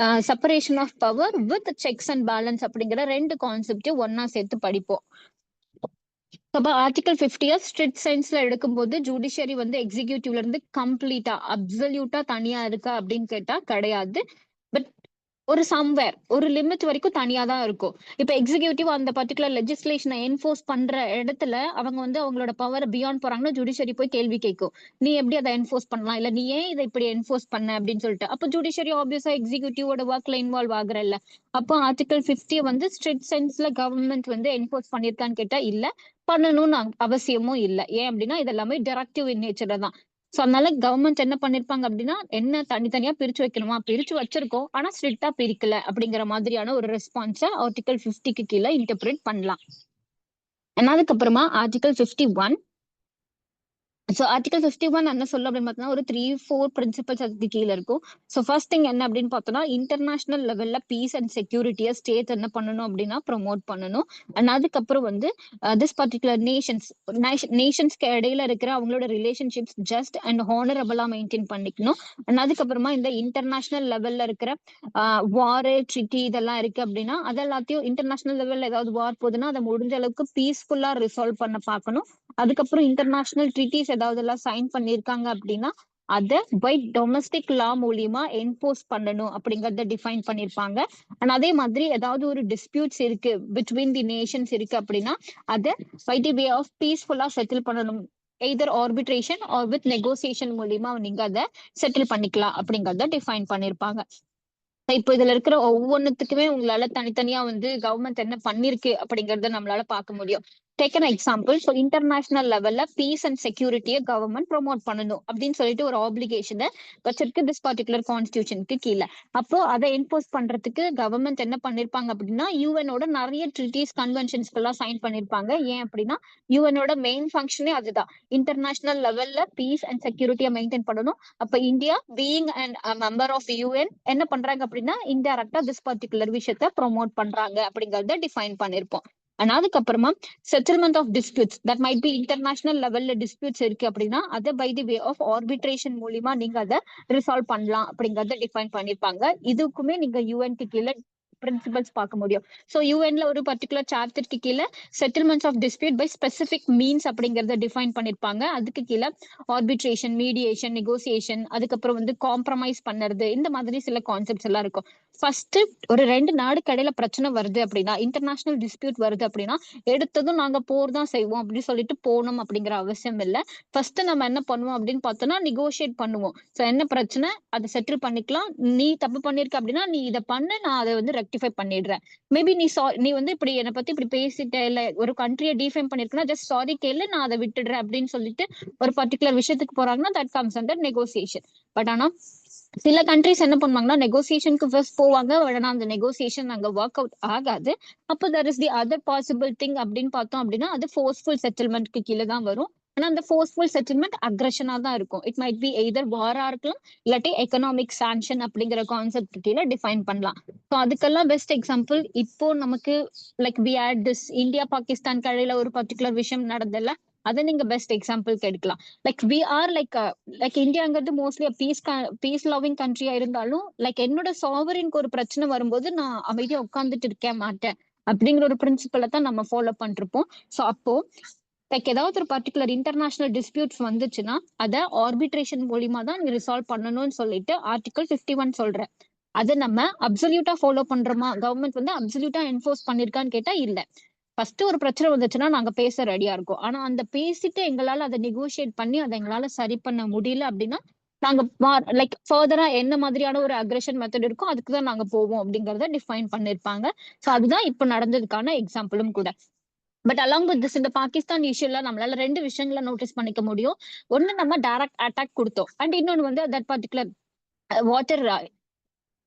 separation of power with checks and balance அப்படிங்கிற ரெண்டு கான்செப்டையும் ஒன்னா சேர்த்து படிப்போம். அப்ப ஆர்டிகல் 50 ஸ்ட்ரிக்ட் சென்ஸ்ல எடுக்கும்போது ஜுடிஷியரி வந்து எக்ஸிக்யூட்டிவ்ல இருந்து கம்ப்ளீட்டா அப்சல்யூட்டா தனியா இருக்கா அப்படின்னு கேட்டா கிடையாது. பட் ஒரு சம்வேர் ஒரு லிமிட் வரைக்கும் தனியா தான் இருக்கும். இப்ப எக்ஸிக்யூட்டிவ் அந்த பர்டிகுலர் லெஜிஸ்லேஷனை என்போர்ஸ் பண்ற இடத்துல அவங்க வந்து அவங்களோட பவர் பியாண்ட் போறாங்கன்னா ஜுடிஷியரி போய் கேள்வி கேட்கும், நீ எப்படி அதை என்போர்ஸ் பண்ணலாம், இல்ல நீ ஏன் இதை இப்படி என்போர்ஸ் பண்ண அப்படின்னு சொல்லிட்டு. அப்ப ஜுடிஷியரி ஆப்வியஸா எக்ஸிக்யூட்டிவோட ஒர்க்ல இன்வால்வ் ஆகுறல்ல. அப்போ ஆர்டிகல் 50 வந்து ஸ்ட்ரிக்ட் சென்ஸ்ல கவர்மெண்ட் வந்து என்போர்ஸ் பண்ணிருக்கான்னு கேட்டா இல்ல, பண்ணணும்னு அவசியமும் இல்லை. ஏன் அப்படின்னா இது எல்லாமே டைரக்டிவ் இன் நேச்சர் தான். சோ அதனால கவர்மெண்ட் என்ன பண்ணிருப்பாங்க அப்படின்னா என்ன தனித்தனியா பிரிச்சு வைக்கணுமா, பிரிச்சு வச்சிருக்கோம் ஆனா ஸ்ட்ரிக்டா பிரிக்கல அப்படிங்கிற மாதிரியான ஒரு ரெஸ்பான்ஸ ஆர்டிகல் 50க்கு கீழே இன்டர்பிரேட் பண்ணலாம். அதுக்கப்புறமா ஆர்டிகல் 51. ஸோ ஆர்டிகல் 51 என்ன சொல்ல அப்படின்னு பார்த்தோம்னா ஒரு 3-4 பிரின்சிபல்ஸ் அதுக்கு கீழே இருக்கும். ஸோ ஃபர்ஸ்ட் திங் என்ன அப்படின்னு பார்த்தோம்னா இன்டர்நேஷனல் லெவல்ல பீஸ் அண்ட் செக்யூரிட்டியை ஸ்டேட் என்ன பண்ணணும் அப்படின்னா ப்ரொமோட் பண்ணணும். அண்ட் அதுக்கப்புறம் வந்து திஸ் பர்டிகுலர் நேஷன்ஸ்க்கு இடையில இருக்கிற அவங்களோட ரிலேஷன்ஷிப்ஸ் ஜஸ்ட் அண்ட் ஹானரபிளா மெயின்டைன் பண்ணிக்கணும். அண்ட் அதுக்கப்புறமா இந்த இன்டர்நேஷனல் லெவல்ல இருக்கிற வார் ட்ரிட்டி இதெல்லாம் இருக்கு அப்படின்னா அது எல்லாத்தையும் இன்டர்நேஷனல் லெவல்ல ஏதாவது வார் போகுதுன்னா அதை முடிஞ்ச அளவுக்கு பீஸ்ஃபுல்லா ரிசால்வ் பண்ண பார்க்கணும். அதுக்கப்புறம் இன்டர்நேஷனல் ட்ரீட்டிஸ் ஏதாவது எல்லாம் சைன் பண்ணிருக்காங்க அப்படின்னா அதை பை டொமஸ்டிக் லா மூலியமா என்போர்ஸ் பண்ணணும் அப்படிங்கறத டிஃபைன் பண்ணிருப்பாங்க. அண்ட் அதே மாதிரி ஏதாவது ஒரு டிஸ்பியூட்ஸ் இருக்கு பிட்வீன் தி நேஷன்ஸ் இருக்கு அப்படின்னா அதை பை தி வே ஆஃப் பீஸ்ஃபுல்லா செட்டில் பண்ணணும். Either arbitration or with negotiation மூலியமா நீங்க அதை செட்டில் பண்ணிக்கலாம் அப்படிங்கறத டிஃபைன் பண்ணிருப்பாங்க. இப்போ இதுல இருக்கிற ஒவ்வொன்னுத்துக்குமே உங்களால தனித்தனியா வந்து கவர்மெண்ட் என்ன பண்ணிருக்கு அப்படிங்கறத நம்மளால பார்க்க முடியும். Take an example. So international லெவல்ல பீஸ் அண்ட் செக்யூரிட்டியை கவர்மெண்ட் ப்ரொமோட் பண்ணணும் அப்படின்னு சொல்லிட்டு ஒரு ஆப்ளிகேஷனை வச்சிருக்கு திஸ் பர்டிகுலர் கான்ஸ்டியூஷனுக்கு கீழே. அப்போ அதை என்போர்ஸ் பண்றதுக்கு கவர்மெண்ட் என்ன பண்ணிருப்பாங்க அப்படின்னா யூஎனோட நிறைய ட்ரிட்டிஸ் கன்வென்ஷன்ஸ்க்கெல்லாம் சைன் பண்ணிருப்பாங்க. ஏன் அப்படின்னா யூஎனோட மெயின் ஃபங்க்ஷனே அதுதான், இன்டர்நேஷனல் லெவல்ல பீஸ் அண்ட் செக்யூரிட்டியை மெயின்டைன் பண்ணணும். அப்ப India being and member of UN என்ன பண்றாங்க அப்படின்னா இன்டைரக்டா திஸ் பர்டிகுலர் விஷயத்த ப்ரொமோட் பண்றாங்க அப்படிங்கறத டிஃபைன் பண்ணிருப்போம். ஆனா அதுக்கப்புறமா settlement of disputes that might be international லெவல்ல டிஸ்பியூட்ஸ் இருக்கு அப்படின்னா அதை by the way of arbitration மூலியமா நீங்க அதை ரிசால்வ் பண்ணலாம் அப்படிங்கறத டிஃபைன் பண்ணிருப்பாங்க. இதுக்குமே நீங்க யூஎன்க்கு கீழே பிரின்சிபல்ஸ் பார்க்க முடியும். ஸோ யூஎன்ல ஒரு பர்டிகுலர் சாப்டருக்கு கீழே settlements of dispute by specific means அப்படிங்கறத டிஃபைன் பண்ணிருப்பாங்க. அதுக்கு கீழே ஆர்பிட்ரேஷன், மீடியேஷன், நெகோசியேஷன், அதுக்கப்புறம் வந்து காம்ப்ரமைஸ் பண்ணுறது, இந்த மாதிரி சில கான்செப்ட்ஸ் எல்லாம் இருக்கும். ஃபர்ஸ்ட் ஒரு ரெண்டு நாடு கடையில பிரச்சனை வருது அப்படின்னா, இன்டர்நேஷனல் டிஸ்பியூட் வருது அப்படின்னா எடுத்ததும் நாங்க போர் தான் செய்வோம் அப்படின்னு சொல்லிட்டு போகணும் அப்படிங்கிற அவசியம் இல்லை. ஃபர்ஸ்ட் நம்ம என்ன பண்ணுவோம் அப்படின்னு பார்த்தோம்னா நெகோசியேட் பண்ணுவோம். ஸோ என்ன பிரச்சனை அதை செட்டில் பண்ணிக்கலாம். நீ தப்பு பண்ணிருக்க அப்படின்னா நீ இதை பண்ண, நான் அதை வந்து ரெக்டிஃபை பண்ணிடுறேன். மேபி நீ வந்து இப்படி என்னை பத்தி இப்படி பேசிட்ட, இல்ல ஒரு கண்ட்ரியை டிஃபைன் பண்ணிருக்குன்னா ஜஸ்ட் சாரி கேளு, நான் அதை விட்டுடுறேன் அப்படின்னு சொல்லிட்டு ஒரு பர்டிகுலர் விஷயத்துக்கு போறாங்கன்னா that comes under negotiation. But ஆனா சில கண்ட்ரிஸ் என்ன பண்ணுவாங்கன்னா நெகோசியேஷனுக்கு ஃபர்ஸ்ட் போவாங்க, ஆனா அந்த நெகோசியேஷன் அங்க ஒர்க் அவுட் ஆகாது. அப்போ that is the other possible thing அப்படின்னு பார்த்தோம் அப்படின்னா அது ஃபோர்ஸ்ஃபுல் செட்டில்மெண்ட்க்கு கீழே தான் வரும். ஆனா அந்த ஃபோர்ஸ்ஃபுல் செட்டில்மெண்ட் அக்ரஷனா தான் இருக்கும். இட் மைட் பி எய்தர் வாரா இருக்கலாம், இல்லாட்டி எக்கனாமிக் சாங்ஷன் அப்படிங்கிற கான்செப்ட் கீழே டிஃபைன் பண்ணலாம். ஸோ அதுக்கெல்லாம் பெஸ்ட் எக்ஸாம்பிள் இப்போ நமக்கு like we had this India Pakistan கடையில ஒரு பர்டிகுலர் விஷயம் நடந்தல, அதை நீங்க பெஸ்ட் எக்ஸாம்பிள் எடுக்கலாம். லைக் வி ஆர் லைக் இந்தியாங்கிறது மோஸ்ட்லி பீஸ் லவ்விங் கண்ட்ரியா இருந்தாலும் லைக் என்னோட சாவரின்க்கு ஒரு பிரச்சனை வரும்போது நான் அமைதியா உட்கார்ந்துட்டு இருக்க மாட்டேன் அப்படிங்கிற ஒரு பிரின்சிபலை தான் நம்ம ஃபாலோ பண்ணிருப்போம். ஸோ அப்போ லைக் ஏதாவது ஒரு பர்டிகுலர் இன்டர்நேஷனல் டிஸ்பியூட்ஸ் வந்துச்சுன்னா அதை ஆர்பிட்ரேஷன் மூலியமா தான் நீ ரிசால்வ் பண்ணணும்னு சொல்லிட்டு ஆர்டிகல் 51 சொல்றேன். அதை நம்ம அப்சல்யூட்டா ஃபாலோ பண்றோமா, கவர்மெண்ட் வந்து அப்சல்யூட்டா என்ஃபோர்ஸ் பண்ணிருக்கான்னு கேட்டா இல்ல. ஃபர்ஸ்ட் ஒரு பிரச்சனை வந்துச்சுன்னா நாங்க பேச ரெடியா இருக்கோம். ஆனா அந்த பேசிட்டு எங்களால அதை நெகோசியேட் பண்ணி அதை எங்களால சரி பண்ண முடியல அப்படின்னா நாங்க லைக் ஃபர்தரா என்ன மாதிரியான ஒரு அக்ரெஷன் மெத்தட் இருக்கோ அதுக்குதான் நாங்க போவோம் அப்படிங்கறத டிஃபைன் பண்ணிருப்பாங்க. ஸோ அதுதான் இப்ப நடந்ததுக்கான எக்ஸாம்பிளும் கூட. பட் அலாங் வித் திஸ் இந்த பாகிஸ்தான் இஷ்யூல நம்மளால ரெண்டு விஷயங்களை நோட்டீஸ் பண்ணிக்க முடியும். ஒன்னு நம்ம டைரக்ட் அட்டாக் கொடுத்தோம், அண்ட் இன்னொன்னு வந்து தட் பர்டிகுலர் வாட்டர்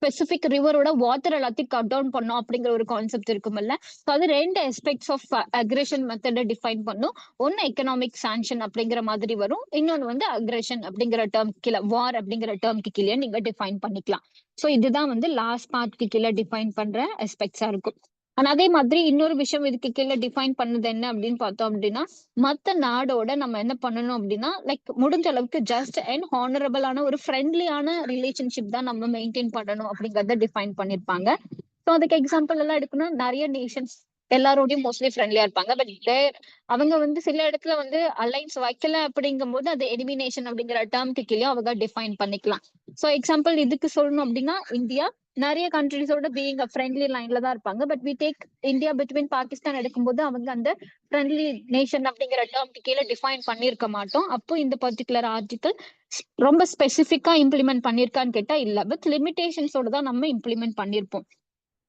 ஸ்பெசிபிக் ரிவரோட வாட்டர் எல்லாத்தையும் கட் டவுன் பண்ணோம் அப்படிங்கிற ஒரு கான்செப்ட் இருக்கும்ல. ஸோ அது ரெண்டு எஸ்பெக்ட்ஸ் ஆஃப் அக்ரெஷன் மெத்தடை டிஃபைன் பண்ணும். ஒன்னு எக்கனாமிக் சாங்ஷன் அப்படிங்கிற மாதிரி வரும், இன்னொன்னு வந்து அக்ரெஷன் அப்படிங்கிற டேர்ம் கீழே, வார் அப்படிங்கிற டேர்ம்க்கு கீழே நீங்க டிஃபைன் பண்ணிக்கலாம். ஸோ இதுதான் வந்து லாஸ்ட் பார்ட்க்கு கீழே டிஃபைன் பண்ற எஸ்பெக்ட்ஸா இருக்கும். ஆனா அதே மாதிரி இன்னொரு விஷயம் இதுக்கு கீழே டிஃபைன் பண்ணது என்ன அப்படின்னு பார்த்தோம் அப்படின்னா மத்த நாடோட நம்ம என்ன பண்ணணும் அப்படின்னா லைக் முடிஞ்ச அளவுக்கு ஜஸ்ட் அண்ட் ஹானரபிளான ஒரு ஃப்ரெண்ட்லியான ரிலேஷன்ஷிப் தான் நம்ம மெயின்டைன் பண்ணணும் அப்படிங்கறத டிஃபைன் பண்ணிருப்பாங்க. ஸோ அதுக்கு எக்ஸாம்பிள் எல்லாம் எடுக்கணும், நிறைய நேஷன்ஸ் எல்லாரோடையும் மோஸ்ட்லி ஃப்ரெண்ட்லியா இருப்பாங்க. பட் அவங்க வந்து சில இடத்துல வந்து அலைன்ஸ் வைக்கல அப்படிங்கும் போது அது எலிமினேஷன் அப்படிங்கிற டேர்ம்க்கு கீழே அவங்க டிஃபைன் பண்ணிக்கலாம். ஸோ எக்ஸாம்பிள் இதுக்கு சொல்லணும் அப்படின்னா இந்தியா நிறைய கண்ட்ரிஸோட பீயிங் ஃப்ரெண்ட்லி லைன்ல தான் இருப்பாங்க. But we take India between Pakistan எடுக்கும்போது அவங்க அந்த ஃப்ரெண்ட்லி நேஷன் அப்படிங்கிற டேர்ம்க்கு கீழே டிஃபைன் பண்ணிருக்க மாட்டோம். அப்போ இந்த பர்டிகுலர் ஆர்டிகல் ரொம்ப ஸ்பெசிபிக்கா இம்ப்ளிமெண்ட் பண்ணிருக்கான்னு கேட்டா இல்ல, பட் லிமிடேஷன்ஸோட தான் நம்ம இம்ப்ளிமெண்ட் பண்ணிருப்போம்.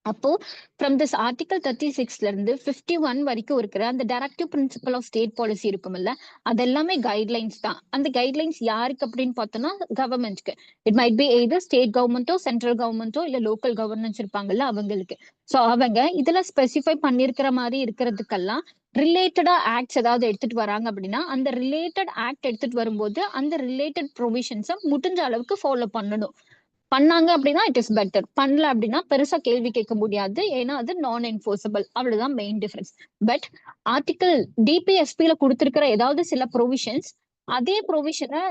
அப்போ ஃப்ரம் திஸ் ஆர்டிகல் 36ல இருந்து 51 வரைக்கும் இருக்கிற அந்த directive principle of state policy இருக்கும்ல, அது எல்லாமே கைட்லைன்ஸ் தான். அந்த கைட்லைன்ஸ் யாருக்கு அப்படின்னு பார்த்தோம்னா கவர்மெண்ட்க்கு. It might be either state கவர்மெண்ட்டோ, சென்ட்ரல் கவர்மெண்ட்டோ, இல்ல லோக்கல் கவர்னன்ஸ் இருப்பாங்கல்ல அவங்களுக்கு. ஸோ அவங்க இதுல ஸ்பெசிஃபை பண்ணிருக்கிற மாதிரி இருக்கிறதுக்கெல்லாம் ரிலேட்டடா ஆக்ட்ஸ் ஏதாவது எடுத்துட்டு வராங்க அப்படின்னா அந்த ரிலேட்டட் ஆக்ட் எடுத்துட்டு வரும்போது அந்த ரிலேட்டட் ப்ரொவிஷன்ஸை முடிஞ்ச அளவுக்கு ஃபாலோ பண்ணணும். பண்ணாங்க அப்படின்னா இட் இஸ் பெட்டர், பண்ணல அப்படின்னா பெருசா கேள்வி கேட்க முடியாது, ஏன்னா அது நான் என்போர்சபிள். அவ்வளவுதான் மெயின் டிஃபரன்ஸ். பட் ஆர்டிகல் டிபிஎஸ்பில கொடுத்திருக்கிற ஏதாவது சில ப்ரொவிஷன்ஸ் அதே ப்ரொவிஷனை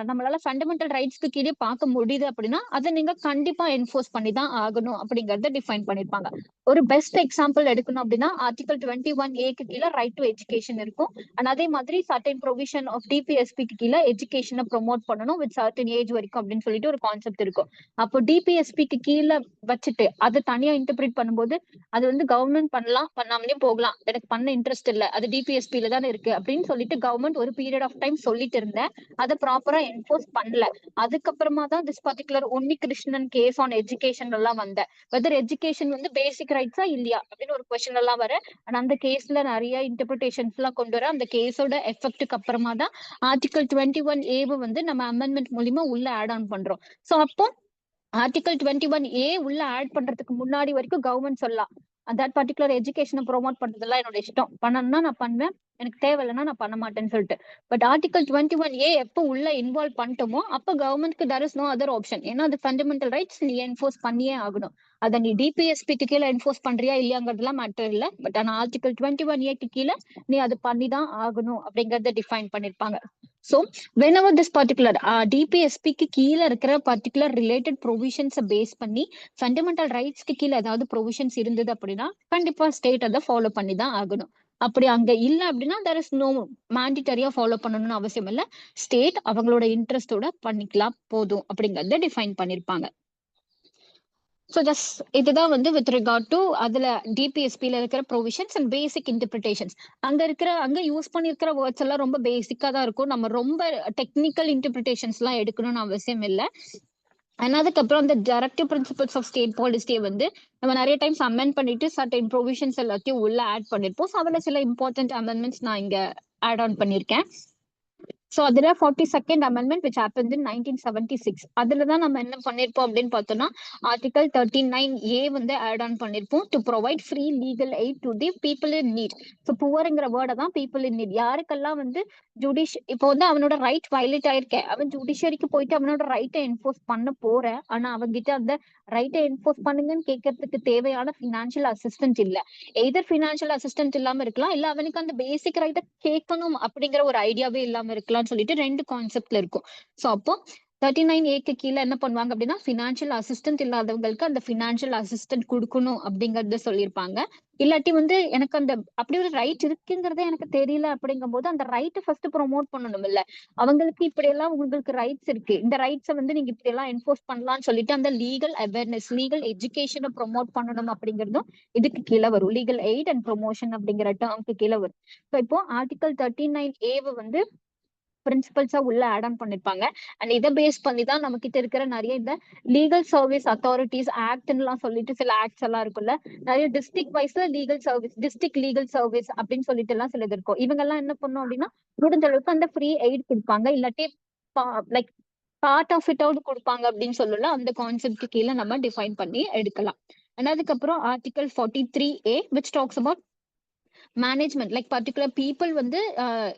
நம்மளால ஃபண்டமெண்டல் ரைட்ஸ்க்கு கீழே பார்க்க முடியுது அப்படின்னா அதை நீங்க கண்டிப்பா என்போர்ஸ் பண்ணி தான் ஆகணும் அப்படிங்கறத டிஃபைன் பண்ணிருப்பாங்க. ஒரு பெஸ்ட் எக்ஸாம்பிள் எடுக்கணும் அப்படின்னா ஆர்டிகல் 21A கீழே ரைட் டு எஜுகேஷன் இருக்கும். அண்ட் அதே மாதிரி சர்டன் ப்ரொவிஷன் ஆஃப் டிபிஎஸ்பிக்கு கீழே எஜுகேஷனை ப்ரொமோட் பண்ணணும் வித் சர்டன் ஏஜ் வரைக்கும் அப்படின்னு சொல்லிட்டு ஒரு கான்செப்ட் இருக்கும். அப்போ டிபிஎஸ்பிக்கு கீழே வச்சுட்டு அதை தனியா இன்டர்பிரேட் பண்ணும்போது அது வந்து கவர்மெண்ட் பண்ணலாம், பண்ணாமலே போகலாம், எனக்கு பண்ண இன்ட்ரெஸ்ட் இல்ல, அது டிபிஎஸ்பில தானே இருக்கு அப்படின்னு சொல்லிட்டு கவர்மெண்ட் ஒரு பீரியட் ஆஃப் டைம் சொல்லி சொல்லிட்டு இருந்தேன். அதை ப்ராப்பரா என்போர்ஸ் பண்ணல. அதுக்கப்புறமா தான் this particular Unni Krishnan case on education எல்லாம் வந்தேன். வெதர் எஜுகேஷன் வந்து பேசிக் ரைட்ஸா இல்லையா அப்படின்னு ஒரு கொஸ்டின் எல்லாம் வர, அந்த கேஸ்ல நிறைய இன்டர்பிரிட்டேஷன்ஸ் எல்லாம் கொண்டு வர, அந்த கேஸோட எஃபெக்ட்டுக்கு அப்புறமா தான் ஆர்டிகல் 21A வந்து நம்ம அமெண்ட்மெண்ட் மூலியமா உள்ள ஆட் ஆன் பண்றோம். சோ அப்போ ஆர்டிகல் 21A உள்ள ஆட் பண்றதுக்கு முன்னாடி வரைக்கும் கவர்மெண்ட் சொல்லலாம், தட் பர்டிகுலர் எஜுகேஷனை ப்ரொமோட் பண்றதெல்லாம் என்னோட இஷ்டம், பண்ணணும்னா நான் பண்ணுவேன், எனக்கு தேவையில்லைன்னா நான் பண்ண மாட்டேன்னு சொல்லிட்டு. பட் ஆர்டிகல் 21A எப்போ உள்ள இன்வால்வ் பண்ணிட்டோமோ அப்போ கவர்மெண்ட்க்கு there is no other option. ஏன்னா அது ஃபண்டமெண்டல் ரைட்ஸ், நீ என்போர்ஸ் பண்ணியே ஆகணும். அதை நீ டிபிஎஸ்பிக்கு கீழே என்போர்ஸ் பண்றியா இல்லையாங்கிறதுலாம் மேட்டர் இல்லை. பட் ஆனா ஆர்டிகல் 21A கீழே நீ அது பண்ணிதான் ஆகணும் அப்படிங்கறத டிஃபைன் பண்ணிருப்பாங்க. So whenever this particular DPSP-க்கு கீழே இருக்கிற பர்டிகுலர் ரிலேட்டட் ப்ரொவிஷன்ஸை பேஸ் பண்ணி ஃபண்டமெண்டல் ரைட்ஸ்க்கு கீழே ஏதாவது ப்ரொவிஷன்ஸ் இருந்தது அப்படின்னா கண்டிப்பா ஸ்டேட் அதை ஃபாலோ பண்ணி தான் ஆகணும். அப்படி அங்க இல்ல அப்படின்னா there is no மேண்டிட்டரியா ஃபாலோ பண்ணணும்னு அவசியம் இல்லை. ஸ்டேட் அவங்களோட இன்ட்ரெஸ்டோட பண்ணிக்கலாம் போதும் அப்படிங்கறத டிஃபைன் பண்ணிருப்பாங்க. ஸோ ஜஸ்ட் இதுதான் வந்து வித் ரிகார்ட் டு அதுல டிபிஎஸ்பில இருக்கிற ப்ரொவிஷன்ஸ் அண்ட் பேசிக் இன்டர்பிரிட்டேஷன்ஸ். அங்க யூஸ் பண்ணிருக்கிற வேர்ட்ஸ் எல்லாம் ரொம்ப பேசிக்கா தான் இருக்கும். நம்ம ரொம்ப டெக்னிக்கல் இன்டர்பிரிட்டேஷன்ஸ் எல்லாம் எடுக்கணும்னு அவசியம் இல்லை. அதுக்கப்புறம் அந்த டைரக்டிவ் பிரின்சிபல்ஸ் ஆஃப் ஸ்டேட் பாலிசியை வந்து நம்ம நிறைய டைம்ஸ் அமெண்ட் பண்ணிட்டு சர்டன் ப்ரொவிஷன்ஸ் எல்லாத்தையும் உள்ள ஆட் பண்ணிருப்போம். ஸோ அதுல சில இம்பார்ட்டன்ட் அமெண்ட்மெண்ட்ஸ் நான் இங்க ஆட் ஆன் பண்ணிருக்கேன். So அதுல 42nd amendment which happened in 1976. அதுலதான் நம்ம என்ன பண்ணிருப்போம் அப்படின்னு பார்த்தோம்னா ஆர்டிகல் 39A வந்து ஆட் ஆன் பண்ணிருப்போம் to provide free legal aid to the people in need. So புவர்ங்கிற வேர்டை தான் பீப்புள் இன் நீட், யாருக்கெல்லாம் வந்து இப்போ வந்து அவனோட ரைட் வயலேட் ஆயிருக்கேன், அவன் ஜுடிஷியரிக்கு போயிட்டு அவனோட ரைட்டை என்போர்ஸ் பண்ண போறேன், ஆனா அவன்கிட்ட அந்த ரைட்டை என்போர்ஸ் பண்ணுங்கன்னு கேட்கறதுக்கு தேவையான பினான்சியல் அசிஸ்டன்ட் இல்ல. எய்தர் பினான்சியல் அசிஸ்டன்ட் இல்லாம இருக்கலாம், இல்ல அவனுக்கு அந்த பேசிக் ரைட்டை கேட்கணும் அப்படிங்கிற ஒரு ஐடியாவே இல்லாம இருக்கலாம் சொல்லிட்டு ரெண்டு கான்செப்ட்ல இருக்கும். சோ அப்போ 39A கீழே என்ன பண்ணுவாங்க அப்படின்னா பினான்சியல் அசிஸ்டன்ட் இல்லாதவங்களுக்கு அந்த பினான்சியல் அசிஸ்டன்ட் கொடுக்கணும் அப்படிங்கறத சொல்லியிருப்பாங்க. இல்லாட்டி வந்து எனக்கு அந்த அப்படி ஒரு ரைட் இருக்குங்கிறதே எனக்கு தெரியல அப்படிங்கும் போது அந்த ரைட்டை ஃபர்ஸ்ட் ப்ரொமோட் பண்ணணும் இல்ல. அவங்களுக்கு இப்படி எல்லாம் உங்களுக்கு ரைட்ஸ் இருக்கு, இந்த ரைட்ஸை வந்து நீங்க இப்படி எல்லாம் என்போர்ஸ் பண்ணலாம்னு சொல்லிட்டு அந்த லீகல் அவேர்னஸ் லீகல் எஜுகேஷனை ப்ரொமோட் பண்ணணும் அப்படிங்கிறதும் இதுக்கு கீழே வரும். லீகல் எய்ட் அண்ட் ப்ரொமோஷன் அப்படிங்கிற டேர்ம்க்கு கீழே வரும். ஸோ இப்போ ஆர்டிகல் 39A வந்து பிரின்சிபல்ஸா உள்ள ஆட் ஆன் பண்ணிருப்பாங்க. அண்ட் இதை பேஸ் பண்ணி தான் நம்ம கிட்ட இருக்கிற நிறைய இந்த லீகல் சர்வீஸ் அத்தாரிட்டிஸ் ஆக்ட்லாம் சொல்லிட்டு சில ஆக்ட்ஸ் எல்லாம் இருக்குல்ல, நிறைய டிஸ்ட்ரிக்ட் வைஸ்ல legal service, district legal service அப்படின்னு சொல்லிட்டு எல்லாம் சிலது இருக்கும். இவங்க எல்லாம் என்ன பண்ணும் அப்படின்னா முடிஞ்ச அளவுக்கு அந்த ஃப்ரீ எய்ட் கொடுப்பாங்க, இல்லாட்டி like part of it out கொடுப்பாங்க அப்படின்னு சொல்லல. அந்த கான்செப்ட் கீழே நம்ம டிஃபைன் பண்ணி எடுக்கலாம். அண்ட் அதுக்கப்புறம் article 43A which talks about management, like particular people வந்து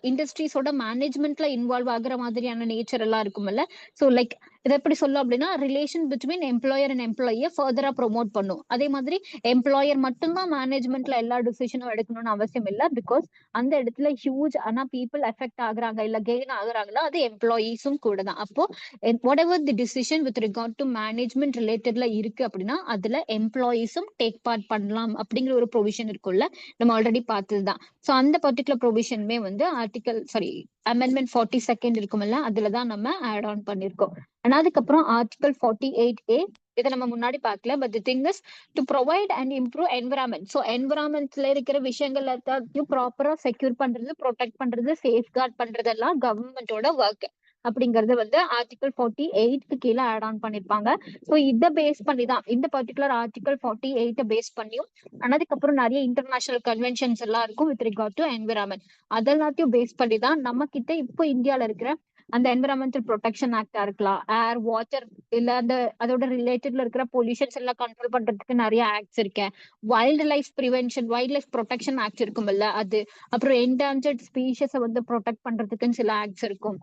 இண்டஸ்ட்ரீஸோட மேனேஜ்மெண்ட்ல இன்வால்வ் ஆகுற மாதிரியான நேச்சர் எல்லாம் இருக்கும்ல. ஸோ லைக் இதை எப்படி சொல்லும் அப்படின்னா ரிலேஷன் பிட்வீன் எம்ப்ளாயர் அண்ட் எம்ப்ளாயியை ஃபர்தரா ப்ரொமோட் பண்ணும். அதே மாதிரி எம்ப்ளாயர் மட்டும்தான் மேனேஜ்மெண்ட்ல எல்லா டிசிஷனும் எடுக்கணும்னு அவசியம் இல்லை. பிகாஸ் அந்த இடத்துல ஹியூஜ் ஆனா பீப்புள் எஃபெக்ட் ஆகுறாங்க இல்ல கெயின் ஆகுறாங்களா அது எம்ப்ளாயீஸும் கூட தான். அப்போ whatever the decision with regard to management ரிலேட்டட்ல இருக்கு அப்படின்னா அதுல எம்ப்ளாயீஸும் டேக் பார்ட் பண்ணலாம் அப்படிங்கிற ஒரு ப்ரொவிஷன் இருக்குல்ல, நம்ம ஆல்ரெடி பார்த்ததுதான். ஸோ அந்த பர்டிகுலர் ப்ரொவிஷனுமே வந்து அமெண்ட்மெண்ட் 42 இருக்கும்ல அதுலதான் நம்ம ஆட் ஆன் பண்ணிருக்கோம். அதுக்கப்புறம் ஆர்டிகல் 48A இதை நம்ம முன்னாடி பார்க்கல. But the thing is to provide and improve environment. So என்விரான்மெண்ட்ல இருக்கிற விஷயங்கள் எல்லாத்தையும் ப்ராப்பரா செக்யூர் பண்றது, ப்ரொடெக்ட் பண்றது, சேஃப்கார்ட் பண்றதெல்லாம் கவர்மெண்டோட ஒர்க் அப்படிங்கறது வந்து ஆர்டிகல் 48க்கு கீழே ஆட் ஆன் பண்ணிருப்பாங்க. ஸோ இதை பேஸ் பண்ணி தான் இந்த பர்டிகுலர் ஆர்டிகல் 48 பேஸ் பண்ணியும் அதுக்கப்புறம் நிறைய இன்டர்நேஷனல் கன்வென்ஷன்ஸ் எல்லாம் இருக்கும் வித் ரிகார்ட் டு என்விரான்மெண்ட். அதெல்லாத்தையும் பேஸ் பண்ணி தான் நம்ம கிட்ட இப்போ இந்தியால இருக்கிற அந்த என்விரான்மெண்டல் ப்ரொடெக்ஷன் ஆக்டா இருக்கலாம், ஏர் வாட்டர் இல்ல அந்த அதோட ரிலேட்டட்ல இருக்கிற பொல்யூஷன்ஸ் எல்லாம் கண்ட்ரோல் பண்றதுக்கு நிறைய ஆக்ட்ஸ் இருக்கு. Wild life prevention, wild life protection act இருக்கும்ல அது, அப்புறம் என்டாஞ்சர்ட் ஸ்பீஷஸை வந்து ப்ரொடெக்ட் பண்றதுக்குன்னு சில ஆக்ட்ஸ் இருக்கும்.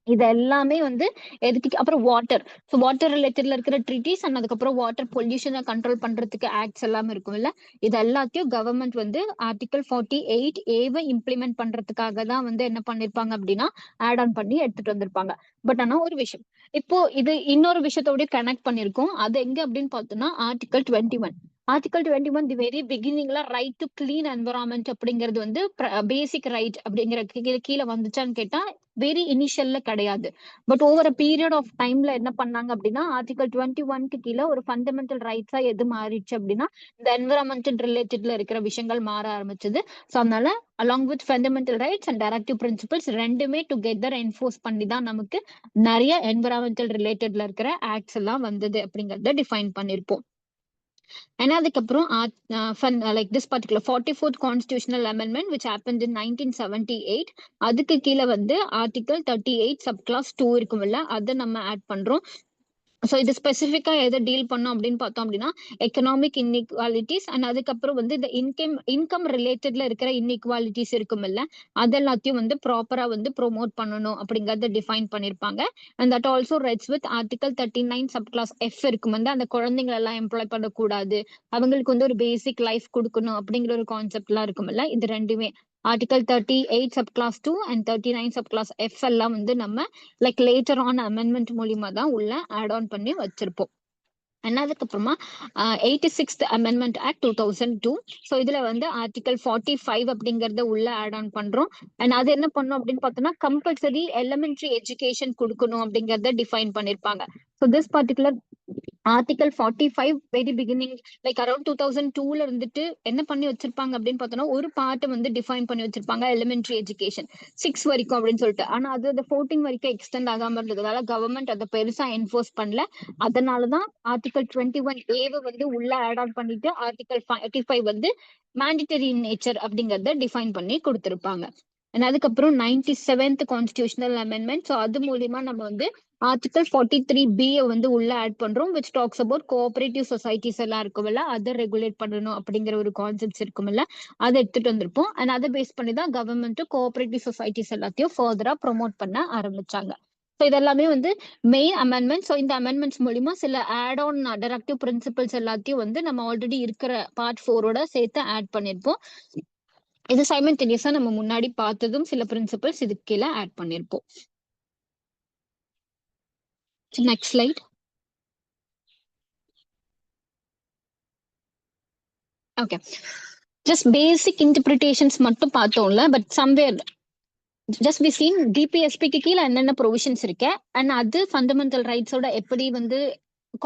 இது எல்லாமே வந்து எதுக்கு, அப்புறம் வாட்டர், ஸோ வாட்டர் ரிலேட்டட்ல இருக்கிற ட்ரீட்டிஸ் அண்ட் அதுக்கப்புறம் வாட்டர் பொல்யூஷனை கண்ட்ரோல் பண்றதுக்கு ஆக்ட்ஸ் எல்லாமே இருக்கும் இல்ல. இது எல்லாத்தையும் கவர்மெண்ட் வந்து ஆர்டிகல் 48A இம்ப்ளிமெண்ட் பண்றதுக்காக தான் வந்து என்ன பண்ணிருப்பாங்க அப்படின்னா ஆட் ஆன் பண்ணி எடுத்துட்டு வந்திருப்பாங்க. பட் ஆனா ஒரு விஷயம், இப்போ இது இன்னொரு விஷயத்தோட கனெக்ட் பண்ணிருக்கோம். அது எங்க அப்படின்னு பார்த்தோம்னா ஆர்டிகல் 21. ஆர்டிகல் 21 தி வெரி பிகினிங்ல ரைட் டு கிளீன் என்விரான்மெண்ட் அப்படிங்கிறது வந்து பேசிக் ரைட் அப்படிங்கிற கீழே வந்துச்சான்னு கேட்டா வெரி இனிஷியல்ல கிடையாது. But over a period of டைம்ல என்ன பண்ணாங்க அப்படின்னா, ஆர்டிகல் 21க்கு கீழே ஒரு ஃபண்டமெண்டல் ரைட்ஸா எது மாறிடுச்சு அப்படின்னா, இந்த என்விரான்மெண்டல் ரிலேட்டட்ல இருக்கிற விஷயங்கள் மாற ஆரம்பிச்சது. ஸோ அதனால along with fundamental rights and directive principles ரெண்டுமே டுகெதர் என்ஃபோர்ஸ் பண்ணி தான் நமக்கு நிறைய என்விரான்மெண்டல் ரிலேட்டட்ல இருக்கிற ஆக்ட்ஸ் எல்லாம் வந்தது அப்படிங்கறத டிஃபைன் பண்ணிருப்போம். And அதுக்கப்புறம் like this particular 44th constitutional amendment which happened in 1978, அதுக்கு கீழே வந்து ஆர்டிகல் 38 சப்கிளாஸ் 2 இருக்கும்ல, அதை நம்ம ஆட் பண்றோம். ஸோ இது ஸ்பெசிஃபிக்கா எதை டீல் பண்ணோம் அப்படின்னு பார்த்தோம் அப்படின்னா, எக்கனாமிக் இன்இக்வாலிட்டிஸ் அண்ட் அதுக்கப்புறம் வந்து இந்த இன்கம் ரிலேட்டட்ல இருக்கிற இன்இக்வாலிட்டிஸ் இருக்கும்ல, அது எல்லாத்தையும் வந்து ப்ராப்பரா வந்து ப்ரோமோட் பண்ணணும் அப்படிங்கறத டிஃபைன் பண்ணிருப்பாங்க. And that also rights with article 39 sub clause F இருக்கும் வந்து, அந்த குழந்தைங்களை எல்லாம் எம்ப்ளாய் பண்ணக்கூடாது, அவங்களுக்கு வந்து ஒரு பேசிக் லைஃப் கொடுக்கணும் அப்படிங்கிற ஒரு கான்செப்ட் எல்லாம் இருக்கும்ல. இது ரெண்டுமே article 38 sub clause 2 and 39 sub clause F எல்லாம் வந்து நம்ம லைக் லேட்டர் ஆன் அமெண்ட்மெண்ட் மூலியமா தான் உள்ள ஆட் ஆன் பண்ணி வச்சிருப்போம். அண்ட் அதுக்கப்புறமா 86th அமெண்ட்மெண்ட் ஆக்ட் 2002. ஸோ இதுல வந்து ஆர்டிகல் 45 அப்படிங்கறத உள்ள ஆட் ஆன் பண்றோம். அண்ட் அது என்ன பண்ணும் அப்படின்னு பார்த்தோம்னா, கம்பல்சரி எலிமெண்டரி எஜுகேஷன் கொடுக்கணும் அப்படிங்கறத டிஃபைன் பண்ணிருப்பாங்க. So this particular article 45 very beginning like around 2002ல இருந்துட்டு என்ன பண்ணி வச்சிருப்பாங்க அப்படின்னு பார்த்தோம்னா, ஒரு பார்ட் வந்து டிஃபைன் பண்ணி வச்சிருப்பாங்க எலிமெண்டரி எஜுகேஷன் 6 வரைக்கும் அப்படின்னு சொல்லிட்டு. ஆனா அது 14 வரைக்கும் எக்ஸ்டெண்ட் ஆகாம இருந்ததுனால கவர்மெண்ட் அதை பெருசா என்ஃபோர்ஸ் பண்ணல. அதனாலதான் ஆர்டிகல் 21A வந்து உள்ள ஆட் ஆன் பண்ணிட்டு ஆர்டிகல் 45 வந்து மேண்டிட்டரி இன் நேச்சர் அப்படிங்கறத டிஃபைன் பண்ணி கொடுத்திருப்பாங்க. அதுக்கப்புறம் 97th கான்ஸ்டிடியூஷனல் அமெண்ட்மெண்ட். ஸோ அது மூலியமா நம்ம வந்து ஆர்டிகல் 43B வந்து உள்ள ஆட் பண்றோம், which talks about cooperative societies எல்லாம் இருக்கும்ல, அதை ரெகுலேட் பண்ணணும் அப்படிங்கிற ஒரு கான்செப்ட்ஸ் இருக்கும்ல, அதை எடுத்துட்டு வந்திருப்போம். அண்ட் அதை பேஸ் பண்ணி தான் கவர்மெண்ட் கோஆபரேட்டிவ் சொசைட்டிஸ் எல்லாத்தையும் ஃபர்தரா ப்ரொமோட் பண்ண ஆரம்பிச்சாங்க. ஸோ இதெல்லாமே வந்து மெயின் அமெண்ட்மெண்ட். ஸோ இந்த அமெண்ட்மெண்ட்ஸ் மூலியமா சில ஆட் ஆன் டைரக்டிவ் பிரின்சிபல்ஸ் எல்லாத்தையும் வந்து நம்ம ஆல்ரெடி இருக்கிற பார்ட் 4ஓட சேர்த்து ஆட் பண்ணிருப்போம். இது சைமல்டேனியஸா நம்ம முன்னாடி பார்த்ததும் சில பிரின்சிபல்ஸ் இதுக்கு கீழே ஆட் பண்ணிருப்போம். Next slide. Okay, just basic interpretations மட்டும் பார்த்தோம்ல, but somewhere just we seen டிபிஎஸ்பிக்கு கீழே என்னென்ன ப்ரொவிஷன்ஸ் இருக்கு அண்ட் அது ஃபண்டமெண்டல் ரைட்ஸோட எப்படி வந்து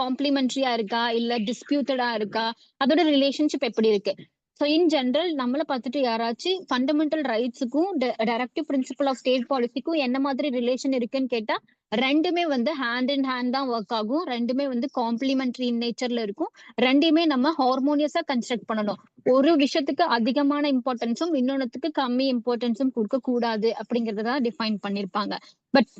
காம்ப்ளிமெண்ட்ரியா இருக்கா இல்ல டிஸ்பியூட்டடா இருக்கா, அதோட ரிலேஷன்ஷிப் எப்படி இருக்கு. ஸோ இன் ஜென்ரல் நம்மளை பார்த்துட்டு யாராச்சும் ஃபண்டமெண்டல் ரைட்ஸுக்கும் டைரக்டிவ் பிரின்சிபல் ஆஃப் ஸ்டேட் பாலிசிக்கும் என்ன மாதிரி ரிலேஷன் இருக்குன்னு கேட்டா, ரெண்டுமே வந்து ஹேண்ட் இன் ஹேண்ட் தான் ஒர்க் ஆகும். ரெண்டுமே வந்து காம்ப்ளிமெண்ட்ரி இன் நேச்சர்ல இருக்கும். ரெண்டையுமே நம்ம ஹார்மோனியஸா கன்ஸ்ட்ரக்ட் பண்ணணும். ஒரு விஷயத்துக்கு அதிகமான இம்பார்ட்டன்ஸும் இன்னொன்னுக்கு கம்மி இம்பார்ட்டன்ஸும் கொடுக்க கூடாது அப்படிங்கறத டிஃபைன் பண்ணிருப்பாங்க. பட்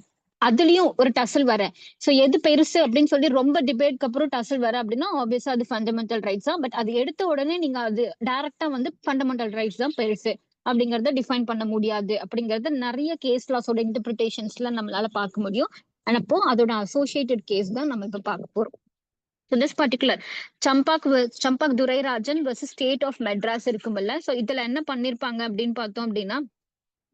அதுலயும் ஒரு டசல் வர, சோ எது பெருசு அப்படின்னு சொல்லி ரொம்ப டிபேட்க்கு அப்புறம் டசல் வர அப்படின்னா ஆப்வியஸா அது ஃபண்டமெண்டல் ரைட்ஸ் தான். பட் அது எடுத்த உடனே நீங்க அது டைரக்டா வந்து ஃபண்டமெண்டல் ரைட்ஸ் தான் பெருசு அப்படிங்கறத டிஃபைன் பண்ண முடியாது அப்படிங்கறது நிறைய கேஸ் லாஸோட இன்டர்பிரிட்டேஷன்ஸ்ல நம்மளால பார்க்க முடியும். ஆனா அப்போ அதோட அசோசியேட்டட் கேஸ் தான் நம்ம இப்ப பார்க்க போறோம். So this particular Champakam Dorairajan versus state of Madras இருக்கும்ல, சோ இதுல என்ன பண்ணிருப்பாங்க அப்படின்னு பார்த்தோம் அப்படின்னா,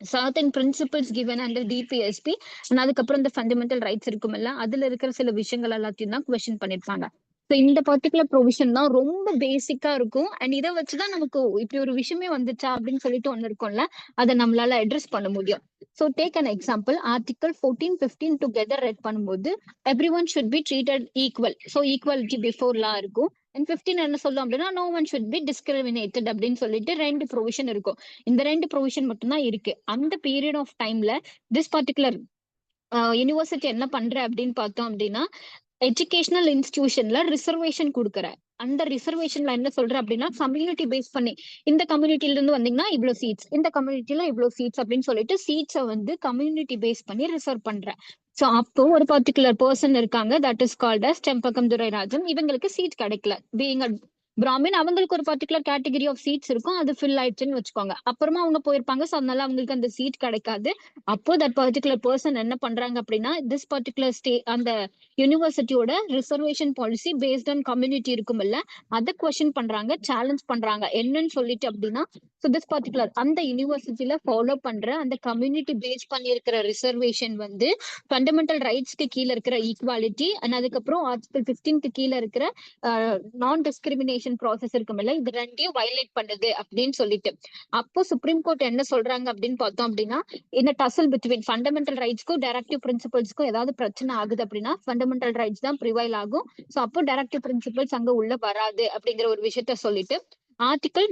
certain principles given under DPSP and அதுக்கப்புறம் இந்த ஃபண்டமெண்டல் ரைட்ஸ் இருக்கும்ல, அதுல இருக்கிற சில விஷயங்கள் எல்லாத்தையும் தான் கொஸ்டின் பண்ணிருப்பாங்க. ஸோ இந்த பர்டிகுலர் ப்ரொவிஷன் தான் ரொம்ப பேசிக்கா இருக்கும். அண்ட் இதை வச்சுதான் நமக்கு இப்படி ஒரு விஷயமே வந்துச்சா அப்படின்னு சொல்லிட்டு ஒண்ணு இருக்கும்ல, அதை நம்மளால அட்ரஸ் பண்ண முடியும். So take an example, article 14, 15 together read பண்ணும்போது every one should be treated equal. So equality before law இருக்கும். அண்ட் 15 என்ன சொல்லும் அப்படின்னா, no one should be discriminated அப்படின்னு சொல்லிட்டு ரெண்டு ப்ரொவிஷன் இருக்கும். இந்த ரெண்டு ப்ரொவிஷன் மட்டும்தான் இருக்கு. அந்த பீரியட் ஆஃப் டைம்ல திஸ் பர்டிகுலர் யூனிவர்சிட்டி என்ன பண்ற அப்படின்னு பார்த்தோம் அப்படின்னா, எஜுகேஷனல் இன்ஸ்டிடியூஷன்ல ரிசர்வேஷன் கொடுக்குற, அந்த ரிசர்வேஷன்ல என்ன சொல்ற அப்படின்னா, கம்யூனிட்டி பேஸ் பண்ணி இந்த கம்யூனிட்டில இருந்து வந்தீங்கன்னா இவ்வளவு சீட்ஸ், இந்த கம்யூனிட்டில இவ்வளவு சீட்ஸ் அப்படின்னு சொல்லிட்டு சீட்ஸை வந்து கம்யூனிட்டி பேஸ் பண்ணி ரிசர்வ் பண்ற. சோ அப்போ ஒரு பர்டிகுலர் பர்சன் இருக்காங்க, that is called as Champakam Dorairajan. இவங்களுக்கு சீட் கிடைக்கல, பீயிங் பிராமின். அவங்களுக்கு ஒரு பர்டிகுலர் கேட்டகரி ஆஃப் சீட்ஸ் இருக்கும், அது ஃபில் ஆயிடுச்சுன்னு வச்சுக்கோங்க. அப்புறமா அவங்க போயிருப்பாங்க, ஸோ அதனால அவங்களுக்கு அந்த சீட் கிடைக்காது. அப்போ தட் பர்டிகுலர் பர்சன் என்ன பண்றாங்க அப்படின்னா, திஸ் பர்டிகுலர் அந்த யூனிவர்சிட்டியோட reservation policy based on community இருக்கும்ல, அதை கொஸ்டின் பண்றாங்க, சேலஞ்ச் பண்றாங்க. என்னன்னு சொல்லிட்டு அப்படின்னா, ஸோ திஸ் பர்டிகுலர் அந்த யூனிவர்சிட்டியில ஃபாலோ பண்ற அந்த கம்யூனிட்டி பேஸ் பண்ணி இருக்கிற ரிசர்வேஷன் வந்து ஃபண்டமெண்டல் ரைட்ஸ்க்கு கீழே இருக்கிற ஈக்குவாலிட்டி அண்ட் அதுக்கப்புறம் ஆர்டிகல் 15க்கு கீழே இருக்கிற நான் டிஸ்கிரிமினேஷன் ரிசர்வேஷன் ப்ராசஸ் இருக்குமில்ல, இது ரெண்டையும் வயலேட் பண்ணுது அப்படின்னு சொல்லிட்டு. அப்போ சுப்ரீம் கோர்ட் என்ன சொல்றாங்க அப்படின்னு பார்த்தோம் அப்படின்னா, இந்த டசல் பிட்வீன் ஃபண்டமெண்டல் ரைட்ஸ்க்கும் டைரக்டிவ் பிரின்சிபல்ஸ்க்கும் ஏதாவது பிரச்சனை ஆகுது அப்படின்னா ஃபண்டமெண்டல் ரைட்ஸ் தான் ப்ரிவைல் ஆகும். ஸோ அப்போ டைரக்டிவ் பிரின்சிபல்ஸ் அங்க உள்ள வராது அப்படிங்கிற ஒரு விஷயத்த சொல்லிட்டு ஆர்டிகல்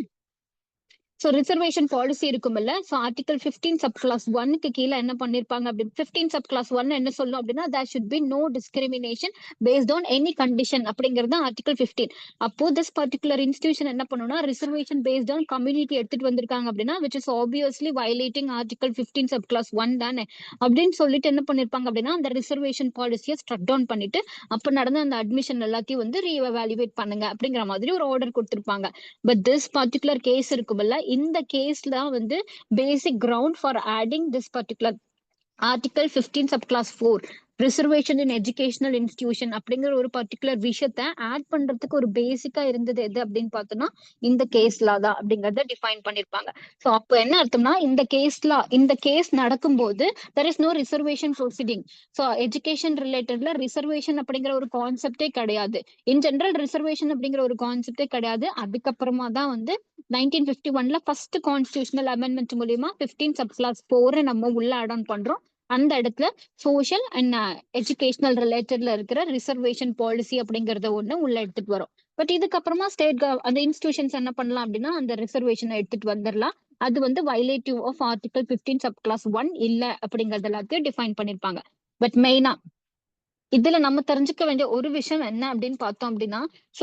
ரிசர்வேஷன் பாலிசி இருக்கும்ல, சோ ஆர்டிகல் 15 சப் கிளாஸ் 1க்கு கீழே என்ன பண்ணிருப்பாங்க அப்படி 15 சப் கிளாஸ் 1 என்ன சொல்லும் அப்படின்னா there should be no discrimination based on any condition அப்படிங்கிறது ஆர்டிகல் 15. அப்போ திஸ் பர்டிகுலர் இன்ஸ்டிடியூஷன் என்ன பண்ணும்னா ரிசர்வேஷன் பேஸ்ட் ஆன் கம்யூனிட்டி எடுத்துட்டு வந்திருக்காங்க அப்படின்னா which is obviously violating article 15 sub clause 1 தானே அப்படின்னு சொல்லிட்டு என்ன பண்ணிருப்பாங்க அப்படின்னா அந்த ரிசர்வேஷன் பாலிசியை ஸ்ட்ரக் டவுன் பண்ணிட்டு அப்ப நடந்த அந்த அட்மிஷன் எல்லாத்தையும் வந்து ரீஎவாலுவேட் பண்ணுங்க அப்படிங்கிற மாதிரி ஒரு ஆர்டர் கொடுத்திருப்பாங்க. பட் திஸ் பர்டிகுலர் கேஸ் இருக்கும்ல, இந்த கேஸ்ல வந்து basic ground for adding this particular article 15 sub clause 4 reservation in educational institution அப்படிங்கிற ஒரு பர்டிகுலர் விஷயத்த ஆட் பண்றதுக்கு ஒரு பேசிக்கா இருந்தது எது அப்படின்னு பார்த்தோம்னா இந்த கேஸ்ல தான் அப்படிங்கறத டிஃபைன் பண்ணிருப்பாங்க. சோ அப்போ என்ன அர்த்தம்னா இந்த கேஸ் நடக்கும்போது there is no reservation proceeding. So education ரிலேட்டட்ல ரிசர்வேஷன் அப்படிங்கிற ஒரு கான்செப்டே கிடையாது. இன் ஜெனரல் ரிசர்வேஷன் அப்படிங்கிற ஒரு கான்செப்டே கிடையாது. அதுக்கப்புறமா தான் வந்து 1951ல ஃபர்ஸ்ட் கான்ஸ்டிடியூஷனல் அமெண்ட்மெண்ட் மூலியமா 15 சப் கிளாஸ் 4 நம்ம உள்ள ஆட் ஆன் பண்றோம். அந்த இடத்துல சோஷியல் அண்ட் எஜுகேஷனல் ரிலேட்டட்ல இருக்கிற ரிசர்வேஷன் பாலிசி அப்படிங்கறத ஒண்ணு உள்ள எடுத்துட்டு வரும். பட் இதுக்கப்புறமா அந்த இன்ஸ்டிடியூஷன்ஸ் என்ன பண்ணலாம் அப்படின்னா அந்த ரிசர்வேஷனை எடுத்துட்டு வந்துடலாம். அது வந்து violative of article 15 sub clause 1 இல்ல அப்படிங்கறது எல்லாத்தையும் டிஃபைன் பண்ணிருப்பாங்க. பட் மெயினா இதுல நம்ம தெரிஞ்சுக்க வேண்டிய ஒரு விஷயம் என்ன அப்படின்னு பார்த்தோம் அப்படின்னா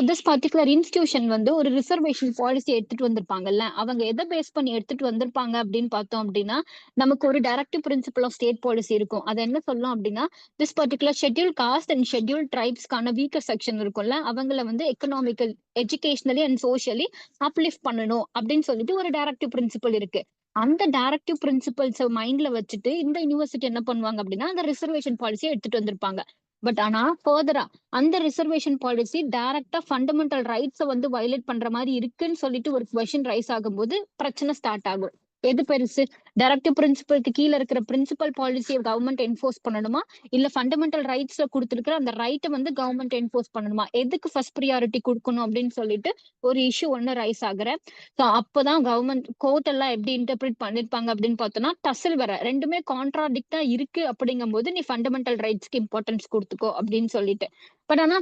திஸ் பர்டிகுலர் இன்ஸ்டிடியூஷன் வந்து ஒரு ரிசர்வேஷன் பாலிசி எடுத்துட்டு வந்திருப்பாங்கல்ல, அவங்க எதை பேஸ் பண்ணி எடுத்துட்டு வந்திருப்பாங்க அப்படின்னு பார்த்தோம் அப்படின்னா நமக்கு ஒரு directive principle of state policy இருக்கும். அது என்ன சொல்லலாம் அப்படின்னா this particular schedule caste and schedule ட்ரைப்ஸ்க்கான வீக்கர் செக்ஷன் இருக்கும்ல, அவங்கள வந்து economical educationally and socially uplift பண்ணணும் அப்படின்னு சொல்லிட்டு ஒரு டைரக்டிவ் பிரின்சிபல் இருக்கு. அந்த டைரக்டிவ் பிரின்சிபல்ஸ் மைண்ட்ல வச்சுட்டு இந்த யூனிவர்சிட்டி என்ன பண்ணுவாங்க அப்படின்னா அந்த ரிசர்வேஷன் பாலிசியை எடுத்துட்டு வந்திருப்பாங்க. பட் ஆனா ஃபர்தரா அந்த ரிசர்வேஷன் பாலிசி டைரக்டா ஃபண்டமெண்டல் ரைட்ஸை வந்து வயலேட் பண்ற மாதிரி இருக்குன்னு சொல்லிட்டு ஒரு கொஸ்டின் ரைஸ் ஆகும்போது பிரச்சனை ஸ்டார்ட் ஆகும். எது பெருசு, டைரக்டிவ் பிரின்சிபலுக்கு கீழே இருக்கிற பிரின்சிபல் பாலிசியை கவர்மெண்ட் என்ஃபோர்ஸ் பண்ணணுமா, இல்ல ஃபண்டமெண்டல் ரைட்ஸ்ல கொடுத்துருக்கிற அந்த ரைட்டை வந்து கவர்மெண்ட் என்ஃபோர்ஸ் பண்ணணுமா, எதுக்கு ஃபர்ஸ்ட் ப்ரியாரிட்டி கொடுக்கணும் அப்படின்னு சொல்லிட்டு ஒரு இஷ்யூ ஒண்ணு ரைஸ் ஆகுற. ஸோ அப்பதான் கவர்மெண்ட் கோர்ட் எல்லாம் எப்படி இன்டர்பிரேட் பண்ணிருப்பாங்க அப்படின்னு பார்த்தோம்னா டசல் வர ரெண்டுமே கான்ட்ராடிக்டா இருக்கு அப்படிங்கும் போது நீ ஃபண்டமெண்டல் ரைட்ஸ்க்கு இம்பார்ட்டன்ஸ் கொடுத்துக்கோ அப்படின்னு சொல்லிட்டு. பட் ஆனா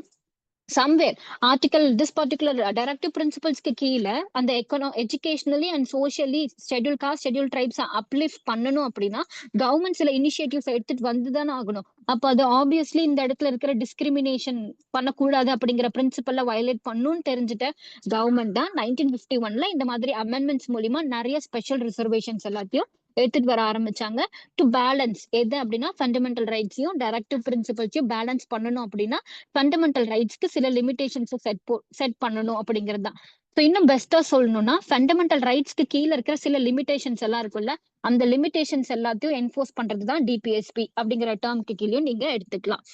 somewhere article this particular directive பிரின்சிபல்ஸ்க்கு கீழே அந்த educationally and socially schedule caste schedule tribes uplift பண்ணணும் அப்படின்னா கவர்மெண்ட் சில இனிஷியேட்டிவ்ஸ் எடுத்துட்டு வந்துதானே ஆகணும். அப்ப அது ஆப்வியஸ்லி இந்த இடத்துல இருக்கிற டிஸ்கிரிமினேஷன் பண்ணக்கூடாது அப்படிங்கிற பிரின்சிபல்ல வயலேட் பண்ணுன்னு தெரிஞ்சுட்ட கவர்மெண்ட் தான் 1951ல இந்த மாதிரி அமெண்ட்மெண்ட்ஸ் மூலியமா நிறைய ஸ்பெஷல் ரிசர்வேஷன்ஸ் எல்லாத்தையும் எடுத்துட்டு வர ஆரம்பிச்சாங்க. டு பேலன்ஸ் எது அப்படின்னா ஃபண்டமெண்டல் ரைட்ஸையும் டைரக்டிவ் பிரின்சிபல்ஸையும் பேலன்ஸ் பண்ணணும் அப்படின்னா ஃபண்டமெண்டல் ரைட்ஸ்க்கு சில லிமிடேஷன்ஸ் செட் பண்ணணும் அப்படிங்கிறது தான். ஸோ இன்னும் பெஸ்டா சொல்லணும்னா ஃபண்டமெண்டல் ரைட்ஸ்க்கு கீழே இருக்கிற சில லிமிடேஷன்ஸ் எல்லாம் இருக்குல்ல, அந்த லிமிடேஷன்ஸ் எல்லாத்தையும் என்ஃபோர்ஸ் பண்றது தான் டிபிஎஸ்பி அப்படிங்கிற டேர்ம்க்கு கீழேயும் நீங்க எடுத்துக்கலாம்.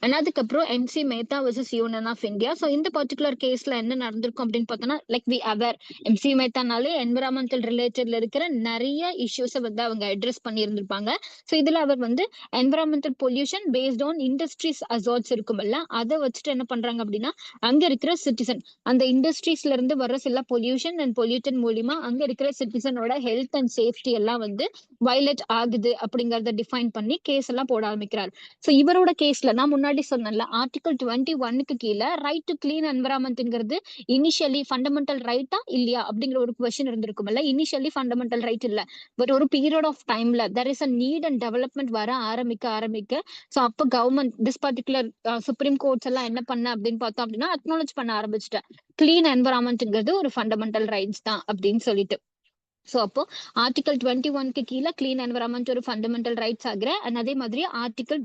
அண்ட் அதுக்கப்புறம் MC Mehta versus union of India. So இந்த பர்டிகுலர் கேஸ்ல என்ன நடந்திருக்கும் அப்படின்னு பார்த்தோம்னா லைக் வி அவர் எம்சி மேத்தானாலே என்விரான்மெண்டல் ரிலேட்டட்ல இருக்கிற நிறைய இஷ்யூஸை வந்து அவங்க அட்ரஸ் பண்ணியிருந்திருப்பாங்க. ஸோ இதுல அவர் வந்து environmental pollution based on industries hazards இருக்கும்ல, அதை வச்சுட்டு என்ன பண்றாங்க அப்படின்னா அங்க இருக்கிற சிட்டிசன் அந்த இண்டஸ்ட்ரீஸ்ல இருந்து வர்ற சில பொல்யூஷன் அண்ட் பொல்யூட்டன் மூலியமா அங்க இருக்கிற சிட்டிசனோட ஹெல்த் அண்ட் சேஃப்டி எல்லாம் வந்து வயலேட் ஆகுது அப்படிங்கறத டிஃபைன் பண்ணி கேஸ் எல்லாம் போட ஆரம்பிக்கிறார். சோ இவரோட கேஸ்ல நான் முன்னாடி சொன்னேன்ல ஆர்டிகல் 21க்கு கீழே ரைட் டு கிளீன் என்விரான்மெண்ட்ங்கிறது இனிஷியலி ஃபண்டமெண்டல் ரைட்டா இல்லையா அப்படிங்கிற ஒரு கொஸ்டின் இருந்திருக்கும்ல. இனிஷியலி ஃபண்டமெண்டல் ரைட் இல்ல, பட் ஒரு பீரியட் ஆஃப் டைம்ல there is a need and development வர ஆரம்பிக்க சோ அப்ப government this particular supreme courts எல்லாம் என்ன பண்ண அப்படின்னு பார்த்தோம் அப்படின்னா அக்னாலஜ் பண்ண ஆரம்பிச்சுட்டேன் கிளீன் என்விரான்மெண்ட்ங்கிறது ஒரு ஃபண்டமெண்டல் ரைட்ஸ் தான் அப்படின்னு சொல்லிட்டு. சோ அப்போ ஆர்டிகல் 21க்கு கீழே கிளீன் என்விரான்மெண்ட் ஒரு ஃபண்டமெண்டல் ரைட்ஸ் ஆகுற அண்ட் அதே மாதிரி ஆர்டிகல்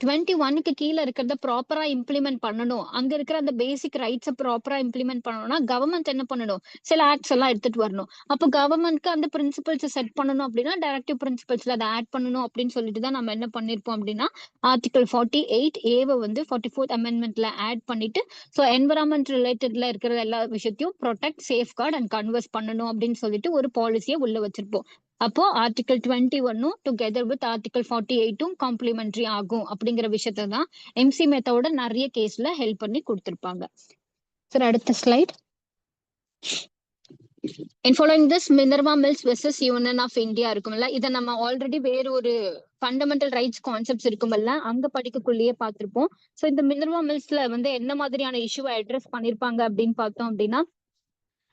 21க்கு கீழே இருக்கிறத ப்ராப்பரா இம்ப்ளிமெண்ட் பண்ணணும், அங்க இருக்கிற அந்த பேசிக் ரைட்ஸை ப்ராப்பரா இம்ப்ளிமெண்ட் பண்ணணும்னா கவர்மெண்ட் என்ன பண்ணணும், சில ஆக்ட்ஸ் எல்லாம் எடுத்துட்டு வரணும். அப்போ கவர்மெண்ட்க்கு அந்த பிரின்சிபல்ஸ் செட் பண்ணணும் அப்படின்னா டைரக்டிவ் பிரின்சிபல்ஸ்ல அதை ஆட் பண்ணணும் அப்படின்னு சொல்லிட்டு தான் நம்ம என்ன பண்ணிருப்போம் அப்படின்னா ஆர்டிகல் 48 ஏவை வந்து 44th அமெண்ட்மெண்ட்ல ஆட் பண்ணிட்டு ஸோ என்விரான்மெண்ட் ரிலேட்டட்ல இருக்கிற எல்லா விஷயத்தையும் ப்ரொடெக்ட் சேஃப்கார்ட் அண்ட் கன்வர்ஸ் பண்ணணும் அப்படின்னு சொல்லிட்டு ஒரு பாலிசியை உள்ள வச்சிருப்போம். அப்போ article 21 together with article 48 complementary ஆகும் அப்படிங்கிற விஷயத்த தான் எம்சி மேத்தாவோட நிறைய கேஸ்ல ஹெல்ப் பண்ணி கொடுத்திருப்பாங்க. சார் அடுத்த slide. In following this, Minerva Mills versus Union of India இருக்கும்ல, இதை நம்ம ஆல்ரெடி வேற ஒரு ஃபண்டமெண்டல் ரைட்ஸ் கான்செப்ட்ஸ் இருக்கும்ல அங்க படிக்கக்குள்ளேயே பார்த்திருப்போம். ஸோ இந்த மினர்வா மில்ஸ்ல வந்து என்ன மாதிரியான இஷ்யூவை அட்ரஸ் பண்ணிருப்பாங்க அப்படின்னு பார்த்தோம் அப்படின்னா,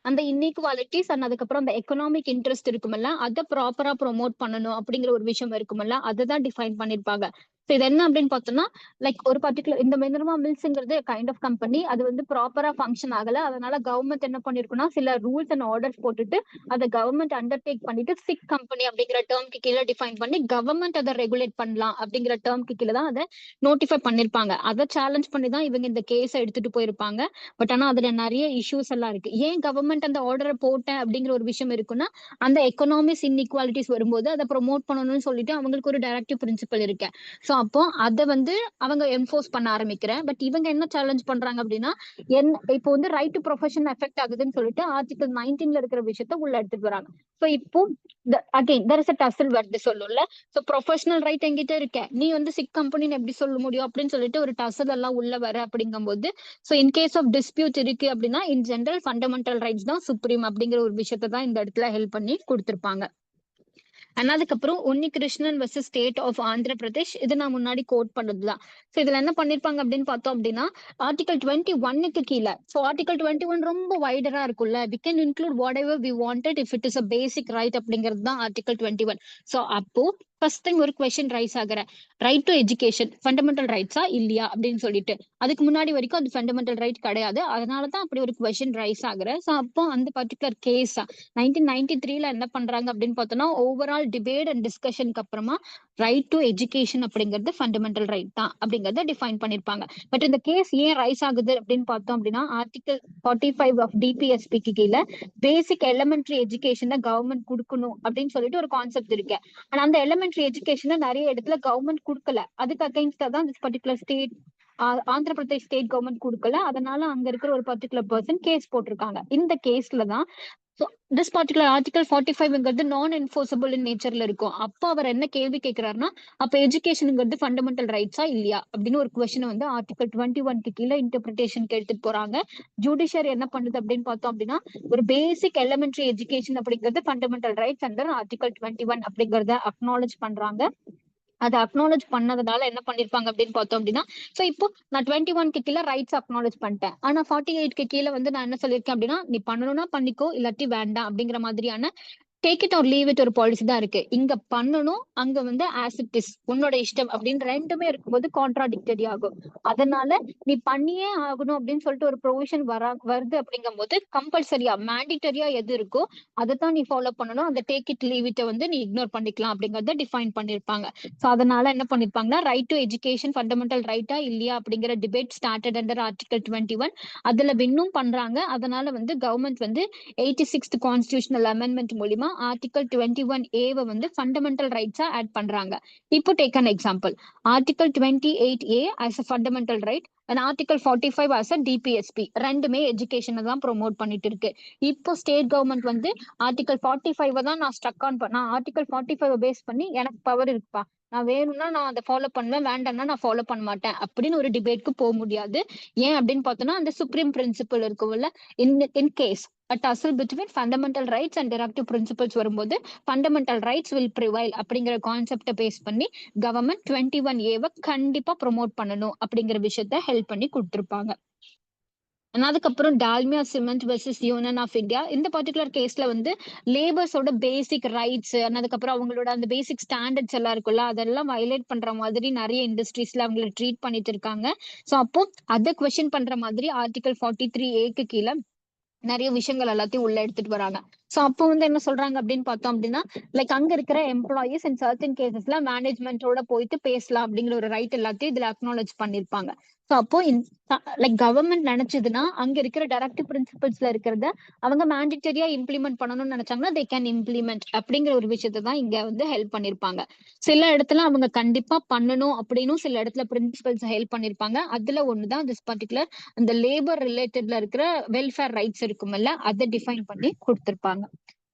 அந்த இன்இக்வாலிட்டிஸ் அண்ட் அதுக்கப்புறம் அந்த எக்கனாமிக் இன்ட்ரெஸ்ட் இருக்குமல்ல அதை ப்ராப்பரா ப்ரொமோட் பண்ணணும் அப்படிங்கிற ஒரு விஷயம் இருக்குமல்ல அதை தான் டிஃபைன் பண்ணிருப்பாங்க. ஸோ இது என்ன அப்படின்னு பார்த்தோம்னா, லைக் ஒரு பர்டிகுலர் இந்த மினர்வா மில்ஸ்ங்கிறது கைண்ட் ஆஃப் கம்பெனி, அது வந்து ப்ராப்பரா ஃபங்க்ஷன் ஆகல. அதனால கவர்மெண்ட் என்ன பண்ணிருக்குன்னா சில ரூல்ஸ் அண்ட் ஆர்டர்ஸ் போட்டுட்டு அதை கவர்மெண்ட் அண்டர்டேக் பண்ணிட்டு சிக் கம்பெனி அப்படிங்கிற டேர்ம்க்கு கீழே டிஃபைன் பண்ணி கவர்மெண்ட் அதை ரெகுலேட் பண்ணலாம் அப்படிங்கிற டேர்ம்க்கு கீழே தான் அதை நோட்டிஃபை பண்ணிருப்பாங்க. அதை சேலஞ்ச் பண்ணி தான் இவங்க இந்த கேஸை எடுத்துட்டு போயிருப்பாங்க. பட் ஆனா அதுல நிறைய இஷ்யூஸ் எல்லாம் இருக்கு. ஏன் கவர்மெண்ட் அந்த ஆர்டரை போட்டேன் அப்படிங்கிற ஒரு விஷயம் இருக்குன்னா, அந்த எக்கனாமிக்ஸ் இன்இக்வாலிட்டிஸ் வரும்போது அதை ப்ரொமோட் பண்ணணும்னு சொல்லிட்டு அவங்களுக்கு ஒரு டைரக்டிவ் பிரின்சிபல் இருக்கு. சோ அப்போ அதை வந்து அவங்க என்ஃபோர்ஸ் பண்ண ஆரம்பிக்கிறேன். பட் இவங்க என்ன சேலஞ்ச் பண்றாங்க அப்படின்னா, இப்போ வந்து ரைட் டு ப்ரொஃபஷன் எஃபெக்ட் ஆகுதுன்னு சொல்லிட்டு ஆர்டிகல் 19ல இருக்கிற விஷயத்த உள்ள எடுத்துட்டு வராங்க. சோ இப்போ அகைன் தெர் இஸ் அ டசல் வருது சொல்லும்ல. சோ ப்ரொஃபஷனல் ரைட் எங்கிட்ட இருக்க, நீ வந்து சிக் கம்பெனின்னு எப்படி சொல்ல முடியும் அப்படின்னு சொல்லிட்டு ஒரு டசல் எல்லாம் உள்ள வர அப்படிங்கும்போது, so in case of dispute இருக்கு அப்படின்னா இன் ஜெனரல் ஃபண்டமெண்டல் ரைட்ஸ் தான் சுப்ரீம் அப்படிங்கிற ஒரு விஷயத்தை தான் இந்த இடத்துல ஹெல்ப் பண்ணி கொடுத்திருப்பாங்க. அதுக்கப்புறம் Unni Krishnan versus state of Andhra Pradesh, இது நான் முன்னாடி கோட் பண்ணதுதான். சோ இதுல என்ன பண்ணிருப்பாங்க அப்படின்னு பார்த்தோம் அப்படின்னா, ஆர்டிகல் 21க்கு கீழே, சோ ஆர்டிகல் 21 ரொம்ப வைடரா இருக்கும்ல, we can include whatever we wanted if it is a basic right அப்படிங்கிறது தான் ஆர்டிகல் 21. சோ அப்போ ஃபர்ஸ்ட் டைம் ஒரு கொஸ்டின் ரைஸ் ஆகிற, ரைட் டு எஜுகேஷன் ஃபண்டமெண்டல் ரைட்ஸா இல்லையா அப்படின்னு சொல்லிட்டு. அதுக்கு முன்னாடி வரைக்கும் அது ஃபண்டமெண்டல் ரைட் கிடையாது. அதனாலதான் அப்படி ஒரு கொஸ்டின் ரைஸ் ஆகுற. சோ அப்போ அந்த பர்டிகுலர் கேஸ் 1993ல என்ன பண்றாங்க அப்படின்னு பார்த்தோம்னா, ஓவரால் டிபேட் அண்ட் டிஸ்கஷனுக்கு அப்புறமா ரைட் டு எஜுகேஷன் அப்படிங்கிறது ஃபண்டமெண்டல் ரைட் தான் அப்படிங்கறத டிஃபைன் பண்ணிருப்பாங்க. பட் இந்த கேஸ் ஏன் ரைஸ் ஆகுது அப்படின்னு பார்த்தோம் அப்படின்னா, ஆர்டிகல் 45 ஆஃப் டிபிஎஸ்பிக்கு கீழே பேசிக் எலிமெண்டரி எஜுகேஷன் கவர்மெண்ட் கொடுக்கணும் அப்படின்னு சொல்லிட்டு ஒரு கான்செப்ட் இருக்கு. ஆனா அந்த எலிமெண்டரி எஜுகேஷன் நிறைய இடத்துல கவர்மெண்ட் கொடுக்கல. அதுக்கு அகைன்ஸ்டா தான் this particular state Andhra Pradesh state government கொடுக்கல. அதனால அங்க இருக்கிற ஒரு பர்டிகுலர் பர்சன் கேஸ் போட்டிருக்காங்க. இந்த கேஸ்ல தான் திஸ் பர்டிகுலர் ஆர்டிகல் 45ங்கிறது நான் என்ஃபோர்சபிள் இன் நேச்சர்ல இருக்கும். அப்போ அவர் என்ன கேள்வி கேட்கிறாருன்னா, அப்ப எஜுகேஷனுங்கிறது ஃபண்டமெண்டல் ரைட்ஸா இல்லையா அப்படின்னு ஒரு கொஸ்டின் வந்து ஆர்டிகல் 21க்கு கீழே இன்டர்பிரிட்டேஷனுக்கு எடுத்துட்டு போறாங்க. ஜுடிஷியரி என்ன பண்ணுது அப்படின்னு பார்த்தோம் அப்படின்னா, ஒரு பேசிக் எலிமெண்டரி எஜுகேஷன் அப்படிங்கிறது ஃபண்டமெண்டல் ரைட்ஸ் அண்டர் ஆர்டிகல் 21 அப்படிங்கறத அக்னாலேஜ் பண்றாங்க. அதை அக்னாலேஜ் பண்ணதுனால என்ன பண்ணிருப்பாங்க அப்படின்னு பார்த்தோம் அப்படின்னா, சோ இப்போ நான் 21க்கு கீழே ரைட்ஸ் அக்னாலேஜ் பண்ணிட்டேன். ஆனா 48க்கு கீழே வந்து நான் என்ன சொல்லியிருக்கேன் அப்படின்னா, நீ பண்ணணும்னா பண்ணிக்கோ இல்லாட்டி வேண்டாம் அப்படிங்கிற மாதிரியான take it or leave it ஒரு பாலிசி தான் இருக்கு. இங்க பண்ணணும், அங்க வந்து ஆஸ் இட் இஸ் உன்னோட இஷ்டம் அப்படின்னு ரெண்டுமே இருக்கும்போது கான்ட்ராடிக்டரி ஆகும். அதனால நீ பண்ணியே ஆகணும் அப்படின்னு சொல்லிட்டு ஒரு ப்ரொவிஷன் வருது அப்படிங்கும் போது கம்பல்சரியா மேண்டிட்டரியா எது இருக்கோ அதை தான் நீ ஃபாலோ பண்ணணும். அந்த டேக் இட் லீவ் இட்டை வந்து நீ இக்னோர் பண்ணிக்கலாம் அப்படிங்கறத டிஃபைன் பண்ணிருப்பாங்க. சோ அதனால என்ன பண்ணிருப்பாங்கன்னா, ரைட் டு எஜுகேஷன் ஃபண்டமெண்டல் ரைட்டா இல்லையா அப்படிங்கிற டிபேட் ஸ்டார்டட் அண்டர் ஆர்டிகல் 21. அதுல வின்னும் பண்றாங்க. அதனால வந்து கவர்மெண்ட் வந்து 86th கான்ஸ்டிடியூஷனல் அமெண்ட்மெண்ட் மூலியமா ஆர்டிகல் 21A வந்து ஃபண்டமெண்டல் ரைட்ஸா ஆட் பண்றாங்க. இப்போ take an example, article 28A as a fundamental right and article 45 as a DPSP ரெண்டுமே எஜுகேஷனை தான் ப்ரொமோட் பண்ணிட்டு இருக்கு. இப்போ ஸ்டேட் கவர்மெண்ட் வந்து ஆர்டிகல் 45 தான் நான் ஸ்ட்ரக் ஆன் பண்ண, ஆர்டிகல் 45 பேஸ் பண்ணி எனக்கு பவர் இருக்குப்பா, நான் வேணும்னா நான் அதை ஃபாலோ பண்ணுவேன், வேண்டாம்னா நான் ஃபாலோ பண்ண மாட்டேன் அப்படின்னு ஒரு டிபேட்க்கு போக முடியாது. ஏன் அப்படின்னு பார்த்தோம்னா, அந்த சுப்ரீம் பிரின்சிபல் இருக்கும்ல, in case a tussle between fundamental rights and directive principles வரும்போது fundamental rights will prevail அப்படிங்கிற கான்செப்டை பேஸ் பண்ணி கவர்மெண்ட் 21A கண்டிப்பா ப்ரொமோட் பண்ணணும் அப்படிங்கிற விஷயத்த ஹெல்ப் பண்ணி கொடுத்திருப்பாங்க. அதுக்கப்புறம் Dalmia cement versus union of India, இந்த பர்டிகுலர் கேஸ்ல வந்து லேபர்ஸோட பேசிக் ரைட்ஸ், அதுக்கப்புறம் அவங்களோட அந்த பேசிக் ஸ்டாண்டர்ட்ஸ் எல்லாம் இருக்குல்ல, அதெல்லாம் வயலேட் பண்ற மாதிரி நிறைய இண்டஸ்ட்ரீஸ்ல அவங்களை ட்ரீட் பண்ணிட்டு இருக்காங்க. சோ அப்போ அதை கொஸ்டின் பண்ற மாதிரி ஆர்டிகல் 43A கீழே நிறைய விஷயங்கள் எல்லாத்தையும் உள்ள எடுத்துட்டு வராங்க. சோ அப்போ வந்து என்ன சொல்றாங்க அப்படின்னு பார்த்தோம் அப்படின்னா, லைக் அங்க இருக்கிற எம்ப்ளாயிஸ் இன் சர்டன் கேசஸ்ல மேனேஜ்மெண்டோட போயிட்டு பேசலாம் அப்படிங்கிற ஒரு ரைட் எல்லாத்தையும் இதுல அக்னாலேஜ் பண்ணிருப்பாங்க. சோ அப்போ லைக் கவர்மெண்ட் நினைச்சதுன்னா அங்க இருக்கிற டைரக்டிவ் பிரின்சிபல்ஸ்ல இருக்கிறத அவங்க மேண்டிட்டரியா இம்ப்ளிமெண்ட் பண்ணணும்னு நினைச்சாங்கன்னா தே கேன் இம்ப்ளிமெண்ட் அப்படிங்கிற ஒரு விஷயத்தை தான் இங்க வந்து ஹெல்ப் பண்ணிருப்பாங்க. சில இடத்துல அவங்க கண்டிப்பா பண்ணணும் அப்படின்னு சில இடத்துல பிரின்சிபல்ஸ் ஹெல்ப் பண்ணிருப்பாங்க. அதுல ஒண்ணுதான் திஸ் பர்டிகுலர் அந்த லேபர் ரிலேட்டட்ல இருக்கிற வெல்ஃபேர் ரைட்ஸ் இருக்கும்ல, அதை டிஃபைன் பண்ணி கொடுத்திருப்பாங்க.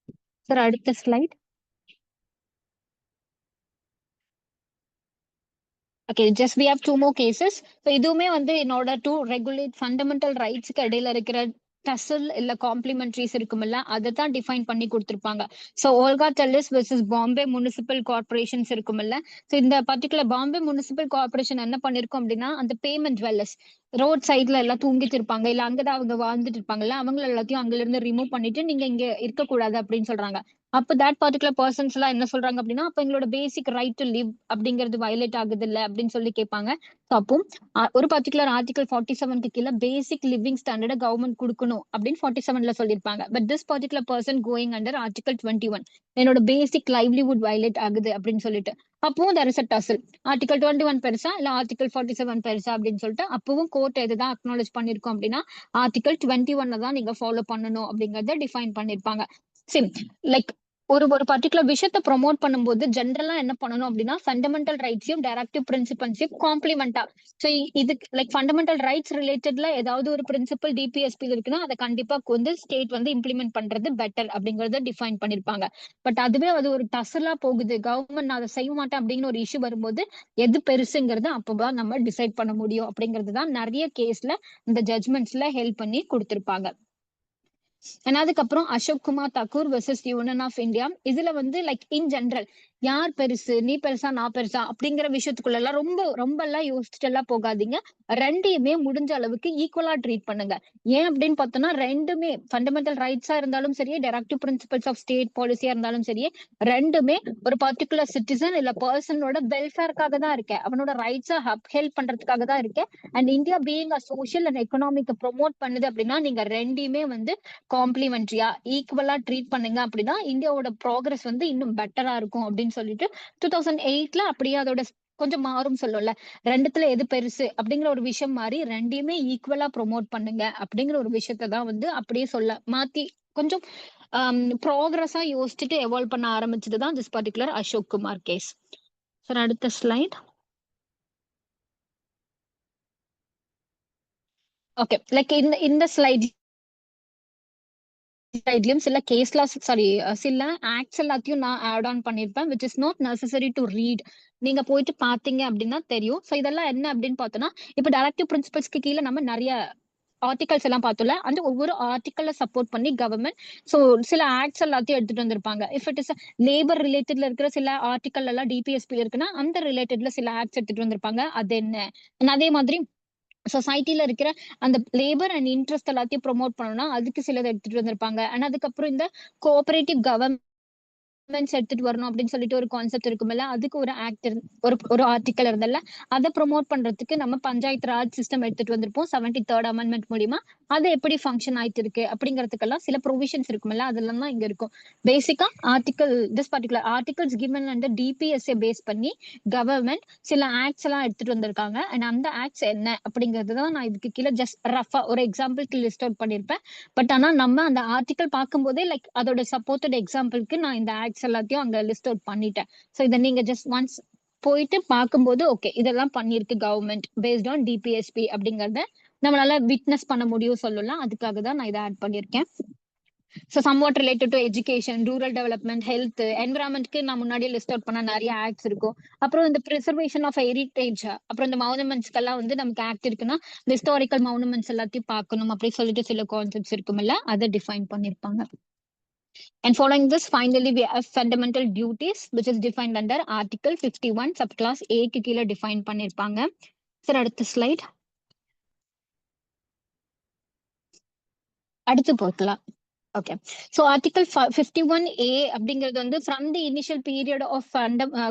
சார் அடுத்த slide. Okay, just we have 2 more cases. So இதுவுமே வந்து in order to regulate fundamental ரைட்ஸ்க்கு இடையில இருக்கிற டசல் இல்ல காம்ப்ளிமெண்ட்ரிஸ் இருக்குமில்ல, அதை தான் டிஃபைன் பண்ணி கொடுத்திருப்பாங்க. So Olga Delhi's versus Bombay municipal corporations இருக்குமில்ல, ஸோ இந்த பர்டிகுலர் பாம்பே முனிசிபல் கார்பரேஷன் என்ன பண்ணிருக்கோம் அப்படின்னா, அந்த பேமெண்ட் dwellers ரோட் சைட்ல எல்லாம் தூங்கிட்டு இருப்பாங்க, இல்ல அங்கதான் அவங்க வாழ்ந்துட்டு இருப்பாங்கல்ல, அவங்க எல்லாத்தையும் அங்க இருந்து ரிமூவ் பண்ணிட்டு நீங்க இங்க இருக்கக்கூடாது அப்படின்னு சொல்றாங்க. அப்ப தட் பர்டிகுலர் பர்சன்ஸ் எல்லாம் என்ன சொல்றாங்க அப்படின்னா, அப்ப எங்களோட பேசிக் ரைட் டு லிவ் அப்படிங்கிறது வயலேட் ஆகுது இல்ல அப்படின்னு சொல்லி கேட்பாங்க. அப்போ ஒரு பர்டிகுலர் ஆர்டிகல் 47க்கு கீழே பேசிக் லிவிங் ஸ்டாண்டர்ட கவர்மெண்ட் கொடுக்கணும் அப்படின்னு 47ல சொல்லியிருப்பாங்க. But this particular person going under article 21 என்னோட பேசிக் லைவ்லிவுட் வயலேட் ஆகுது அப்படின்னு சொல்லிட்டு, அப்பவும் there is a tussle. Article 21 பெருசா இல்ல ஆர்டிகல் 47 பெருசா அப்படின்னு சொல்லிட்டு அப்பவும் கோர்ட் எதுதான் அக்னாலேஜ் பண்ணிருக்கோம் அப்படின்னா, ஆர்டிகல் 21 தான் நீங்க ஃபாலோ பண்ணணும் அப்படிங்கறத டிஃபைன் பண்ணிருப்பாங்க. சரி, லைக் ஒரு ஒரு பர்டிகுலர் விஷயத்த ப்ரொமோட் பண்ணும்போது ஜென்ரலா என்ன பண்ணணும் அப்படின்னா, ஃபண்டமெண்டல் ரைட்ஸையும் டைரக்டிவ் பிரின்சிபல்ஸையும் காம்ப்ளிமெண்டா, ஸோ இது லைக் ஃபண்டமெண்டல் ரைட்ஸ் ரிலேட்டட்ல ஏதாவது ஒரு பிரின்சிபல் டிபிஎஸ்பி இருக்குன்னா அதை கண்டிப்பா வந்து ஸ்டேட் வந்து இம்ப்ளிமெண்ட் பண்றது பெட்டர் அப்படிங்கறத டிஃபைன் பண்ணிருப்பாங்க. பட் அதுவே அது ஒரு டசலா போகுது, கவர்மெண்ட் நான் அதை செய்ய மாட்டேன் அப்படின்னு ஒரு இஷ்யூ வரும்போது எது பெருசுங்கிறது அப்பதான் நம்ம டிசைட் பண்ண முடியும் அப்படிங்கிறது தான் நிறைய கேஸ்ல இந்த ஜட்மெண்ட்ஸ்ல ஹெல்ப் பண்ணி கொடுத்திருப்பாங்க. அதுக்கப்புறம் Ashok Kumar Thakur versus union of India. இதுல வந்து லைக் இன் ஜென்ரல் யார் பெருசு, நீ பெருசா நான் பெருசா அப்படிங்கிற விஷயத்துக்குள்ள எல்லாம் ரொம்ப எல்லாம் யோசிச்சுட்டு எல்லாம் போகாதீங்க. ரெண்டையுமே முடிஞ்ச அளவுக்கு ஈக்குவலா ட்ரீட் பண்ணுங்க. ஏன் அப்படின்னு பார்த்தோம்னா, ரெண்டுமே ஃபண்டமெண்டல் ரைட்ஸா இருந்தாலும் சரி, டைரக்டிவ் பிரின்சிபல்ஸ் ஆஃப் ஸ்டேட் பாலிசியா இருந்தாலும் சரி, ரெண்டுமே ஒரு பர்டிகுலர் சிட்டிசன் இல்ல பர்சனோட வெல்ஃபேருக்காக தான் இருக்கு, அவனோட ரைட்ஸை ஹெல்ப் பண்றதுக்காக தான் இருக்கு. And India being a social and economic promote பண்ணுது அப்படின்னா, நீங்க ரெண்டையுமே வந்து காம்ப்ளிமெண்ட்ரியா ஈக்குவலா ட்ரீட் பண்ணுங்க அப்படின்னா இந்தியாவோட ப்ராக்ரஸ் வந்து இன்னும் பெட்டரா இருக்கும் அப்படின்னு சொல்லிட்டு 2008ல அப்படியே அதோட கொஞ்சம் மாறும் சொல்லும்ல, ரெண்டுத்துல எது பெருசு அப்படிங்கிற ஒரு விஷயம் மாதிரி ரெண்டையுமே ஈக்குவலா ப்ரொமோட் பண்ணுங்க அப்படிங்கிற ஒரு விஷயத்த தான் வந்து அப்படியே சொல்ல மாத்தி கொஞ்சம் ப்ராக்ரஸா யோசிச்சுட்டு எவால்வ் பண்ண ஆரம்பிச்சதுதான் this particular Ashok Kumar case. Sir அடுத்த ஸ்லைட். ஓகே, லைக் இந்த ஸ்லைட் இதுலயும் சில கேஸ் லாஸ் சாரி சில ஆக்ட்ஸ் எல்லாத்தையும் நான் ஆட் ஆன் பண்ணிருப்பேன் which is not necessary to read. நீங்க போயிட்டு பாத்தீங்க அப்படின்னா தெரியும். சோ இதெல்லாம் என்ன அப்படின்னு பார்த்தோம்னா, இப்ப டைரக்டிவ் பிரின்சிபல்ஸ்க்கு கீழே நம்ம நிறைய ஆர்டிகல்ஸ் எல்லாம் பார்த்தோம்ல, அந்த ஒவ்வொரு ஆர்டிக்கல்ல சப்போர்ட் பண்ணி கவர்மெண்ட் சோ சில ஆக்ட்ஸ் எல்லாத்தையும் எடுத்துட்டு வந்திருப்பாங்க. இஃப் இட் இஸ் லேபர் ரிலேட்டட்ல இருக்கிற சில ஆர்டிக்கல் எல்லாம் டிபிஎஸ்பி இருக்குன்னா அந்த ரிலேட்டட்ல சில ஆக்ட்ஸ் எடுத்துட்டு வந்திருப்பாங்க. அது என்ன, அதே மாதிரி சொசைட்டில இருக்கிற அந்த லேபர் அண்ட் இன்ட்ரெஸ்ட் எல்லாத்தையும் ப்ரொமோட் பண்ணணும்னா அதுக்கு சிலதை எடுத்துட்டு வந்திருப்பாங்க. ஆனா அதுக்கப்புறம் இந்த கோஆபரேட்டிவ் எடுத்துட்டு வரணும் அப்படின்னு சொல்லிட்டு ஒரு கான்செப்ட் இருக்கும்ல, அதுக்கு ஒரு ஆக்ட் ஒரு ஆர்டிக்கல் இருந்தல்ல, அதை ப்ரொமோட் பண்றதுக்கு நம்ம பஞ்சாயத்து ராஜ் சிஸ்டம் எடுத்துட்டு வந்திருப்போம் 73rd அமெண்ட்மெண்ட் மூலியமா. அது எப்படி ஃபங்க்ஷன் ஆயிட்டு இருக்கு அப்படிங்கிறதுக்கெல்லாம் சில ப்ரொவிஷன்ஸ் இருக்கும்ல, அதெல்லாம் தான் இங்க இருக்கும். பேசிக்கா article this particular articles given and DPSA base பண்ணி கவர்மெண்ட் சில ஆக்ட்ஸ் எல்லாம் எடுத்துட்டு வந்திருக்காங்க. அண்ட் அந்த ஆக்ட்ஸ் என்ன அப்படிங்கிறது தான் நான் இதுக்கு கீழே ஜஸ்ட் ரஃபா ஒரு எக்ஸாம்பிளுக்கு லிஸ்ட் அவுட் பண்ணிருப்பேன். பட் ஆனா நம்ம அந்த ஆர்டிகல் பார்க்கும்போதே லைக் அதோட சப்போர்ட்டட் எக்ஸாம்பிளுக்கு நான் இந்த ஆக்ட்ஸ் எல்லாத்தையும் அங்க லிஸ்ட் அவுட் பண்ணிட்டேன். ஸோ இதை நீங்க ஜஸ்ட் ஒன்ஸ் போயிட்டு பார்க்கும்போது ஓகே இதெல்லாம் பண்ணிருக்கு கவர்மெண்ட் பேஸ்ட் ஆன் டிபிஎஸ்பி அப்படிங்கறத நம்மளால விட்னஸ் பண்ண முடியும் சொல்லலாம். அதுக்காக தான் நான் இதை ஆட் பண்ணிருக்கேன். So somewhat related to education, rural development, health, என்விரான்மெண்ட்க்கு நான் முன்னாடியே லிஸ்ட் அவுட் பண்ண நிறைய ஆக்ட்ஸ் இருக்கும். அப்புறம் இந்த ப்ரிசர்வேஷன் ஆஃப் ஹெரிட்டேஜ், அப்புறம் இந்த மவுனுமெண்ட்ஸ்க்கெல்லாம் வந்து நமக்கு ஆக்ட் இருக்குன்னா இந்த ஹிஸ்டாரிக்கல் மவுனுமெண்ட்ஸ் எல்லாத்தையும் பார்க்கணும் அப்படி சொல்லிட்டு சில கான்செப்ட்ஸ் இருக்கும்ல, அதை டிஃபைன் பண்ணிருப்பாங்க. And following this, finally, we have fundamental duties, which is defined under Article 51, subclass A க்கு கீழே define பண்ணிருப்பாங்க. சார் அடுத்த ஸ்லைட். அடுத்து போகலாம். ஓகே, ஸோ ஆர்டிகல் 51A அப்படிங்கிறது வந்து from the initial period of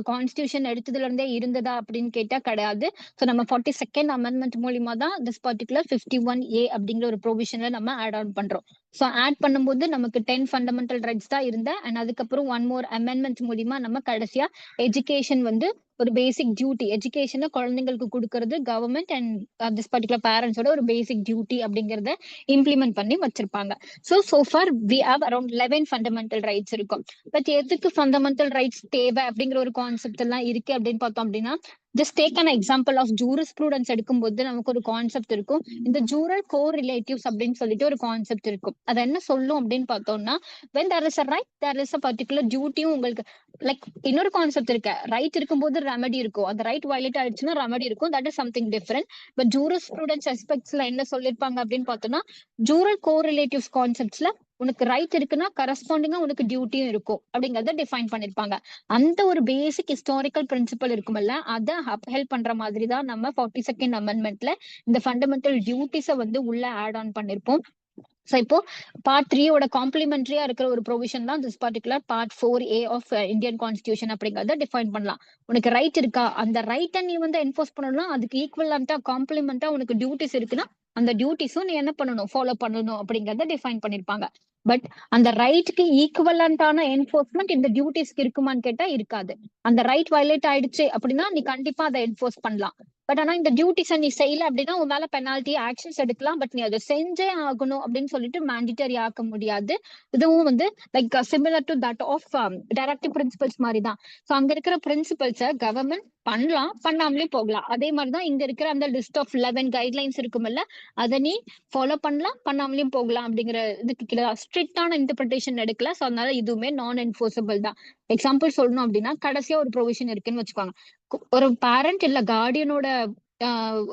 constitution எடுத்ததுல இருந்தே இருந்ததா அப்படின்னு கேட்டா கிடையாது. ஸோ நம்ம 42nd அமெண்ட்மெண்ட் மூலியமா தான் திஸ் பர்டிகுலர் 51A அப்படிங்கிற ஒரு ப்ரொவிஷன்ல நம்ம ஆட் ஆன் பண்றோம். ஸோ ஆட் பண்ணும்போது நமக்கு 10 ஃபண்டமெண்டல் ரைட்ஸ் தான் இருந்த, அண்ட் அதுக்கப்புறம் 1 more அமெண்ட்மெண்ட் மூலியமா நம்ம கடைசியா எஜுகேஷன் வந்து ஒரு பேசிக் டியூட்டி, எஜுகேஷனை குழந்தைங்களுக்கு கொடுக்கறது கவர்மெண்ட் அண்ட் திஸ் பர்டிகுலர் பேரண்ட்ஸோட ஒரு பேசிக் டியூட்டி அப்படிங்கறத இம்ப்ளிமெண்ட் பண்ணி வச்சிருப்பாங்க. So far we have around 11 fundamental rights இருக்கும். பட் எதுக்கு ஃபண்டமெண்டல் ரைட்ஸ் தேவை அப்படிங்கிற ஒரு கான்செப்ட் எல்லாம் இருக்கு அப்படின்னு பார்த்தோம் அப்படின்னா, just take an example of jurisprudence எடுக்கும்போது நமக்கு ஒரு கான்செப்ட் இருக்கும், இந்த ஜூரல் கோ ரிலேட்டிவ்ஸ் அப்படின்னு சொல்லிட்டு ஒரு கான்செப்ட் இருக்கும். அது என்ன சொல்லும் அப்படின்னு பார்த்தோம்னா, when there is a right there is a particular duty உங்களுக்கு லைக் இன்னொரு கான்செப்ட் இருக்கு, ரைட் இருக்கும்போது ரெமெடி இருக்கும், அந்த ரைட் வயலேட் ஆயிடுச்சுன்னா ரெமெடி இருக்கும், that is something different. But jural students எஸ்பெக்ட்ஸ்ல என்ன சொல்லிருப்பாங்க அப்படின்னு பார்த்தோம்னா, ஜூரல் கோரிலேட்டிவ்ஸ் கான்செப்ட்ஸ்ல உனக்கு ரைட் இருக்குன்னா கரஸ்பாண்டிங்கா உனக்கு டியூட்டியும் இருக்கும் அப்படிங்கறத டிஃபைன் பண்ணிருப்பாங்க. அந்த ஒரு பேசிக் ஹிஸ்டாரிக்கல் பிரின்சிபல் இருக்குமல்ல, அதை ஹெல்ப் பண்ற மாதிரி தான் நம்ம 42nd அமெண்ட்மெண்ட்ல இந்த ஃபண்டமெண்டல் டியூட்டிஸை வந்து உள்ள ஆட் ஆன் பண்ணிருப்போம். சோ இப்போ பார்ட் 3யோட காம்ப்ளிமெண்டரியா இருக்கிற ஒரு ப்ரொவிஷன் தான் this particular part 4A of Indian constitution அப்படிங்கறத டிஃபைன் பண்ணலாம். உனக்கு ரைட் இருக்கா, அந்த ரைட்டை நீ வந்து என்ஃபோர்ஸ் பண்ணணும்னா அதுக்கு ஈக்குவலண்டா காம்ப்ளிமெண்டா உனக்கு டியூட்டிஸ் இருக்குன்னா அந்த டியூட்டிஸும் நீ என்ன பண்ணணும், ஃபாலோ பண்ணணும் அப்படிங்கறத டிஃபைன் பண்ணிருப்பாங்க. பட் அந்த ரைட்டுக்கு ஈக்குவலண்டான என்ஃபோர்ஸ்மெண்ட் இந்த டியூட்டிஸ்க்கு இருக்குமான்னு கேட்டா இருக்காது. அந்த ரைட் வயலேட் ஆயிடுச்சு அப்படின்னா நீ கண்டிப்பா அதை என்ஃபோர்ஸ் பண்ணலாம். பட் ஆனா இந்த டியூட்டிஸை நீ செய்யல அப்படின்னா உன் மேல பெனால்டி ஆக்ஷன்ஸ் எடுக்கலாம். பட் நீ அதை செஞ்சே ஆகணும் அப்படின்னு சொல்லிட்டு மேண்டிட்டரி ஆக்க முடியாது. இதுவும் வந்து like similar to that of directive principles மாதிரி தான். ஸோ அங்க இருக்கிற பிரின்சிபல்ஸை கவர்மெண்ட் பண்ணலாம், பண்ணாமலே போகலாம். அதே மாதிரிதான் இங்க இருக்கிற அந்த லிஸ்ட் ஆஃப் 11 கைட்லைன்ஸ் இருக்குமில்ல, அதை நீ ஃபாலோ பண்ணலாம், பண்ணாமலேயும் போகலாம் அப்படிங்கிற இதுக்கு கீழே ஸ்ட்ரிக்டான இன்டர்பிரிட்டேஷன் எடுக்கல. ஸோ அதனால இதுவுமே நான் என்ஃபோர்ஸபிள் தான். எக்ஸாம்பிள் சொல்லணும் அப்படின்னா கடைசியா ஒரு ப்ரொவிஷன் இருக்குன்னு வச்சுக்கோங்க. ஒரு பேரண்ட் இல்ல கார்டியனோட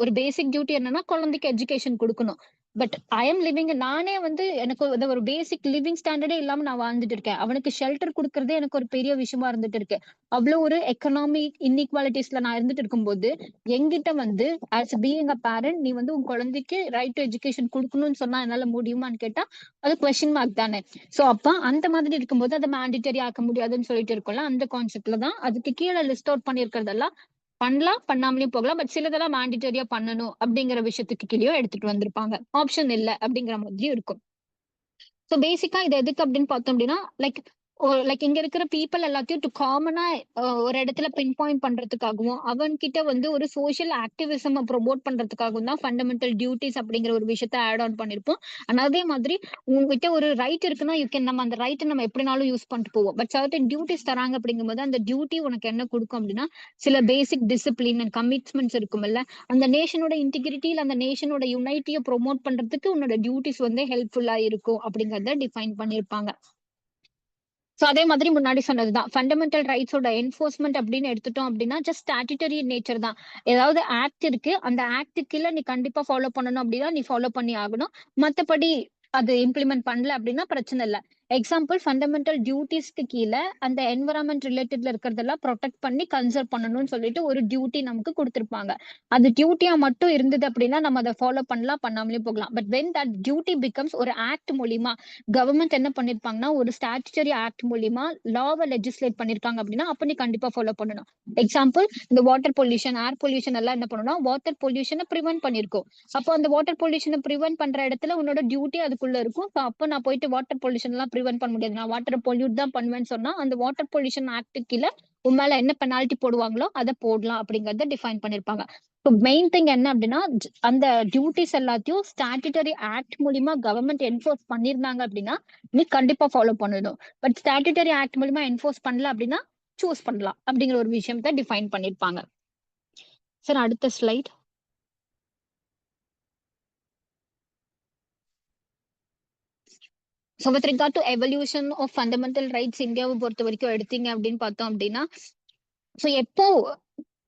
ஒரு பேசிக் டியூட்டி என்னன்னா குழந்தைக்கு எஜுகேஷன் கொடுக்கணும். பட் ஐ எம் லிவிங், நானே வந்து எனக்கு ஒரு பேசிக் லிவிங் ஸ்டாண்டர்டே இல்லாம நான் வாழ்ந்துட்டு இருக்கேன். அவனுக்கு ஷெல்டர் கொடுக்கறதே எனக்கு ஒரு பெரிய விஷயமா இருந்துட்டு இருக்கு. அவ்வளவு ஒரு எக்கனாமிக் இன்இக்வாலிட்டிஸ்ல நான் இருந்துட்டு இருக்கும்போது எங்கிட்ட வந்து ஆஸ் பீயிங் அ பேரண்ட் நீ வந்து உன் குழந்தைக்கு ரைட் டு எஜுகேஷன் கொடுக்கணும்னு சொன்னா என்னால முடியுமான்னு கேட்டா அது கொஸ்டின் மார்க் தானே. சோ அப்ப அந்த மாதிரி இருக்கும்போது அதை மேண்டிட்டரி ஆக்க முடியாதுன்னு சொல்லிட்டு இருக்கோம்ல, அந்த கான்செப்ட்ல தான் அதுக்கு கீழே லிஸ்ட் அவுட் பண்ணிருக்கிறதெல்லாம் பண்ணலாம், பண்ணாமலேயும் போகலாம். பட் சிலதெல்லாம் மேண்டிட்டரியா பண்ணணும் அப்படிங்கிற விஷயத்துக்கு கீழேயும் எடுத்துட்டு வந்திருப்பாங்க. ஆப்ஷன் இல்ல அப்படிங்கிற மாதிரியும் இருக்கும். சோ பேசிக்கா இது எதுக்கு அப்படின்னு பார்த்தோம் அப்படின்னா லைக் இங்க இருக்கிற பீப்புள் எல்லாத்தையும் காமனா ஒரு இடத்துல பின் பாயிண்ட் பண்றதுக்காகவும் அவன்கிட்ட வந்து ஒரு சோஷியல் ஆக்டிவிசம் ப்ரொமோட் பண்றதுக்காகவும் தான் ஃபண்டமெண்டல் டியூட்டிஸ் அப்படிங்கிற ஒரு விஷயத்த ஆட் ஆன் பண்ணிருப்போம். ஆனா அதே மாதிரி உங்ககிட்ட ஒரு ரைட் இருக்குன்னா நம்ம அந்த ரைட்டை நம்ம எப்படினாலும் யூஸ் பண்ணிட்டு போவோம். பட் சர்டன் டியூட்டிஸ் தராங்க அப்படிங்கும்போது அந்த டியூட்டி உனக்கு என்ன கொடுக்கும் அப்படின்னா சில பேசிக் டிசிப்ளின் அண்ட் கமிட்மெண்ட்ஸ் இருக்கும்ல, அந்த நேஷனோட இன்டிகிரிட்டி இல்ல அந்த நேஷனோட யுனைட்டியை ப்ரொமோட் பண்றதுக்கு உன்னோட டியூட்டிஸ் வந்து ஹெல்ப்ஃபுல்லா இருக்கும் அப்படிங்கறத டிஃபைன் பண்ணிருப்பாங்க. சோ அதே மாதிரி முன்னாடி சொன்னதுதான் ஃபண்டமெண்டல் ரைட்ஸோட என்ஃபோர்ஸ்மெண்ட் அப்படின்னு எடுத்துட்டோம் அப்படின்னா ஜஸ்ட் ஸ்டாட்யூட்டரி நேச்சர் தான். ஏதாவது ஆக்ட் இருக்கு, அந்த ஆக்டுக்குள்ள நீ கண்டிப்பா ஃபாலோ பண்ணணும் அப்படின்னா நீ ஃபாலோ பண்ணி ஆகணும். மத்தபடி அது இம்ப்ளிமெண்ட் பண்ணல அப்படின்னா பிரச்சனை இல்ல. எக்ஸாம்பிள் ஃபண்டமெண்டல் டியூட்டிஸ்க்கு கீழே அந்த என்வரான்மெண்ட் ரிலேட்டட்ல இருக்கிறதெல்லாம் ப்ரொடெக்ட் பண்ணி கன்சர்வ் பண்ணணும்னு சொல்லிட்டு ஒரு டியூட்டி நமக்கு கொடுத்திருப்பாங்க. அது டியூட்டியா மட்டும் இருந்தது அப்படின்னா நம்ம அதை ஃபாலோ பண்ணலாம், பண்ணாமலே போகலாம். But when that duty becomes ஒரு ஆக்ட் மூலியமா கவர்மெண்ட் என்ன பண்ணிருப்பாங்கன்னா ஒரு ஸ்டாச்சுட்டரி ஆக்ட் மூலியமா லாவை லெஜிஸ்லேட் பண்ணிருக்காங்க அப்படின்னா அப்ப நீ கண்டிப்பா ஃபாலோ பண்ணணும். எக்ஸாம்பிள் இந்த வாட்டர் பொல்யூஷன், ஏர் பொல்யூஷன் எல்லாம் என்ன பண்ணணும்னா வாட்டர் பொல்யூஷனை ப்ரிவென்ட் பண்ணிருக்கோம். அப்போ அந்த வாட்டர் பொல்யூஷனை ப்ரிவென்ட் பண்ற இடத்துல உன்னோட டியூட்டி அதுக்குள்ள இருக்கும். அப்ப நான் போயிட்டு வாட்டர் பொல்யூஷன் எல்லாம் ப்ரிவென்ட் பண்ண முடியாது, நான் வாட்டர் பொல்யூட் தான் பண்ணுவேன்னு சொன்னா அந்த வாட்டர் பொல்யூஷன் ஆக்ட் கீழே உன் மேல என்ன பெனால்டி போடுவாங்களோ அதை போடலாம் அப்படிங்கறத டிஃபைன் பண்ணிருப்பாங்க. மெயின் திங் என்ன அப்படின்னா அந்த டியூட்டிஸ் எல்லாத்தையும் ஸ்டாட்யூட்டரி ஆக்ட் மூலியமா கவர்மெண்ட் என்ஃபோர்ஸ் பண்ணிருந்தாங்க அப்படின்னா நீ கண்டிப்பா ஃபாலோ பண்ணணும். பட் ஸ்டாட்யூட்டரி ஆக்ட் மூலியமா என்ஃபோர்ஸ் பண்ணல அப்படின்னா சூஸ் பண்ணலாம் அப்படிங்கிற ஒரு விஷயத்தை டிஃபைன் பண்ணிருப்பாங்க. சார் அடுத்த slide. So with regard to evolution of fundamental rights இந்தியாவை பொறுத்த வரைக்கும் எடுத்தீங்க அப்படின்னு பார்த்தோம் அப்படின்னா ஸோ எப்போ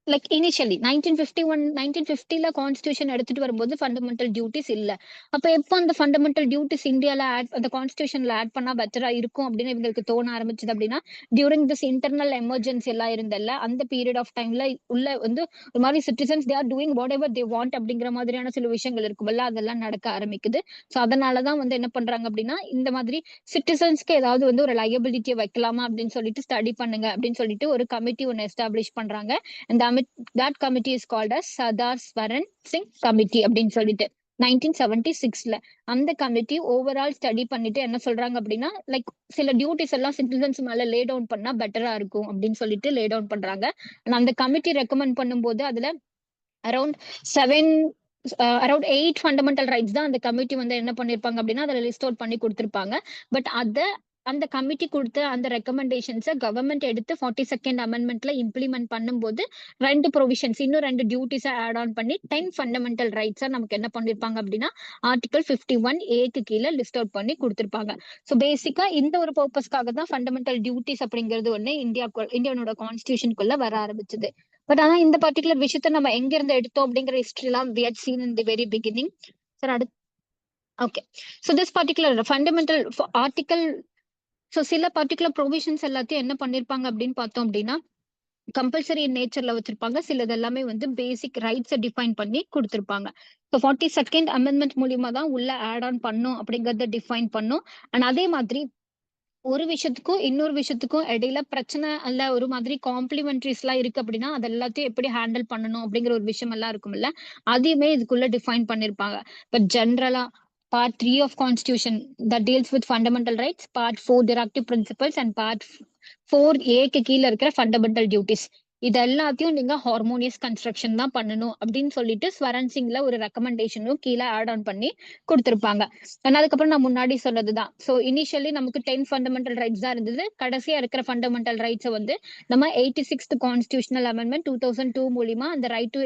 லைக் இனிஷியலி 1950ல கான்ஸ்டியூஷன் எடுத்துட்டு வரும்போது ஃபண்டமெண்டல் டியூட்டிஸ் இல்ல. அப்ப எப்போ அந்த ஃபண்டமெண்டல் டியூட்டிஸ் இந்தியால அந்த கான்ஸ்டியூஷன்ல ஆட் பண்ணா பெட்டரா இருக்கும் அப்படின்னு இவங்களுக்கு தோண ஆரம்பிச்சது அப்படின்னா டியூரிங் திஸ் இன்டர்னல் எமர்ஜென்சி எல்லாம் இருந்தல்ல அந்த பீரியட் ஆஃப் டைம்ல உள்ள வந்து ஒரு மாதிரி citizens they are doing what ever they want அப்படிங்கிற மாதிரியான சில விஷயங்கள் இருக்கும்ல, அதெல்லாம் நடக்க ஆரம்பிக்குது. ஸோ அதனாலதான் வந்து என்ன பண்றாங்க அப்படின்னா இந்த மாதிரி சிட்டிசன்ஸ்க்கு ஏதாவது வந்து ஒரு லயபிலிட்டியை வைக்கலாமா அப்படின்னு சொல்லிட்டு ஸ்டடி பண்ணுங்க அப்படின்னு சொல்லிட்டு ஒரு கமிட்டி ஒன்னு எஸ்டாப்ளிஷ் பண்றாங்க. அந்த that committee is called as Sardar Swaran Singh Committee அப்படின்னு சொல்லிட்டு 1976ல அந்த கமிட்டி ஓவரால் ஸ்டடி பண்ணிட்டு என்ன சொல்றாங்க அப்படின்னா லைக் சில டியூட்டிஸ் எல்லாம் சிட்டிசன்ஸ் மேல லே டவுன் பண்ணா பெட்டரா இருக்கும் அப்படின்னு சொல்லிட்டு லே டவுன் பண்றாங்க. அந்த கமிட்டி ரெக்கமெண்ட் பண்ணும்போது அதுல அரௌண்ட் 8 ஃபண்டமெண்டல் ரைட்ஸ் தான் அந்த கமிட்டி வந்து என்ன பண்ணிருப்பாங்க அப்படின்னா அதுல லிஸ்ட் அவுட் பண்ணி கொடுத்திருப்பாங்க. பட் அத அந்த கமிட்டி கொடுத்த அந்த ரெக்கமெண்டேஷன்ஸை கவர்மெண்ட் எடுத்து 42nd அமெண்ட்மெண்ட்ல இம்ப்ளிமெண்ட் பண்ணும்போது 2 ப்ரொவிஷன்ஸ் இன்னும் 2 டியூட்டிஸை ஆட் ஆன் பண்ணி 10 ஃபண்டமெண்டல் ரைட்ஸை நமக்கு என்ன பண்ணிருப்பாங்க அப்படின்னா ஆர்டிகல் 51A கீழே லிஸ்ட் அவுட் பண்ணி கொடுத்திருப்பாங்க. ஸோ பேசிக்கா இந்த ஒரு பர்பஸ்க்காக தான் ஃபண்டமெண்டல் டியூட்டிஸ் அப்படிங்கிறது ஒண்ணு இந்தியாவோட கான்ஸ்டியூஷனுக்குள்ள வர ஆரம்பிச்சது. பட் ஆனா இந்த பர்டிகுலர் விஷயத்த நம்ம எங்க இருந்து எடுத்தோம் அப்படிங்கிற ஹிஸ்டரி எல்லாம் we had seen in the very beginning. Sir அடுத்து okay. So this particular fundamental article so சில பர்டிகுலர் ப்ரொவிஷன்ஸ் எல்லாத்தையும் என்ன பண்ணிருப்பாங்க அப்படின்னு பார்த்தோம் அப்படின்னா கம்பல்சரி நேச்சர்ல வச்சிருப்பாங்க. சிலது எல்லாமே வந்து பேசிக் ரைட்ஸை டிஃபைன் பண்ணி கொடுத்திருப்பாங்க. ஸோ 42nd அமெண்ட்மெண்ட் மூலியமா தான் உள்ள ஆட் ஆன் பண்ணும் அப்படிங்கறத டிஃபைன் பண்ணும். அண்ட் அதே மாதிரி ஒரு விஷயத்துக்கும் இன்னொரு விஷயத்துக்கும் இடையில பிரச்சனை அல்ல ஒரு மாதிரி காம்ப்ளிமெண்ட்ரிஸ் எல்லாம் இருக்கு அப்படின்னா அது எல்லாத்தையும் எப்படி ஹேண்டில் பண்ணணும் அப்படிங்கிற ஒரு விஷயம் எல்லாம் இருக்கும்ல, அதையுமே இதுக்குள்ள டிஃபைன் பண்ணிருப்பாங்க. பட் ஜென்ரலா Part 3 of Constitution that deals with fundamental rights, Part 4 directive principles and Part 4A கீழே இருக்கிற fundamental duties. இது எல்லாத்தையும் நீங்க ஹார்மோனியஸ் கன்ஸ்ட்ரக்ஷன் தான் பண்ணணும் அப்படின்னு சொல்லிட்டு ஸ்வரன் சிங்ல ஒரு ரெக்கமெண்டேஷனும் கீழே ஆட் ஆன் பண்ணி கொடுத்திருப்பாங்க. அதுக்கப்புறம் நான் முன்னாடி சொன்னதுதான். ஸோ இனிஷியலி நமக்கு 10 ஃபண்டமெண்டல் ரைட்ஸ் தான் இருந்தது. கடைசியா இருக்கிற ஃபண்டமெண்டல் ரைட்ஸை வந்து நம்ம 86th கான்ஸ்டியூஷனல் அமெண்ட்மெண்ட் 2002 மூலியமா அந்த ரைட் டு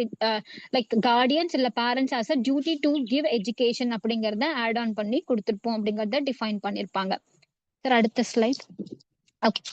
லைக் கார்டியன்ஸ் இல்ல parents as a duty to give education அப்படிங்கறத ஆட் ஆன் பண்ணி கொடுத்திருப்போம் அப்படிங்கறத டிஃபைன் பண்ணிருப்பாங்க. சார் அடுத்த slide. Okay.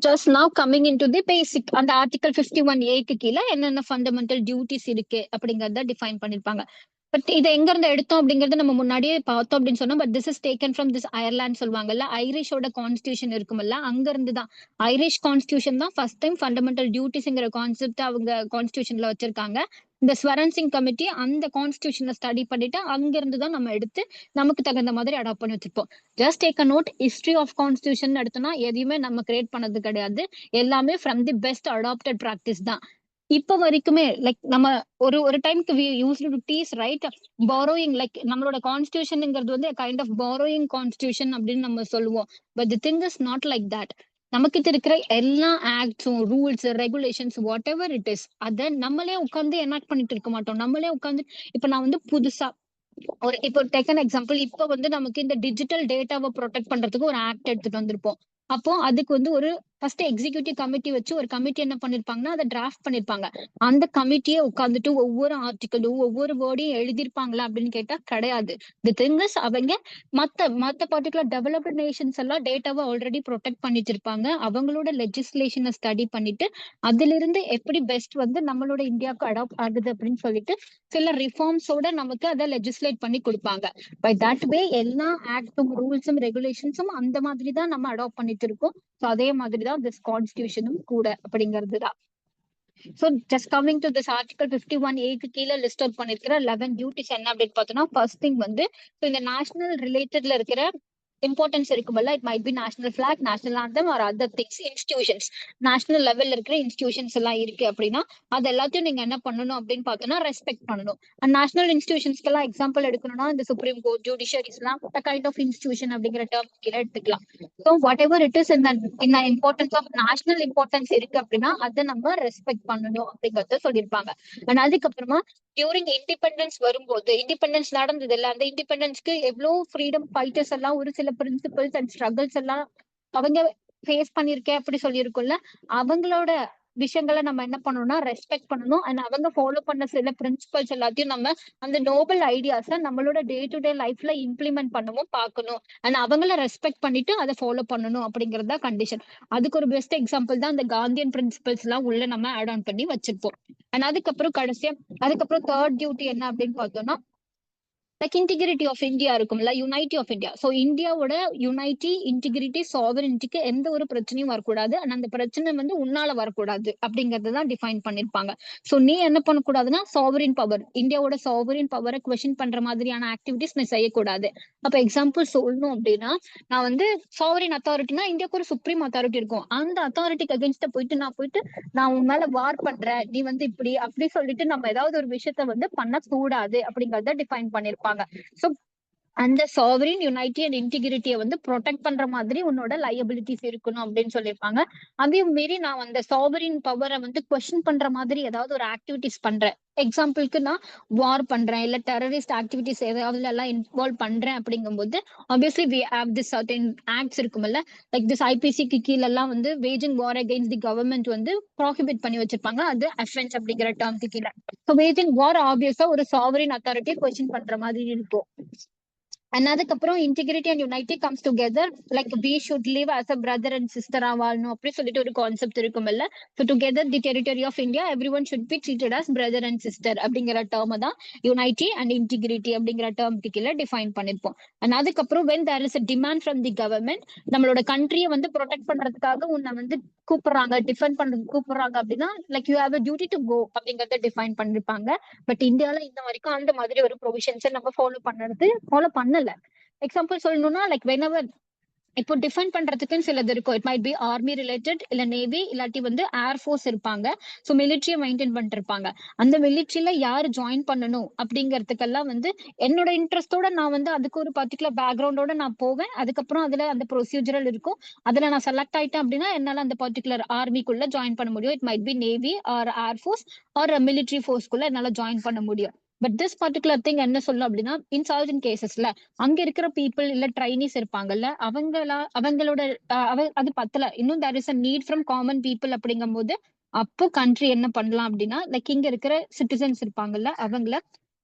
Just now coming into the basic அந்த ஆர்டிகல் 51A கீழே என்னென்ன ஃபண்டமெண்டல் டியூட்டிஸ் இருக்கு அப்படிங்கறத டிஃபைன் பண்ணிருப்பாங்க. பட் இதை எங்க இருந்து எடுத்தோம் அப்படிங்கறத நம்ம முன்னாடியே பார்த்தோம் அப்படின்னு சொன்னோம். But this is taken from this Ireland சொல்லுவாங்கல்ல, ஐரிஷோட கான்ஸ்டியூஷன் இருக்குமல்ல, அங்க இருந்து தான் ஐரிஷ் கான்ஸ்டியூஷன் தான் ஃபர்ஸ்ட் டைம் ஃபண்டமெண்டல் டியூட்டிஸ்ங்கிற கான்செப்ட் அவங்க கான்ஸ்டியூஷன்ல வச்சிருக்காங்க. இந்த ஸ்வரன் சிங் கமிட்டி அந்த கான்ஸ்டியூஷனை ஸ்டடி பண்ணிட்டு அங்க இருந்து தான் நம்ம எடுத்து நமக்கு தகுந்த மாதிரி அடாப்ட் பண்ணி வச்சிருப்போம். Just take a note, history of constitution எடுத்தோம்னா எதையுமே நம்ம கிரியேட் பண்ணது கிடையாது. எல்லாமே from the best adopted practice தான். இப்ப வரைக்குமே லைக் நம்ம ஒரு ஒரு டைம்க்கு we use to these right borrowing, like நம்மளோட கான்ஸ்டியூஷன்ங்கிறது வந்து கைண்ட் ஆஃப் பாரோயிங் கான்ஸ்டியூஷன் அப்படின்னு நம்ம சொல்லுவோம். But the thing is not like that. நமக்கு இருக்கிற எல்லா ஆக்ட்ஸும் rules regulations whatever it is அதை நம்மளே உட்காந்து எனாக்ட் பண்ணிட்டு இருக்க மாட்டோம். நம்மளே உட்காந்து இப்ப நான் வந்து புதுசா ஒரு இப்போ டேக்கன் எக்ஸாம்பிள், இப்போ வந்து நமக்கு இந்த டிஜிட்டல் டேட்டாவை ப்ரொடெக்ட் பண்றதுக்கு ஒரு ஆக்ட் எடுத்துட்டு வந்திருப்போம். அப்போ அதுக்கு வந்து ஒரு ஃபர்ஸ்ட் எக்ஸிக்யூட்டிவ் கமிட்டி வச்சு ஒரு கமிட்டி என்ன பண்ணிருப்பாங்கன்னா அதை டிராஃப்ட் பண்ணிருப்பாங்க. அந்த கமிட்டியே உட்காந்துட்டு ஒவ்வொரு ஆர்டிக்கலும் ஒவ்வொரு வேர்டையும் எழுதிருப்பாங்களா அப்படின்னு கேட்டா கிடையாது. தி திங் இஸ் அவங்க மத்த பர்டிகுலர் டெவலப்டு நேஷன்ஸ் எல்லாம் டேட்டாவை ஆல்ரெடி ப்ரொடெக்ட் பண்ணிட்டு இருப்பாங்க. அவங்களோட லெஜிஸ்லேஷனை ஸ்டடி பண்ணிட்டு அதுல இருந்து எப்படி பெஸ்ட் வந்து நம்மளோட இந்தியாவுக்கு அடாப்ட் ஆகுது அப்படின்னு சொல்லிட்டு சில ரிஃபார்ம்ஸோட நமக்கு அதை லெஜிஸ்லேட் பண்ணி கொடுப்பாங்க. பை தட் வே எல்லா ஆக்டும் ரூல்ஸும் ரெகுலேஷன்ஸும் அந்த மாதிரி தான் நம்ம அடாப்ட் பண்ணிட்டு இருக்கோம். ஸோ அதே மாதிரி தான் திஸ் கான்ஸ்டியூஷனும் கூட அப்படிங்கிறது தான். So just coming to this article 51A கீழே லிஸ்ட் அவுட் பண்ணிருக்கிற 11 டியூட்டிஸ் என்ன அப்படின்னு பார்த்தோம்னா, ஃபர்ஸ்ட் திங் வந்து இந்த நேஷனல் ரிலேட்டட்ல இருக்கிற இம்பார்ட்டன்ஸ் இருக்குமல்ல, it might be national flag, national anthem or other things, institutions national லெவல்ல இருக்கிற இன்ஸ்டிடியூஷன்ஸ் எல்லாம் இருக்கு அப்படின்னா அது எல்லாத்தையும் நீங்க என்ன பண்ணணும் அப்படின்னு பார்த்தோம்னா ரெஸ்பெக்ட் பண்ணணும். அண்ட் நேஷனல் இன்ஸ்டிடியூஷன்ஸ்க்கு எல்லாம் எக்ஸாம்பிள் எடுக்கணும்னா இந்த சுப்ரீம் கோர்ட், ஜுடிஷியரிஸ் எல்லாம் கைண்ட் ஆஃப் இன்ஸ்டிடியூஷன் அப்படிங்கிற டேர்ம் கீழே எடுத்துக்கலாம். So what ever it is இந்த இம்பார்ட்டன்ஸ் ஆஃப் நேஷனல் இம்பார்ட்டன்ஸ் இருக்கு அப்படின்னா அதை நம்ம ரெஸ்பெக்ட் பண்ணணும் அப்படிங்கறத சொல்லியிருப்பாங்க. அண்ட் அதுக்கப்புறமா டியூரிங் இண்டிபெண்டன்ஸ் வரும்போது, இண்டிபெண்டன்ஸ் நடந்தது இல்ல, அந்த இண்டிபெண்டன்ஸ்க்கு எவ்வளவு ஃப்ரீடம் ஃபைட்டர்ஸ் எல்லாம் ஒரு சில பிரின்சிபல்ஸ் அண்ட் ஸ்ட்ரகிள்ஸ் எல்லாம் அவங்க ஃபேஸ் பண்ணிருக்கேன் அப்படி சொல்லியிருக்கும்ல, அவங்களோட விஷயங்களை நம்ம என்ன பண்ணணும்னா ரெஸ்பெக்ட் பண்ணணும். அண்ட் அவங்க ஃபாலோ பண்ண சில பிரின்சிபல்ஸ் எல்லாத்தையும் நம்ம அந்த நோபல் ஐடியாஸை நம்மளோட டே டு டே லைஃப்ல இம்ப்ளிமெண்ட் பண்ணவும் பார்க்கணும். அண்ட் அவங்கள ரெஸ்பெக்ட் பண்ணிட்டு அதை ஃபாலோ பண்ணணும் அப்படிங்கறதா கண்டிஷன். அதுக்கு ஒரு பெஸ்ட் எக்ஸாம்பிள் தான் இந்த காந்தியன் பிரின்சிபல்ஸ் எல்லாம் உள்ள நம்ம ஆட் ஆன் பண்ணி வச்சிருப்போம். அண்ட் அதுக்கப்புறம் தேர்ட் டியூட்டி என்ன அப்படின்னு பார்த்தோம்னா லைக் இன்டிகிரிட்டி ஆஃப் இந்தியா இருக்கும்ல, யுனைட்டி ஆஃப் இந்தியா. ஸோ இந்தியாவோட யுனைட்டி, இன்டிகிரிட்டி, சாவரினிட்டிக்கு எந்த ஒரு பிரச்சனையும் வரக்கூடாது. அண்ட் அந்த பிரச்சனை வந்து உன்னால வரக்கூடாது அப்படிங்கறது தான் டிஃபைன் பண்ணிருப்பாங்க. ஸோ நீ என்ன பண்ணக்கூடாதுன்னா சாவரின் பவர், இந்தியாவோட சாவரின் பவரை கொஸ்டின் பண்ற மாதிரியான ஆக்டிவிட்டிஸ் நீ செய்யக்கூடாது. அப்ப எக்ஸாம்பிள் சொல்லணும் அப்படின்னா, நான் வந்து சாவரின் அத்தாரிட்டினா இந்தியாவுக்கு ஒரு சுப்ரீம் அத்தாரிட்டி இருக்கும். அந்த அத்தாரிட்டிக்கு அகேன்ஸ்டா போயிட்டு நான் உன் மேல வார் பண்றேன், நீ வந்து இப்படி அப்படி சொல்லிட்டு நம்ம ஏதாவது ஒரு விஷயத்த வந்து பண்ணக்கூடாது அப்படிங்கறத டிஃபைன் பண்ணிருப்பாங்க. சோ அந்த சாவரின் யுனைட்டி அண்ட் இன்டிகிரிட்டியை வந்து ப்ரொடெக்ட் பண்ற மாதிரி உன்னோட லையபிலிட்டிஸ் இருக்கணும் அப்படின்னு சொல்லியிருப்பாங்க. அதையும் மீறி நான் அந்த சாவரின் பவரை வந்து கொஸ்டின் பண்ற மாதிரி ஏதாவது ஒரு ஆக்டிவிட்டிஸ் பண்றேன் எக்ஸாம்பிளுக்கு நான் வார் பண்றேன் இல்ல டெரரிஸ்ட் ஆக்டிவிட்டிஸ் ஏதாவது எல்லாம் இன்வால்வ் பண்றேன் அப்படிங்கும்போது obviously we have this certain acts இருக்கும்ல, லைக் திஸ் ஐபிசிக்கு கீழ எல்லாம் வந்து waging war against the government வந்து ப்ராஹிபிட் பண்ணி வச்சிருப்பாங்க. அது அஃபென்ஸ் அப்படிங்கிற டேர்ம்க்கு கீழ. ஸோ வேஜிங் வார் ஆப்வியஸா ஒரு சாவரின் அத்தாரிட்டியை கொஸ்டின் பண்ற மாதிரி இருக்கும். And அதுக்கப்புறம் integrity and unity comes together, like we should live as a brother and சிஸ்டரா வாழணும் அப்படி சொல்லிட்டு ஒரு கான்செப்ட் இருக்கும்ல. So together the territory of India every one should be treated as brother and sister அப்படிங்கிற டேர்ம் தான் unity and integrity அப்படிங்கிற டேர்ம்க்கு கீழே டிஃபைன் பண்ணிருப்போம். அண்ட் அதுக்கப்புறம் when there is a demand from the government, நம்மளோட கண்ட்ரியை வந்து ப்ரொடெக்ட் பண்றதுக்காக உன்னை வந்து கூப்பிடுறாங்க, டிஃபெண்ட் பண்றதுக்கு கூப்பிடுறாங்க அப்படின்னா like you have a duty to go அப்படிங்கறத டிஃபைன் பண்ணிருப்பாங்க. பட் இந்தியால இந்த வரைக்கும் அந்த மாதிரி ஒரு ப்ரொவிஷன்ஸை நம்ம ஃபாலோ பண்ணல. எக்ஸாம்பிள் சொல்லணும்னா லைக் வெனவர் இப்போ டிஃபெண்ட் பண்றதுக்குன்னு சிலது இருக்கும். It might B army related, இல்ல நேவி, இல்லாட்டி வந்து ஏர்ஃபோர்ஸ் இருப்பாங்க. ஸோ மிலிட்ரியை மெயின்டைன் பண்ணிட்டு இருப்பாங்க. அந்த மிலிட்ரியில யார் ஜாயின் பண்ணணும் அப்படிங்கறதுக்கெல்லாம் வந்து என்னோட இன்ட்ரெஸ்டோட நான் வந்து அதுக்கு ஒரு பர்டிகுலர் பேக்ரவுண்டோட நான் போவேன். அதுக்கப்புறம் அதுல அந்த ப்ரொசீஜரல் இருக்கும். அதுல நான் செலக்ட் ஆயிட்டேன் அப்படின்னா என்னால அந்த பர்டிகுலர் ஆர்மிக்குள்ள ஜாயின் பண்ண முடியும். It might be navy or air force or military ஃபோர்ஸ்க்குள்ள என்னால ஜாயின் பண்ண முடியும். பட் திஸ் பர்டிகுலர் திங் என்ன சொல்லும் அப்படின்னா, இன் சர்டன் கேசஸ்ல அங்க இருக்கிற பீப்புள் இல்ல ட்ரைனிஸ் இருப்பாங்கல்ல, அவங்களோட அது பத்தல, இன்னும் there is a need from common people அப்படிங்கும் போது அப்போ கண்ட்ரி என்ன பண்ணலாம் அப்படின்னா, லைக் இங்க இருக்கிற சிட்டிசன்ஸ் இருப்பாங்கல்ல அவங்கள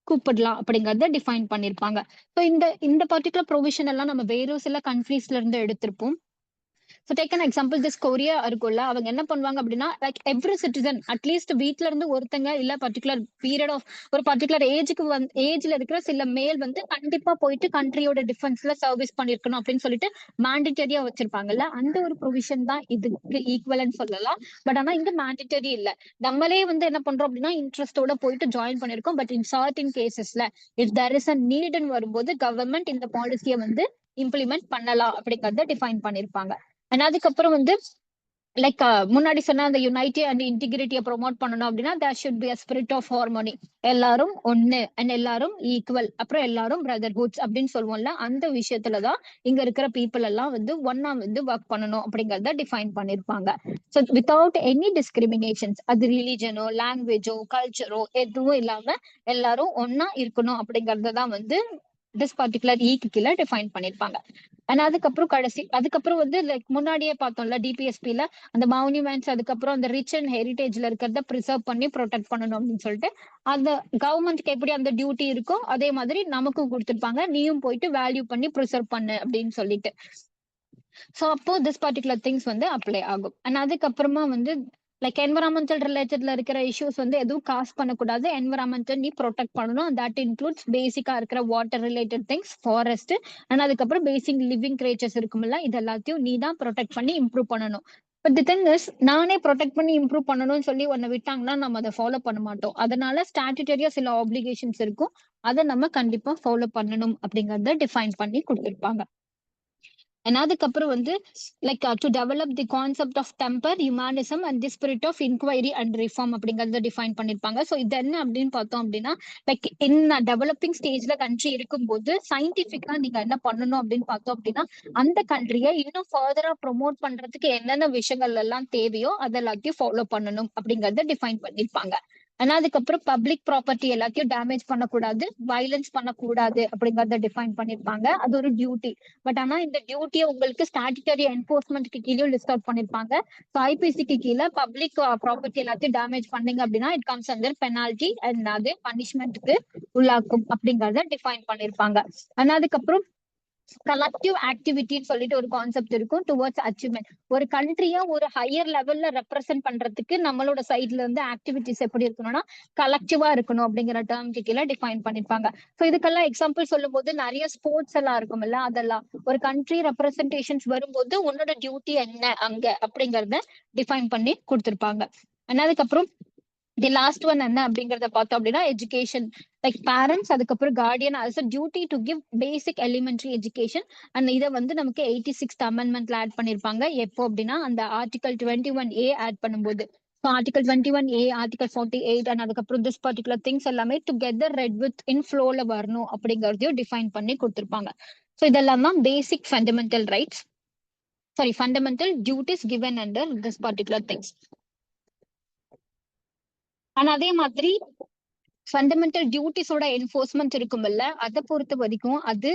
கூப்பிடலாம் அப்படிங்கறத டிஃபைன் பண்ணிருப்பாங்க. ஸோ இந்த இந்த பர்டிகுலர் ப்ரொவிஷன் எல்லாம் நம்ம வேற சில கண்ட்ரீஸ்ல இருந்து எடுத்திருப்போம். So take an example this Korea இருக்குல்ல, அவங்க என்ன பண்ணுவாங்க அப்படின்னா லைக் எவ்ரி சிட்டிசன் அட்லீஸ்ட் வீட்ல இருந்து ஒருத்தங்க இல்ல பர்டிகுலர் பீரியட் ஆஃப் ஒரு பர்டிகுலர் ஏஜுக்கு வந்து ஏஜ்ல இருக்கிற சில மேல் வந்து கண்டிப்பா போயிட்டு கண்ட்ரியோட டிஃபென்ஸ்ல சர்வீஸ் பண்ணிருக்கணும் அப்படின்னு சொல்லிட்டு மேண்டிட்டரியா வச்சிருப்பாங்கல்ல. அந்த ஒரு ப்ரொவிஷன் தான் இதுக்கு ஈக்குவல்னு சொல்லலாம். பட் ஆனா இங்க மேண்டிட்டரி இல்ல, நம்மளே வந்து என்ன பண்றோம் அப்படின்னா இன்ட்ரெஸ்டோட போயிட்டு ஜாயின் பண்ணிருக்கோம். பட் இன் சர்டன் கேசஸ்ல இஃப் தேர் இஸ் அ நீட்னு வரும்போது கவர்மெண்ட் இந்த பாலிசியை வந்து இம்ப்ளிமெண்ட் பண்ணலாம் அப்படிங்கறத டிஃபைன் பண்ணிருப்பாங்க. அண்ட் அதுக்கப்புறம் வந்து லைக் முன்னாடி சொன்ன அந்த யுனைட்டி அண்ட் இன்டிகிரிட்டியை ப்ரொமோட் பண்ணணும் அப்படின்னா there should be a spirit of harmony, எல்லாரும் ஒன்னு அண்ட் எல்லாரும் ஈக்குவல், அப்புறம் எல்லாரும் பிரதர்ஹுட்ஸ் அப்படின்னு சொல்லுவோம்ல. அந்த விஷயத்துலதான் இங்க இருக்கிற பீப்புள் எல்லாம் வந்து ஒன்னா வந்து ஒர்க் பண்ணணும் அப்படிங்கறத டிஃபைன் பண்ணிருப்பாங்க. ஸோ வித்தவுட் எனி டிஸ்கிரிமினேஷன்ஸ், அது ரிலீஜனோ லாங்குவேஜோ கல்ச்சரோ எதுவும் இல்லாம எல்லாரும் ஒன்னா இருக்கணும் அப்படிங்கறத தான் வந்து திஸ் பர்டிகுலர் ஈக்கு கீழே டிஃபைன் பண்ணிருப்பாங்க. ஆனா அதுக்கப்புறம் வந்து லைக் முன்னாடியே பார்த்தோம்ல டிபிஎஸ்பில அந்த மானுமெண்ட்ஸ், அதுக்கப்புறம் அந்த ரிச் அண்ட் ஹெரிட்டேஜ்ல இருக்கிறத ப்ரிசர்வ் பண்ணி ப்ரொடெக்ட் பண்ணணும் அப்படின்னு சொல்லிட்டு அந்த கவர்மெண்ட்க்கு எப்படி அந்த டியூட்டி இருக்கோ அதே மாதிரி நமக்கும் கொடுத்துருப்பாங்க, நீயும் போயிட்டு வேல்யூ பண்ணி ப்ரிசர்வ் பண்ணு அப்படின்னு சொல்லிட்டு. ஸோ அப்போ திஸ் பர்டிகுலர் திங்ஸ் வந்து அப்ளை ஆகும். அண்ட் அதுக்கப்புறமா வந்து லைக் என்வரான்மெண்டல் ரிலேட்டட்ல இருக்கிற இஷ்யூஸ் வந்து எதுவும் காசு பண்ணக்கூடாது, என்வரான்மெண்டல் நீ ப்ரொடெக்ட் பண்ணணும். தட் இன்க்ளூட்ஸ் பேசிக்கா இருக்கிற water related things, forest and அதுக்கப்புறம் பேசிக் லிவிங் கிரியேச்சர்ஸ் இருக்கும்ல, இது எல்லாத்தையும் நீ தான் ப்ரொடெக்ட் பண்ணி இம்ப்ரூவ் பண்ணணும். பட் தி திங் இஸ், நானே ப்ரொடெக்ட் பண்ணி இம்ப்ரூவ் பண்ணணும்னு சொல்லி ஒன்னு விட்டாங்கன்னா நம்ம அதை ஃபாலோ பண்ண மாட்டோம். அதனால ஸ்டாட்யூட்டரியா சில ஆப்ளிகேஷன்ஸ் இருக்கும், அதை நம்ம கண்டிப்பா ஃபாலோ பண்ணணும் அப்படிங்கறத டிஃபைன் பண்ணி கொடுத்திருப்பாங்க. And அதுக்கப்புறம் வந்து like to develop the concept of temper humanism and the spirit of inquiry and reform அப்படிங்கறத டிஃபைன் பண்ணிருப்பாங்க. ஸோ இது என்ன அப்படின்னு பார்த்தோம் அப்படின்னா, லைக் இன் டெவலப்பிங் ஸ்டேஜ்ல கண்ட்ரி இருக்கும்போது சயின்டிபிக்கா நீங்க என்ன பண்ணணும் அப்படின்னு பார்த்தோம் அப்படின்னா, அந்த கண்ட்ரியை இன்னும் ஃபர்தரா ப்ரொமோட் பண்றதுக்கு என்னென்ன விஷயங்கள் எல்லாம் தேவையோ அதெல்லாத்தையும் ஃபாலோ பண்ணணும் அப்படிங்கறத டிஃபைன் பண்ணிருப்பாங்க. ஆனா அதுக்கப்புறம் பப்ளிக் ப்ராப்பர்ட்டி எல்லாத்தையும் டேமேஜ் பண்ணக்கூடாது, வயலன்ஸ் பண்ணக்கூடாது அப்படிங்கறத டிஃபைன் பண்ணிருப்பாங்க. அது ஒரு டியூட்டி. பட் ஆனா இந்த டியூட்டியை உங்களுக்கு ஸ்டாட்யூட்டரி என்போர்ஸ்மெண்ட்க்கு கீழே லிஸ்ட் அவுட் பண்ணிருப்பாங்க. ஸோ ஐபிசிக்கு கீழே பப்ளிக் ப்ராப்பர்ட்டி எல்லாத்தையும் டேமேஜ் பண்ணீங்க அப்படின்னா it comes under penalty and அது பனிஷ்மெண்ட்டுக்கு உள்ளாக்கும் அப்படிங்கறத டிஃபைன் பண்ணிருப்பாங்க. ஆனா அதுக்கப்புறம் கலெக்டிவ் ஆக்டிவிட்டின்னு சொல்லிட்டு ஒரு கான்செப்ட் இருக்கும் டுவர்ட்ஸ் அச்சீவ்மெண்ட். ஒரு கண்ட்ரியா ஒரு ஹையர் லெவல்ல ரெப்ரசென்ட் பண்றதுக்கு நம்மளோட சைட்ல இருந்து ஆக்டிவிட்டிஸ் எப்படி இருக்கணும்னா கலெக்டிவா இருக்கணும் அப்படிங்கிற டேர்ம்க்கு கீழே டிஃபைன் பண்ணிருப்பாங்க. ஸோ இதுக்கெல்லாம் எக்ஸாம்பிள் சொல்லும் போது நிறைய ஸ்போர்ட்ஸ் எல்லாம் இருக்கும்ல, அதெல்லாம் ஒரு கண்ட்ரி ரெப்ரசன்டேஷன்ஸ் வரும்போது உன்னோட டியூட்டி என்ன அங்க அப்படிங்கறத டிஃபைன் பண்ணி கொடுத்திருப்பாங்க. அதுக்கப்புறம் தி லாஸ்ட் ஒன் என்ன அப்படிங்கறத பார்த்தோம் அப்படின்னா எஜுகேஷன், லைக் பேரண்ட்ஸ் அதுக்கப்புறம் Guardian also duty to give basic elementary education. And இதை வந்து நமக்கு 86th அமெண்ட்மெண்ட்ல ஆட் பண்ணிருப்பாங்க. எப்போ அப்படின்னா அந்த ஆர்டிகல் 21A ஆட் பண்ணும்போது. ஆர்டிகல் 21A, ஆர்டிகல் 48 அண்ட் அதுக்கப்புறம் திஸ் பர்டிகுலர் திங்ஸ் எல்லாமே டுகெதர் ரெட் வித் இன் ஃப்ளோல வரணும் அப்படிங்கறதையும் டிஃபைன் பண்ணி கொடுத்திருப்பாங்க. ஸோ இதெல்லாம் தான் basic fundamental rights, sorry fundamental duties given under this particular things. ஆனா அதே மாதிரி ஃபண்டமெண்டல் டியூட்டிஸோட என்ஃபோர்ஸ்மெண்ட் இருக்கும்ல, அதை பொறுத்த வரைக்கும் அது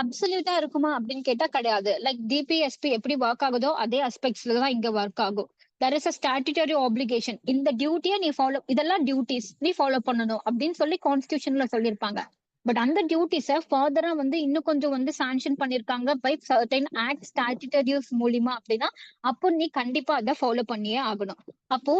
அப்சல்யூட்டா இருக்குமா அப்படின்னு கேட்டா கிடையாது. லைக் டிபிஎஸ்பி எப்படி ஒர்க் ஆகுதோ அதே அஸ்பெக்ட்ஸ்ல தான் இங்க ஒர்க் ஆகும். there is a statutory obligation. இந்த டியூட்டியை நீ ஃபாலோ, இதெல்லாம் டியூட்டிஸ் நீ ஃபாலோ பண்ணணும் அப்படின்னு சொல்லி கான்ஸ்டியூஷன்ல சொல்லியிருப்பாங்க. பட் அந்த டியூட்டிஸை ஃபர்தரா வந்து இன்னும் கொஞ்சம் வந்து சாங்ஷன் பண்ணிருக்காங்க பை சர்டைன் ஆக்ட் ஸ்டாட்யூட்டரிஸ் மூலியமா அப்படின்னா அப்போ நீ கண்டிப்பா அதை ஃபாலோ பண்ணியே ஆகணும். அப்போ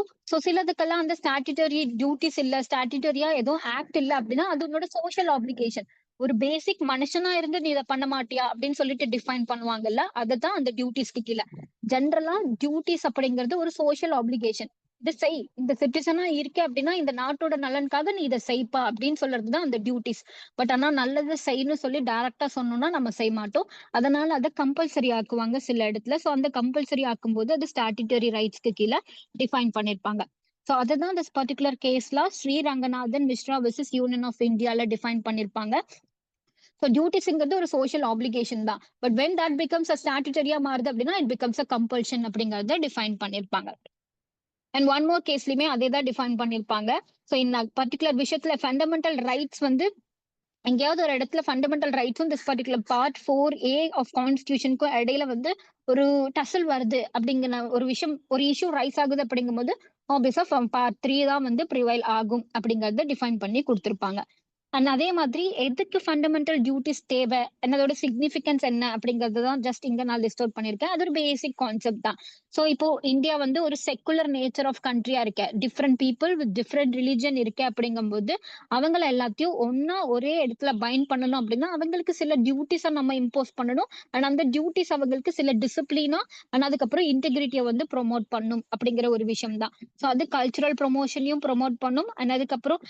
சிலதுக்கெல்லாம் அந்த ஸ்டாட்யூட்டரி டியூட்டிஸ் இல்ல, ஸ்டாட்யூட்டரியா எதுவும் ஆக்ட் இல்ல அப்படின்னா அது உன்னோட சோஷியல் ஆப்ளிகேஷன். ஒரு பேசிக் மனுஷனா இருந்து நீ இதை பண்ண மாட்டியா அப்படின்னு சொல்லிட்டு டிஃபைன் பண்ணுவாங்கல்ல, அதுதான் அந்த டியூட்டிஸ்க்கு கீழே. ஜென்ரலா டியூட்டிஸ் அப்படிங்கிறது ஒரு சோஷியல் ஆப்ளிகேஷன். இதை செய், இந்த சிட்டிசனா இருக்க அப்படின்னா இந்த நாட்டோட நலனுக்காக நீ இதை செய்ப்பா அப்படின்னு சொல்றதுதான் அந்த டியூட்டிஸ். பட் ஆனா நல்லது செய்யணும்னு சொல்லி டைரக்டா சொன்னோம்னா நம்ம செய்ய மாட்டோம். அதனால அதை கம்பல்சரி ஆக்குவாங்க சில இடத்துல. சோ அந்த கம்பல்சரி ஆக்கும்போது அது ஸ்டாட்யூட்டரி ரைட்ஸ்க்கு கீழே டிஃபைன் பண்ணிருப்பாங்க. சோ அதுதான் இந்த பர்டிகுலர் கேஸ்ல Sri Ranganathan Mishra versus union of இந்தியால டிஃபைன் பண்ணிருப்பாங்க. ஸோ டியூட்டிஸ்ங்கிறது ஒரு சோஷியல் ஆப்ளிகேஷன் தான். But when that becomes a ஸ்டாட்யூட்டரியா மாறுது அப்படின்னா இட் பிகம்ஸ் அ கம்பல்ஷன் அப்படிங்கறத டிஃபைன் பண்ணிருப்பாங்க. அண்ட் ஒன் மோர் கேஸ்லயுமே அதே தான் டிஃபைன் பண்ணிருப்பாங்க. ஸோ இந்த பர்டிகுலர் விஷயத்துல ஃபண்டமெண்டல் ரைட்ஸ் வந்து எங்கேயாவது ஒரு இடத்துல ஃபண்டமெண்டல் ரைட்ஸும் this particular part 4A of கான்ஸ்டியூஷனுக்கும் இடையில வந்து ஒரு டசல் வருது அப்படிங்கிற ஒரு விஷயம், ஒரு இஷ்யூ ரைஸ் ஆகுது அப்படிங்கும்போது ஆப்வியஸா பார்ட் 3 தான் வந்து ப்ரிவைல் ஆகும் அப்படிங்கறத டிஃபைன் பண்ணி கொடுத்திருப்பாங்க. அண்ட் அதே மாதிரி எதுக்கு ஃபண்டமெண்டல் டியூட்டிஸ் தேவை, என்னதோட சிக்னிஃபிகன்ஸ் என்ன அப்படிங்கிறது தான் ஜஸ்ட் இங்க நான் லிஸ்ட் அவுட் பண்ணிருக்கேன். அது ஒரு பேசிக் கான்செப்ட் தான். ஸோ இப்போ இந்தியா வந்து ஒரு செக்குலர் நேச்சர் ஆஃப் கண்ட்ரியா இருக்க, different people with different religion இருக்கு அப்படிங்கும்போது அவங்கள எல்லாத்தையும் ஒன்னா ஒரே இடத்துல பைண்ட் பண்ணணும் அப்படின்னா அவங்களுக்கு சில டியூட்டிஸை நம்ம இம்போஸ் பண்ணணும். அண்ட் அந்த டியூட்டிஸ் அவங்களுக்கு சில டிசிப்ளினா அண்ட் அதுக்கப்புறம் இன்டெகிரிட்டியை வந்து ப்ரொமோட் பண்ணும் அப்படிங்கிற ஒரு விஷயம் தான். ஸோ அது கல்ச்சுரல் ப்ரொமோஷனையும் ப்ரொமோட் பண்ணும். அண்ட் அதுக்கப்புறம்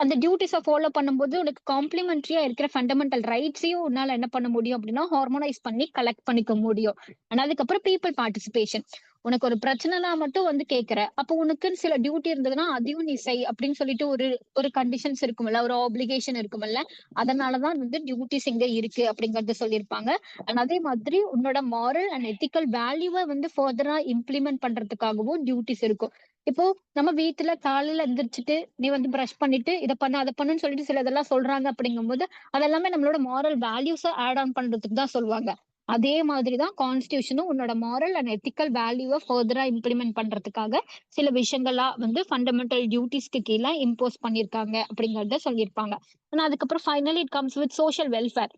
அந்த டியூட்டிஸை ஃபாலோ பண்ணும்போது உனக்கு காம்ப்ளிமெண்ட்ரியா இருக்கிற ஃபண்டமெண்டல் ரைட்ஸையும் உன்னால என்ன பண்ண முடியும் அப்படின்னா ஹார்மோனைஸ் பண்ணி கலெக்ட் பண்ணிக்க முடியும். அண்ட் அதுக்கப்புறம் பீப்புள் பார்ட்டிசிபேஷன். உனக்கு ஒரு பிரச்சனைனா மட்டும் வந்து கேட்கிற, அப்போ உனக்குன்னு சில டியூட்டி இருந்ததுன்னா அதையும் நீ செய் அப்படின்னு சொல்லிட்டு ஒரு ஒரு கண்டிஷன்ஸ் இருக்கும்ல, ஒரு ஆப்ளிகேஷன் இருக்கும்ல. அதனாலதான் வந்து டியூட்டிஸ் இங்க இருக்கு அப்படிங்கறத சொல்லியிருப்பாங்க. அண்ட் அதே மாதிரி உன்னோட மாரல் அண்ட் எத்திக்கல் வேல்யூவை வந்து ஃபர்தரா இம்ப்ளிமெண்ட் பண்றதுக்காகவும் டியூட்டிஸ் இருக்கும். இப்போ நம்ம வீட்டுல காலையில எந்திரிச்சிட்டு நீ வந்து பிரஷ் பண்ணிட்டு இதை பண்ண அதை பண்ணுன்னு சொல்லிட்டு சில இதெல்லாம் சொல்றாங்க அப்படிங்கும்போது அதெல்லாமே நம்மளோட மாரல் வேல்யூஸை ஆட் ஆன் பண்றதுக்கு தான் சொல்லுவாங்க. அதே மாதிரிதான் கான்ஸ்டியூஷனும் உன்னோட மாரல் அண்ட் எத்திக்கல் வேல்யூவை ஃபர்தரா இம்ப்ளிமெண்ட் பண்றதுக்காக சில விஷயங்களா வந்து ஃபண்டமெண்டல் டியூட்டிஸ்க்கு கீழே இம்போஸ் பண்ணிருக்காங்க அப்படிங்கறத சொல்லியிருப்பாங்க. ஆனா அதுக்கப்புறம் finally it comes with social welfare.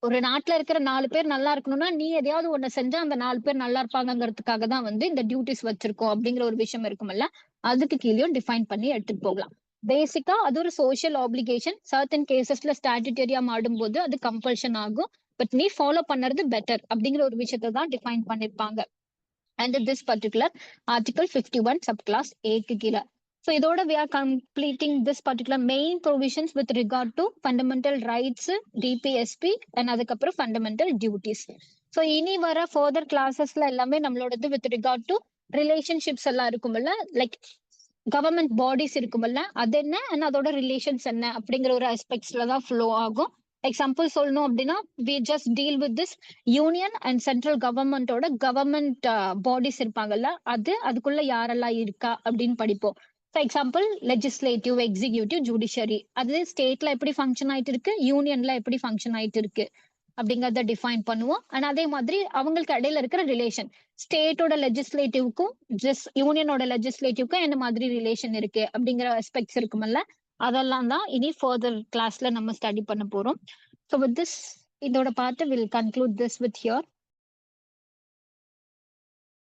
ஒரு நாட்டுல இருக்கிற 4 பேர் நல்லா இருக்கணும்னா நீ எதையாவது ஒண்ணு செஞ்சா அந்த 4 பேர் நல்லா இருப்பாங்கிறதுக்காக தான் வந்து இந்த டியூட்டிஸ் வச்சிருக்கோம் அப்படிங்கிற ஒரு விஷயம் இருக்கும்ல, அதுக்கு கீழேயும் டிஃபைன் பண்ணி எடுத்துட்டு போகலாம். பேசிக்கா அது ஒரு சோஷியல் ஆப்ளிகேஷன். சர்டன் கேசஸ்ல ஸ்டாட்யூட்டரியா மாடும்போது அது கம்பல்ஷன் ஆகும். பட் நீ ஃபாலோ பண்ணறது பெட்டர் அப்படிங்கிற ஒரு விஷயத்தை தான் டிஃபைன் பண்ணிருப்பாங்க. And this particular article 51 subclass ஏக்கு கீழே. So இதோட we are completing this particular main provisions with regard to fundamental rights, DPSP and அதுக்கப்புறம் fundamental duties. So இனி வர further classes-ல எல்லாமே நம்மளோடது with regard to relationships எல்லாம் இருக்கும்ல, லைக் கவர்மெண்ட் பாடிஸ் இருக்கும்ல அது என்ன and அதோட ரிலேஷன்ஸ் என்ன அப்படிங்கிற ஒரு aspects-ல தான் ஃப்ளோ ஆகும். எக்ஸாம்பிள் சொல்லணும் அப்படின்னா we just deal with this union and central கவர்மெண்டோட கவர்மெண்ட் பாடிஸ் இருப்பாங்கல்ல, அதுக்குள்ள யாரெல்லாம் இருக்கா அப்படின்னு படிப்போம். For example legislative, executive, judiciary. அது ஸ்டேட்ல எப்படி ஃபங்க்ஷன் ஆயிட்டு இருக்கு, யூனியன்ல எப்படி ஃபங்க்ஷன் ஆயிட்டு இருக்கு அப்படிங்கறத டிஃபைன் பண்ணுவோம். அண்ட் அதே மாதிரி அவங்களுக்கு இடையில இருக்கிற ரிலேஷன், ஸ்டேட்டோட லெஜிஸ்லேட்டிவ்க்கும் யூனியனோட லெஜிஸ்லேட்டிவ்க்கும் என்ன மாதிரி ரிலேஷன் இருக்கு அப்படிங்கிற அஸ்பெக்ட்ஸ் இருக்குமல்ல, அதெல்லாம் தான் இனி ஃபர்தர் கிளாஸ்ல நம்ம ஸ்டடி பண்ண போறோம். ஸோ வித் திஸ் இதோட part will conclude this with here.